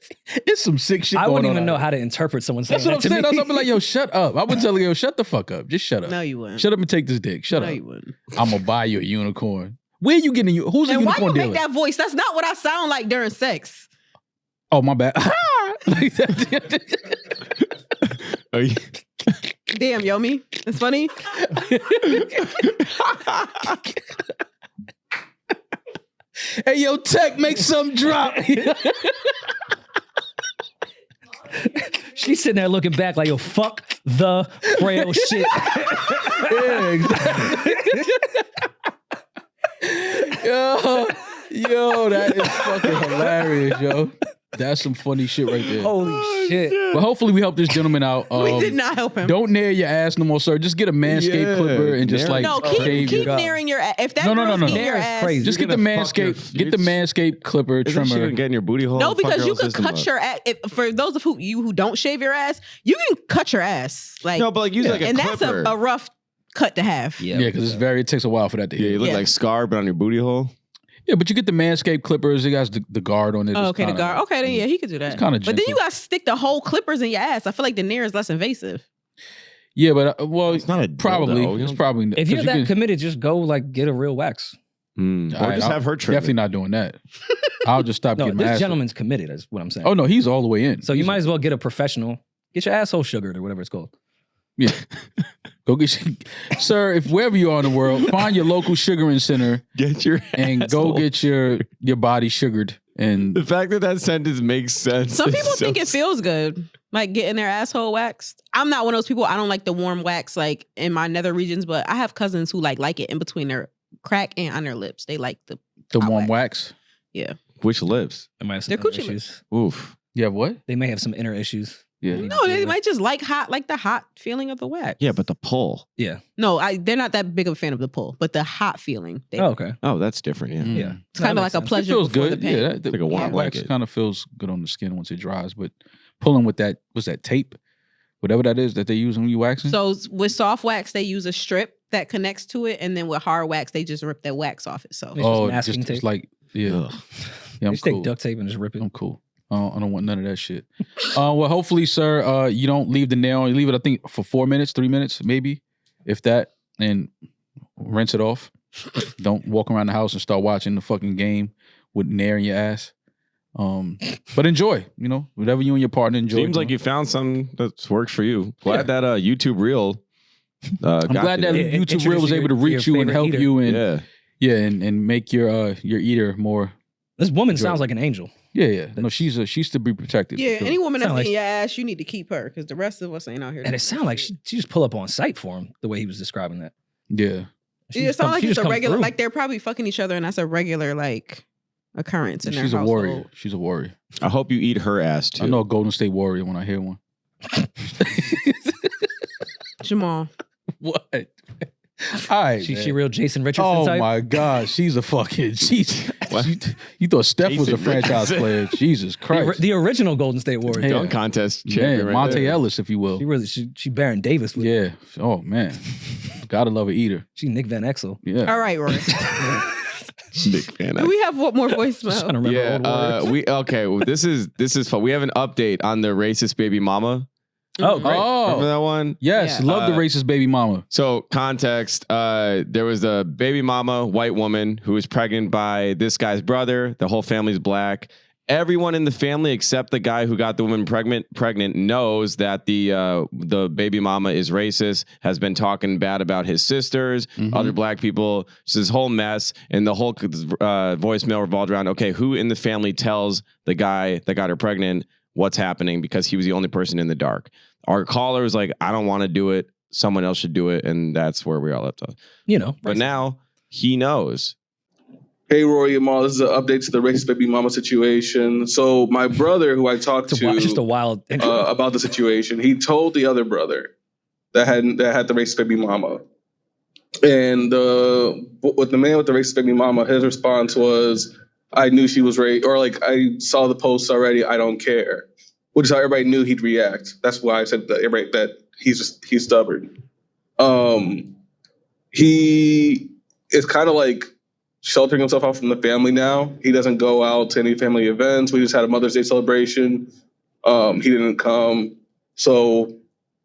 It's some sick shit. I going wouldn't on even know out how to interpret someone saying That's what I'm that saying. to I me. was like, yo, shut up. I would tell her, yo, shut the fuck up. Just shut up. No, you wouldn't. Shut up and take this dick. Shut no, up. you wouldn't. I'm gonna buy you a unicorn. Where you getting you? Who's the And why you unicorn make dealer? that voice? That's not what I sound like during sex. Oh, my bad. Like that. Are you- Damn, Yomi. It's funny. Hey, yo, Tech, make some drop. She's sitting there looking back like, yo, fuck the frail shit. Yeah, exactly. Yo, that is fucking hilarious, yo. That's some funny shit right there. Holy shit. But hopefully we help this gentleman out. We did not help him. Don't nair your ass no more, sir. Just get a Manscaped Yeah, clipper and just nair- like No, shave keep your- nearing your ass. If that No, no, girl's no, no. eating your Nair is ass, crazy. Just You're get the gonna fuck your- Manscaped, get the Manscaped clipper Isn't she trimmer. gonna get in your booty hole? no, Fuck your because you whole could system cut up. your ass. For those of you who don't shave your ass, you can cut your ass. Like, No, but like use like a and clipper. that's a rough cut to have. Yeah, because it takes a while for that to Yeah, you heal. look Yeah. like Scar, but on your booty hole. Yeah, but you get the Manscaped clippers. It has the guard on it. Oh, It's okay, the kinda- guard. Okay, then yeah, he could do that. It's kinda But then you gentle. got to stick the whole clippers in your ass. I feel like the nair is less invasive. Yeah, but well, It's not a probably. dildo, you It's know? probably. If you're 'cause that can- committed, just go like get a real wax. Or All right, just I'll- have her trim. Definitely not doing that. I'll just stop No, getting my this ass. gentleman's committed, is what I'm saying. Oh no, he's all the way in. So you He's- might as well get a professional. Get your asshole sugared or whatever it's called. Yeah. Go get your, sir, if wherever you are in the world, find your local sugaring center Get your and asshole. go get your body sugared. And The fact that that sentence makes sense. Some is people so think it feels good, like getting their asshole waxed. I'm not one of those people. I don't like the warm wax like in my nether regions, but I have cousins who like it in between their crack and on their lips. They like the hot warm wax. Yeah. Which lips? They might have some They're inner coochie issues. Oof. You have what? They may have some inner issues. Yeah. No, they might just like the hot feeling of the wax. Yeah, but the pull. Yeah. No, they're not that big of a fan of the pull, but the hot feeling. They, Oh, okay. Oh, that's different. Yeah. Mm. Yeah. It's kind of like a It pleasure feels before good. the pain. Yeah, It's like a warm wax blanket. kind of feels good on the skin once it dries. But pulling with that, what's that tape? Whatever that is that they use when you waxing. So with soft wax, they use a strip that connects to it, and then with hard wax, they just rip that wax off it. So It's just masking tape. Just like yeah, Ugh. yeah. I'm Just cool. take duct tape and just rip it. I'm cool. I don't want none of that shit. Well, hopefully, sir, you don't leave the nail on. You leave it, I think, for 4 minutes, 3 minutes, maybe, if that, and rinse it off. Don't walk around the house and start watching the fucking game with nair in your ass. But enjoy, whatever you and your partner enjoy. Seems like you found something that's worked for you. Glad that YouTube reel. I'm glad that YouTube reel was able to reach you and help you and and make your eater more. This woman sounds like an angel. Yeah. No, she's to be protected. yeah, any woman that's Sound in like- your ass, you need to keep her because the rest of us ain't out here. And it sounded like she just pull up on sight for him the way he was describing that. Yeah. She It just sounds come- like she it's just a come regular, through. like they're probably fucking each other, and that's a regular occurrence in their She's a household. warrior. She's a warrior. I hope you eat her ass too. I know a Golden State Warrior when I hear one. Jamal. What? All right, She real Jason Richardson Oh type. my God, she's a fucking. You thought Steph was a Jason franchise Richardson. player? Jesus Christ! The original Golden State Warrior. Yeah. Dunk contest Yeah, champion right Monte there. Ellis, if you will. She really she Baron Davis with Yeah. Oh man, gotta love an eater. she Nick Van Exel. Yeah. All right, Rory. Big fan. Do we have what more Just trying to voicemail? remember Yeah, old words. well, this is fun. We have an update on the racist baby mama. Oh, great. Remember Oh that one? yes, Yeah. love the racist baby mama. So context, there was a baby mama, white woman, who was pregnant by this guy's brother. The whole family's black. Everyone in the family except the guy who got the woman pregnant knows that the baby mama is racist, has been talking bad about his sisters, other black people. It's this whole mess, and the whole voicemail revolved around, okay, who in the family tells the guy that got her pregnant what's happening, because he was the only person in the dark. Our caller was like, I don't want to do it. Someone else should do it. And that's where we all left off. But now he knows. Hey, Rory and Mal, this is an update to the racist baby mama situation. So my brother, who I talked It's to just a wild intro. about the situation, he told the other brother that had the racist baby mama. And with the man with the racist baby mama, his response was, I knew she was raped, or like, I saw the posts already, I don't care. Which is how everybody knew he'd react. That's why I said that he's stubborn. He is kind of like sheltering himself out from the family now. He doesn't go out to any family events. We just had a Mother's Day celebration. He didn't come. So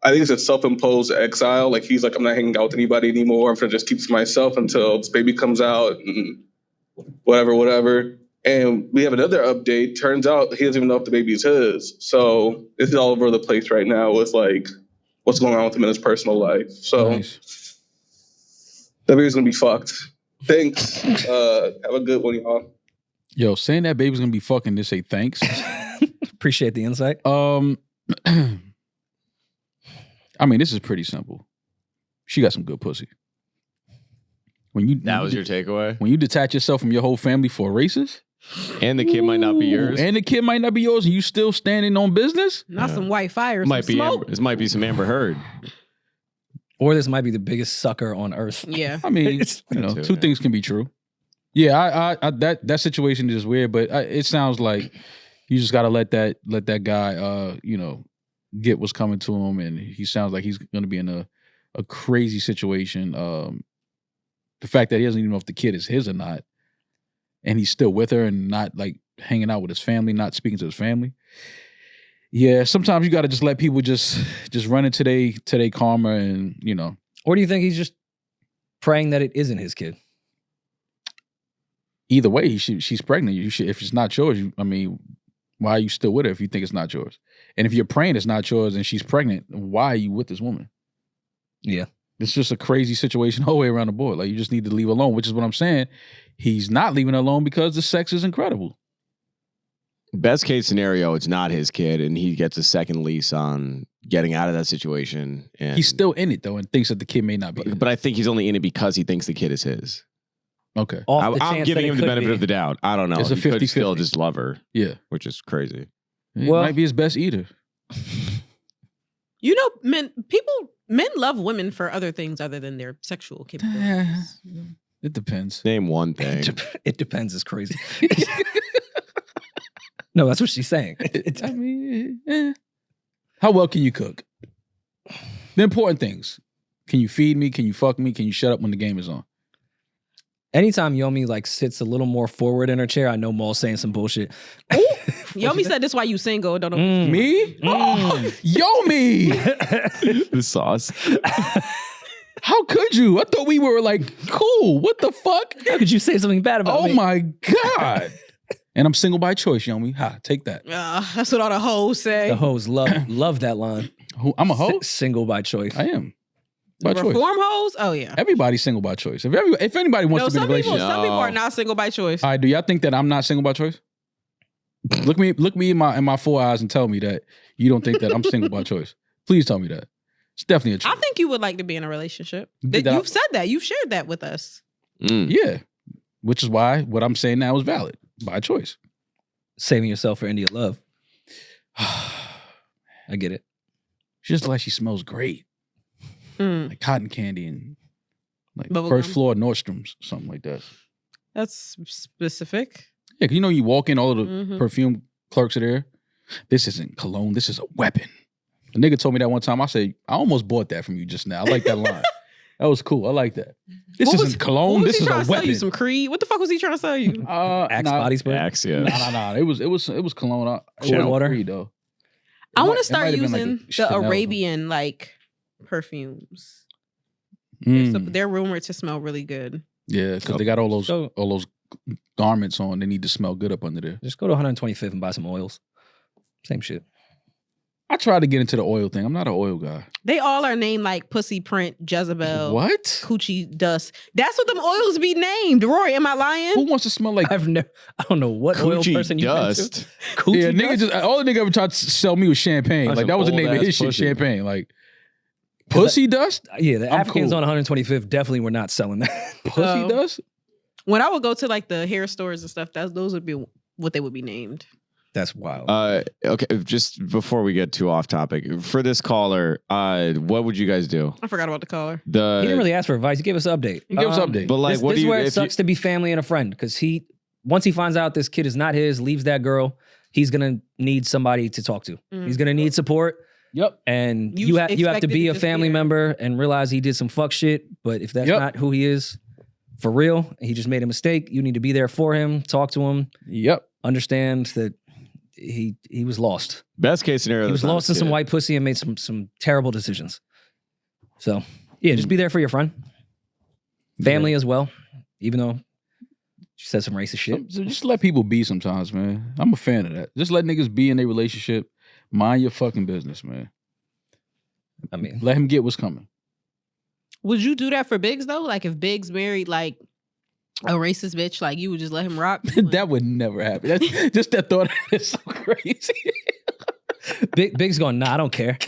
I think it's a self-imposed exile. Like, he's like, I'm not hanging out with anybody anymore. I'm going to just keep to myself until this baby comes out and whatever. And we have another update. Turns out he doesn't even know if the baby is his. So this is all over the place right now with like what's going on with him in his personal life. So Nice. that baby's gonna be fucked. Thanks. Have a good one, y'all. Yo, saying that baby's gonna be fucking to say thanks. Appreciate the insight. I mean, this is pretty simple. She got some good pussy. That was your takeaway? When you detach yourself from your whole family for a racist, And the kid might not be yours. and the kid might not be yours, and you still standing on business. Not some white fire, might some be smoke. this might be some Amber Heard. Or this might be the biggest sucker on earth. Yeah. I mean, It's- too, two yeah. things can be true. Yeah, I that situation is weird, but it sounds like you just got to let that guy, get what's coming to him, and he sounds like he's going to be in a crazy situation. The fact that he doesn't even know if the kid is his or not, and he's still with her and not like hanging out with his family, not speaking to his family. Yeah, sometimes you got to just let people just run into their karma, and Or do you think he's just praying that it isn't his kid? either way, she's pregnant. You should, if it's not yours, why are you still with her if you think it's not yours? And if you're praying it's not yours and she's pregnant, why are you with this woman? Yeah. It's just a crazy situation all the way around the board. Like, you just need to leave her alone, which is what I'm saying. He's not leaving her alone because the sex is incredible. Best case scenario, it's not his kid, and he gets a second lease on getting out of that situation. And He's still in it though and thinks that the kid may not be. but I think he's only in it because he thinks the kid is his. Okay. Off the I'm chance giving that him it the could benefit be. of the doubt. I don't know. It's a He could still 50-50. just love her, Yeah. which is crazy. It Well- might be his best eater. You know, men love women for other things other than their sexual capabilities. It depends. Name one thing. It depends. It's crazy. No, that's what she's saying. I mean, how well can you cook? The important things. Can you feed me? Can you fuck me? Can you shut up when the game is on? Anytime Yomi like sits a little more forward in her chair, I know Maul's saying some bullshit. Yomi said this why you single. Don't know. Me? Yomi! The sauce. How could you? I thought we were like cool. What the fuck? How could you say something bad about me? Oh my God. And I'm single by choice, Yomi. Ha, take that. That's what all the hoes say. The hoes love that line. Who, I'm a hoe? Single by choice. I am. By choice. Reform hoes? Oh yeah. Everybody's single by choice. If anybody wants to be in a relationship. Some people are not single by choice. All right, do y'all think that I'm not single by choice? Look me in my 4 eyes and tell me that you don't think that I'm single by choice. Please tell me that. It's definitely a choice. I think you would like to be in a relationship. Did that- You've said that. You've shared that with us. Yeah. Which is why what I'm saying now is valid. By choice. Saving yourself for India love. I get it. She just like she smells great. Like cotton candy and like Bubble first gum. floor Nordstrom's, something like that. That's specific. Yeah, 'cause you know you walk in, all of the Mhm. perfume clerks are there. This isn't cologne, this is a weapon. A nigga told me that one time. I said, I almost bought that from you just now. I like that line. That was cool. I like that. This What isn't was- cologne, what was this he is trying a to sell weapon. you? Some Creed? What the fuck was he trying to sell you? Axe body spray. Axe, yeah. Nah. It was cologne. It Shadow wasn't water? Creed, though. I It want might- to start it might have been like a using the Chanel. Arabian like perfumes. Mm. They're rumored to smell really good. Yeah, because they got all those So- garments on. They need to smell good up under there. Just go to 125th and buy some oils. Same shit. I tried to get into the oil thing. I'm not an oil guy. They all are named like Pussy Print, Jezebel, What? Coochie Dust. That's what them oils be named. Rory, am I lying? Who wants to smell like I don't know what oil Coochie person you dust. went to. Coochie yeah, nigga dust? just all the nigga ever tried to sell me was champagne. That's Like that was the some name of old-ass his shit, pussy. champagne. Like pussy dust? Yeah, the I'm Africans cool. on 125th definitely were not selling that. Pussy Oh. dust? When I would go to like the hair stores and stuff, those would be what they would be named. That's wild. Okay, just before we get too off topic, for this caller, what would you guys do? I forgot about the caller. he didn't really ask for advice. He gave us an update. He gave us an update. But like, This, what this do is you? where it if you- sucks to be family and a friend because once he finds out this kid is not his, leaves that girl, he's gonna need somebody to talk to. He's gonna need support. Yep. And You you have to expected be to a just family be there. member and realize he did some fuck shit. But if that's Yep. not who he is for real, he just made a mistake. You need to be there for him, talk to him, Yep. understand that he was lost. Best case scenario, He was that's not lost his in some kid. white pussy and made some terrible decisions. So yeah, just be there for your friend, family as well. Even though she said some racist shit. So just let people be sometimes, man. I'm a fan of that. Just let niggas be in their relationship. Mind your fucking business, man. I mean, Let him get what's coming. Would you do that for Biggs though? Like if Biggs married like a racist bitch, like you would just let him rock? That would never happen. That's just that thought is so crazy. Big's going, nah, I don't care.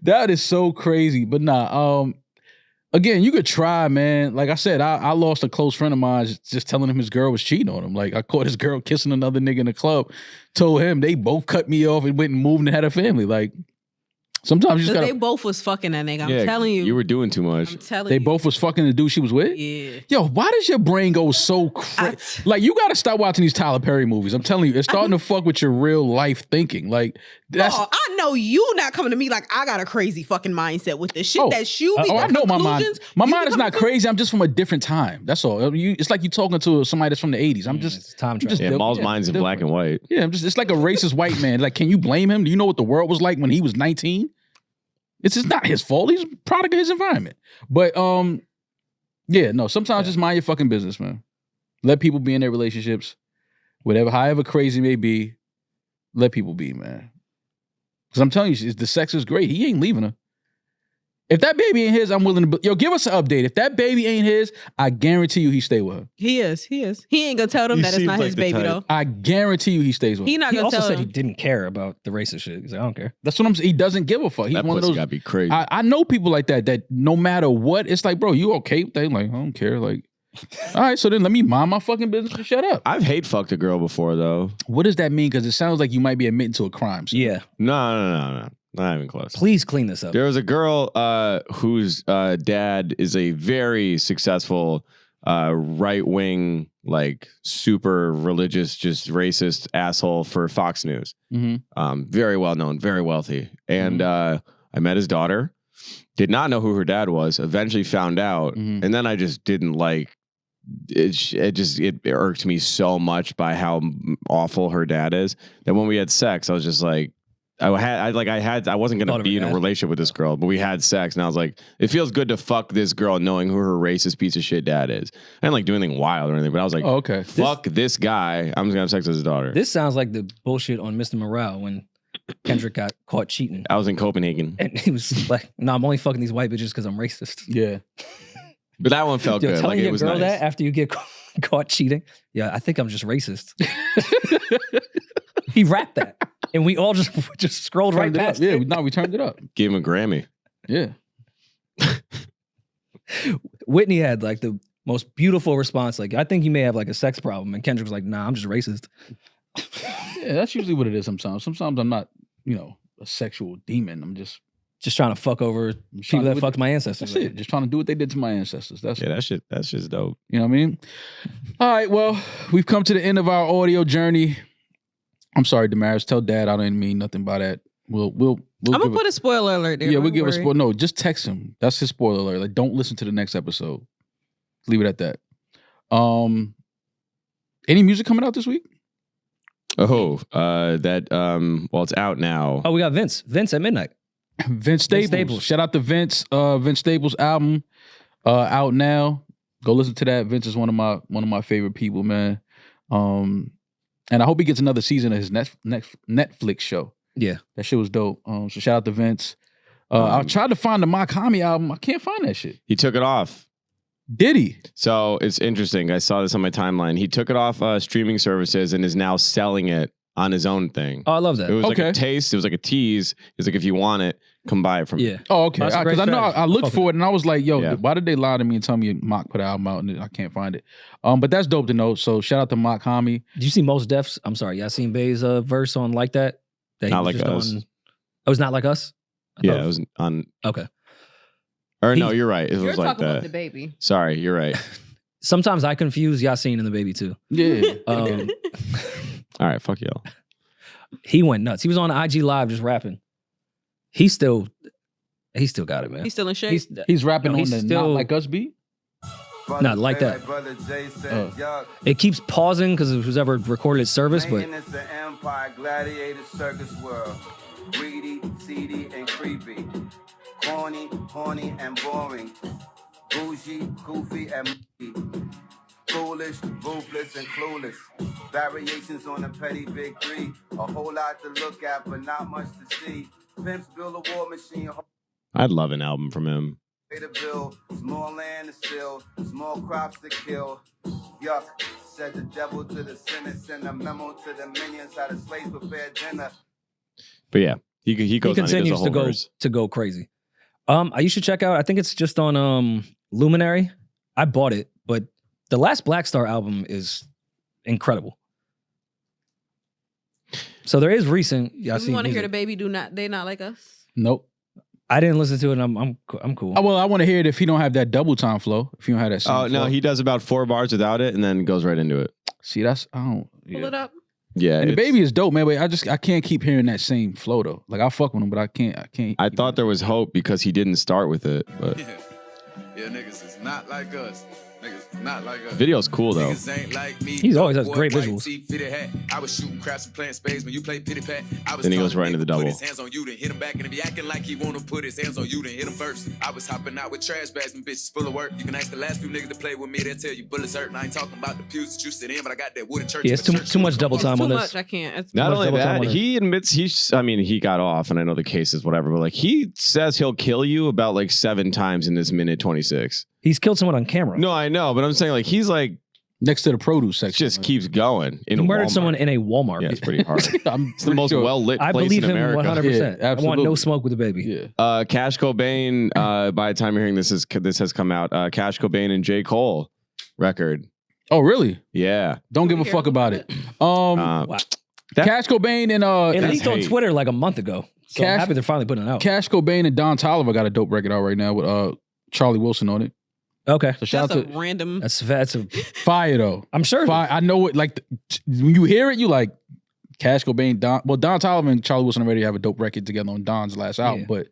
That is so crazy. But nah, again, you could try, man. Like I said, I lost a close friend of mine just telling him his girl was cheating on him. Like I caught his girl kissing another nigga in the club, told him they both cut me off and went and moved and had a family. Like sometimes you just They gotta, both was fucking that nigga. I'm Yeah, telling you. you were doing too much. I'm telling they you. both was fucking the dude she was with. Yeah. Yo, why does your brain go so crazy? Like you gotta stop watching these Tyler Perry movies. I'm telling you, it's starting to fuck with your real life thinking. Like that's Oh, I know you not coming to me like I got a crazy fucking mindset with this shit Oh, that you be I know my mind. conclusions, My you mind be is not coming to- crazy. I'm just from a different time. That's all. It's like you talking to somebody that's from the 80s. I'm just It's time I'm travel. just Yeah, different. Maul's Yeah, mind's in different. black and white. Yeah, it's like a racist white man. Like, can you blame him? Do you know what the world was like when he was 19? It's just not his fault. He's a product of his environment. But yeah, no, sometimes just mind your fucking business, man. Let people be in their relationships. However crazy it may be, let people be, man. Because I'm telling you, the sex is great. He ain't leaving her. If that baby ain't his, I'm willing to... Yo, give us an update. If that baby ain't his, I guarantee you he stay with her. He is. He ain't gonna tell them He that it's seems not like his the baby type. though. I guarantee you he stays with her. He not He gonna also tell said he them. didn't care about the racist shit. He's like, I don't care. That's what I'm saying. He doesn't give a fuck. He's That one of pussy those... gotta be crazy. I know people like that no matter what, it's like, bro, you okay? They like, I don't care. Like, all right, so then let me mind my fucking business and shut up. I've hate fucked a girl before though. What does that mean? Because it sounds like you might be admitting to a crime. So. Yeah. No. Not even close. Please clean this up. There was a girl whose dad is a very successful right wing, like super religious, just racist asshole for Fox News. Mm-hmm. Very well known, very wealthy. And I met his daughter. Did not know who her dad was. Eventually found out, and then I just didn't like it. It irked me so much by how awful her dad is that when we had sex, I was just like, I wasn't gonna be in a relationship with this girl, but we had sex, and I was like, it feels good to fuck this girl knowing who her racist piece of shit dad is. I didn't like do anything wild or anything, but I was like, okay, fuck this guy. I'm just gonna have sex with his daughter. This sounds like the bullshit on Mr. Morale when Kendrick got caught cheating. I was in Copenhagen, and he was like, "No, I'm only fucking these white bitches because I'm racist." Yeah, but that one felt good. Telling like, your it was girl nice. that after you get caught cheating, yeah, I think I'm just racist. He rapped that, and we all just scrolled right past. Yeah, we turned it up. Gave him a Grammy. Yeah. Whitney had like the most beautiful response. Like, I think you may have like a sex problem, and Kendrick was like, "Nah, I'm just racist." Yeah, that's usually what it is. Sometimes I'm not, a sexual demon. I'm just trying to fuck over people that fucked my ancestors. That's it. Just trying to do what they did to my ancestors. That's that shit. That's just dope. You know what I mean? All right. Well, we've come to the end of our audio journey. I'm sorry, Demaris. Tell Dad I didn't mean nothing by that. We'll I'm gonna put a spoiler alert there. Yeah, we'll give a spoiler. No, just text him. That's his spoiler alert. Like, don't listen to the next episode. Leave it at that. Any music coming out this week? Well, it's out now. Oh, we got Vince at midnight. Vince Staples. Shout out to Vince. Vince Staples album out now. Go listen to that. Vince is one of my favorite people, man. And I hope he gets another season of his Netflix show. Yeah, that shit was dope. So shout out to Vince. I tried to find the Makami album. I can't find that shit. He took it off. Did he? So it's interesting. I saw this on my timeline. He took it off streaming services and is now selling it on his own thing. Oh, I love that. It was like a taste. It was like a tease. It's like, if you want it, come buy it from me. Oh, okay. Because I know I looked for it and I was like, yo, Yeah. why did they lie to me and tell me Mock put an album out and I can't find it? But that's dope to know. So shout out to Mock Hami. Did you see Mos Def's? I'm sorry, Yasin Bey's verse on Like That? Not Like Us. It was Not Like Us? Yeah, it was on. Okay. Or no, you're right. It You're was like talking that. about the baby. Sorry, you're right. Sometimes I confuse Yasin and the baby too. Yeah. All right, fuck y'all. He went nuts. He was on IG Live just rapping. He still got it, man. He's still in shape. He's rapping he's on the still- Not Like Us beat? Not like that. It keeps pausing because it was ever recorded at service, but The empire, gladiator circus world. Greedy, seedy, and creepy. Corny, horny, and boring. Bougie, goofy, and moody. Foolish, ruthless, and clueless. Variations on the petty big three. A whole lot to look at, but not much to see. Pimps build a war machine. I'd love an album from him. Pay to build, small land to steal, small crops to kill. Yuck, said the devil to the Senate, send a memo to the minions how the slaves prepare dinner. But yeah, he goes on. He continues does a whole verse. to go crazy. You should check out. I think it's just on Luminary. I bought it, but the last Black Star album is incredible. So there is recent. You want to hear the baby? They not like us. Nope. I didn't listen to it. And I'm cool. Well, I want to hear it if he don't have that double time flow. If you don't have that. Oh no, flow. he does about 4 bars without it, and then goes right into it. See, that's Pull it up. Yeah, and the baby is dope, man. But I can't keep hearing that same flow though. Like I fuck with him, but I can't. I thought there was hope because he didn't start with it, but Yeah, niggas is not like us. Niggas not like us. video's cool though. Niggas ain't like me. He always has Boy, great white visuals. tee, fitted hat. I was shooting craps and playing spades when you play pity pat. I was Then he goes telling right into the nigga, double. Put his hands on you, then hit him back, and if he acting like he wanna put his hands on you, then hit him first. I was hopping out with trash bags and bitches full of work. You can ask the last few niggas to play with me, they'll tell you bullets hurt. And I ain't talking about the pews that you sit in, but I got that wooden church. Yeah, it's too much double time Too on this. much. I can't. It's Not much only double time that, on it. he admits he got off, and I know the case is whatever, but like he says he'll kill you about like 7 times in this minute 26. He's killed someone on camera. No, I know, but I'm saying like he's like next to the produce section. Just keeps going. He murdered someone in a Walmart. Yeah, it's pretty hard. I'm It's the most sure. well lit I place believe in him America. 100%. Yeah, I want absolutely. no smoke with the baby. Yeah. Cash Cobain. By the time you're hearing this has come out. Cash Cobain and J. Cole record. Oh, really? Yeah. Don't give a fuck about it. Wow. Cash Cobain and It leaked on Twitter like a month ago. So I'm happy they're finally putting it out. Cash Cobain and Don Toliver got a dope record out right now with Charlie Wilson on it. Okay. So shout That's out a to random. That's a fire though. I'm sure. Fire. I know it. Like when you hear it, you like Cash Cobain. Don Toliver and Charlie Wilson already have a dope record together on Don's last album, Yeah. but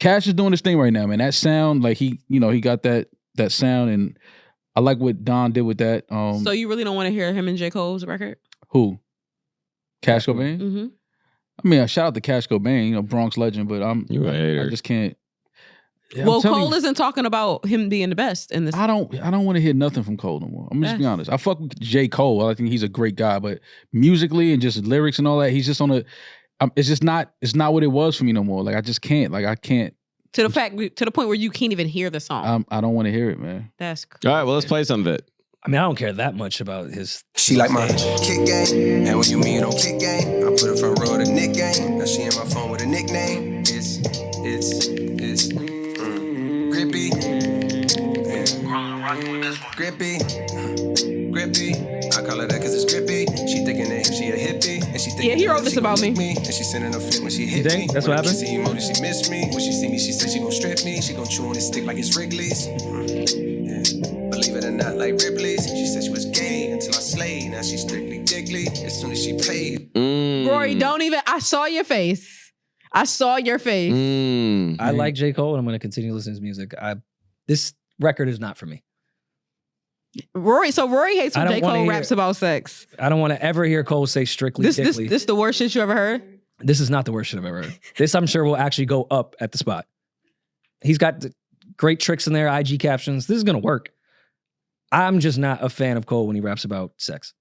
Cash is doing his thing right now, man. That sound, like he got that sound, and I like what Don did with that. So you really don't want to hear him and J. Cole's record? Who? Cash Cobain? Mm-hmm. I mean, shout out to Cash Cobain, Bronx legend, but You a hater. I just can't. Yeah, Well, Cole isn't talking about him being the best in this. I don't want to hear nothing from Cole no more. I'm just be honest. I fuck with J. Cole. I think he's a great guy, but musically and just lyrics and all that, he's just on a. It's not what it was for me no more. Like I just can't. Like I can't. To the point where you can't even hear the song. I don't want to hear it, man. That's crazy. All right, well, let's play some of it. I mean, I don't care that much about his. She like my kick game, and when you mean on kick game, I put her front row to Nick game. Now she in my phone with a nickname. It's Grippy. Grippy. I call her that cause it's grippy. She thinking that she a hippie, and she thinking he wrote this about me. And she sending a flip when she hit You think me. that's what happened? She emoji, she miss me. When she see me, she say she gon' strip me. She gon' chew on this stick like it's Wrigley's. Believe it or not, like Ripley's. She said she was gay until I slayed. Now she's strictly dickly. As soon as she played. Rory, don't even. I saw your face. I like J. Cole, and I'm going to continue listening to his music. This record is not for me. Rory hates when J. Cole raps about sex. I don't want to ever hear Cole say strictly dickly. This the worst shit you ever heard? This is not the worst shit I've ever heard. This, I'm sure, will actually go up at the spot. He's got great tricks in there, IG captions. This is going to work. I'm just not a fan of Cole when he raps about sex.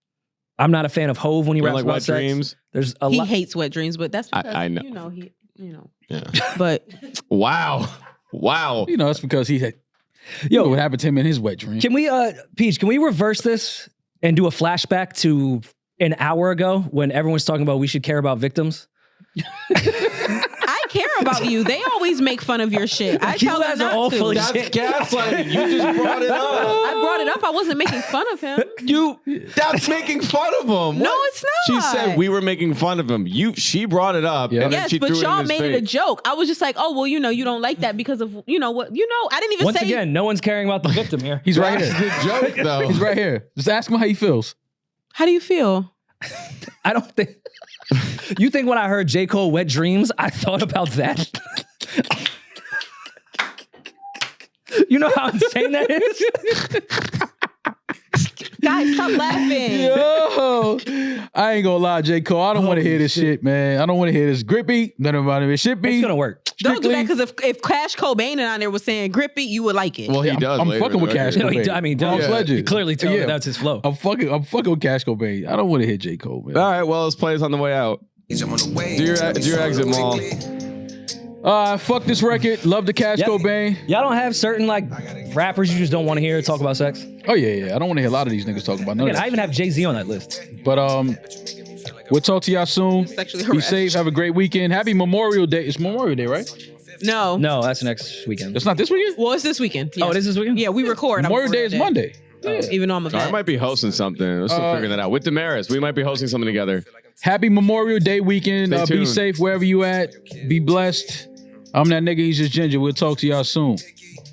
I'm not a fan of Hove when he raps about sex. Dreams? There's a He lot. hates Wet Dreams, but that's because, I know. Yeah. But Wow. That's because he had. Yo, what happened to him in his wet dream? Can we, Peach, can we reverse this and do a flashback to an hour ago when everyone's talking about we should care about victims? I care about you. They always make fun of your shit. I tell them not to. That's gaslighting. You just brought it up. I brought it up. I wasn't making fun of him. That's making fun of him. No, it's not. She said we were making fun of him. She brought it up. And then Yes, she but threw y'all it in his made it a face. joke. I was just like, oh, well, you don't like that because of, what, I didn't even Once say. again, no one's caring about the victim here. He's right That's here. the joke, though. He's right here. Just ask him how he feels. How do you feel? I don't think. You think when I heard J. Cole Wet Dreams, I thought about that? You know how insane that is? Guys, stop laughing. Yo, I ain't gonna lie, J. Cole. I don't want to hear this shit, man. I don't want to hear this. Grippy, none about it. Should be. It's gonna work. Don't do that, because if Cash Cobain on there was saying Grippy, you would like it. Well, he does. I'm later fucking in with the Cash record. Cobain. Bronx legend. You clearly tell me that's his flow. I'm fucking with Cash Cobain. I don't want to hear J. Cole, man. All right, well, let's play this on the way out. Do your exit, Maul. Fuck this record. Love the Cash Cobain. Y'all don't have certain rappers you just don't want to hear talk about sex? Oh yeah. I don't want to hear a lot of these niggas talk about none of Again, that. I even have Jay-Z on that list. But we'll talk to y'all soon. Sexually Be harassed. safe. Have a great weekend. Happy Memorial Day. It's Memorial Day, right? No. No, that's next weekend. It's not this weekend? Well, it's this weekend. Oh, it is this weekend? Yeah, we record. on Memorial Day is Monday. Even though I'm a I vet. might be hosting something. Let's still figure that out. With Demaris, we might be hosting something together. Happy Memorial Day weekend. Stay Be tuned. safe wherever you at. Be blessed. I'm that nigga. He's just ginger. We'll talk to y'all soon.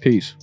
Peace.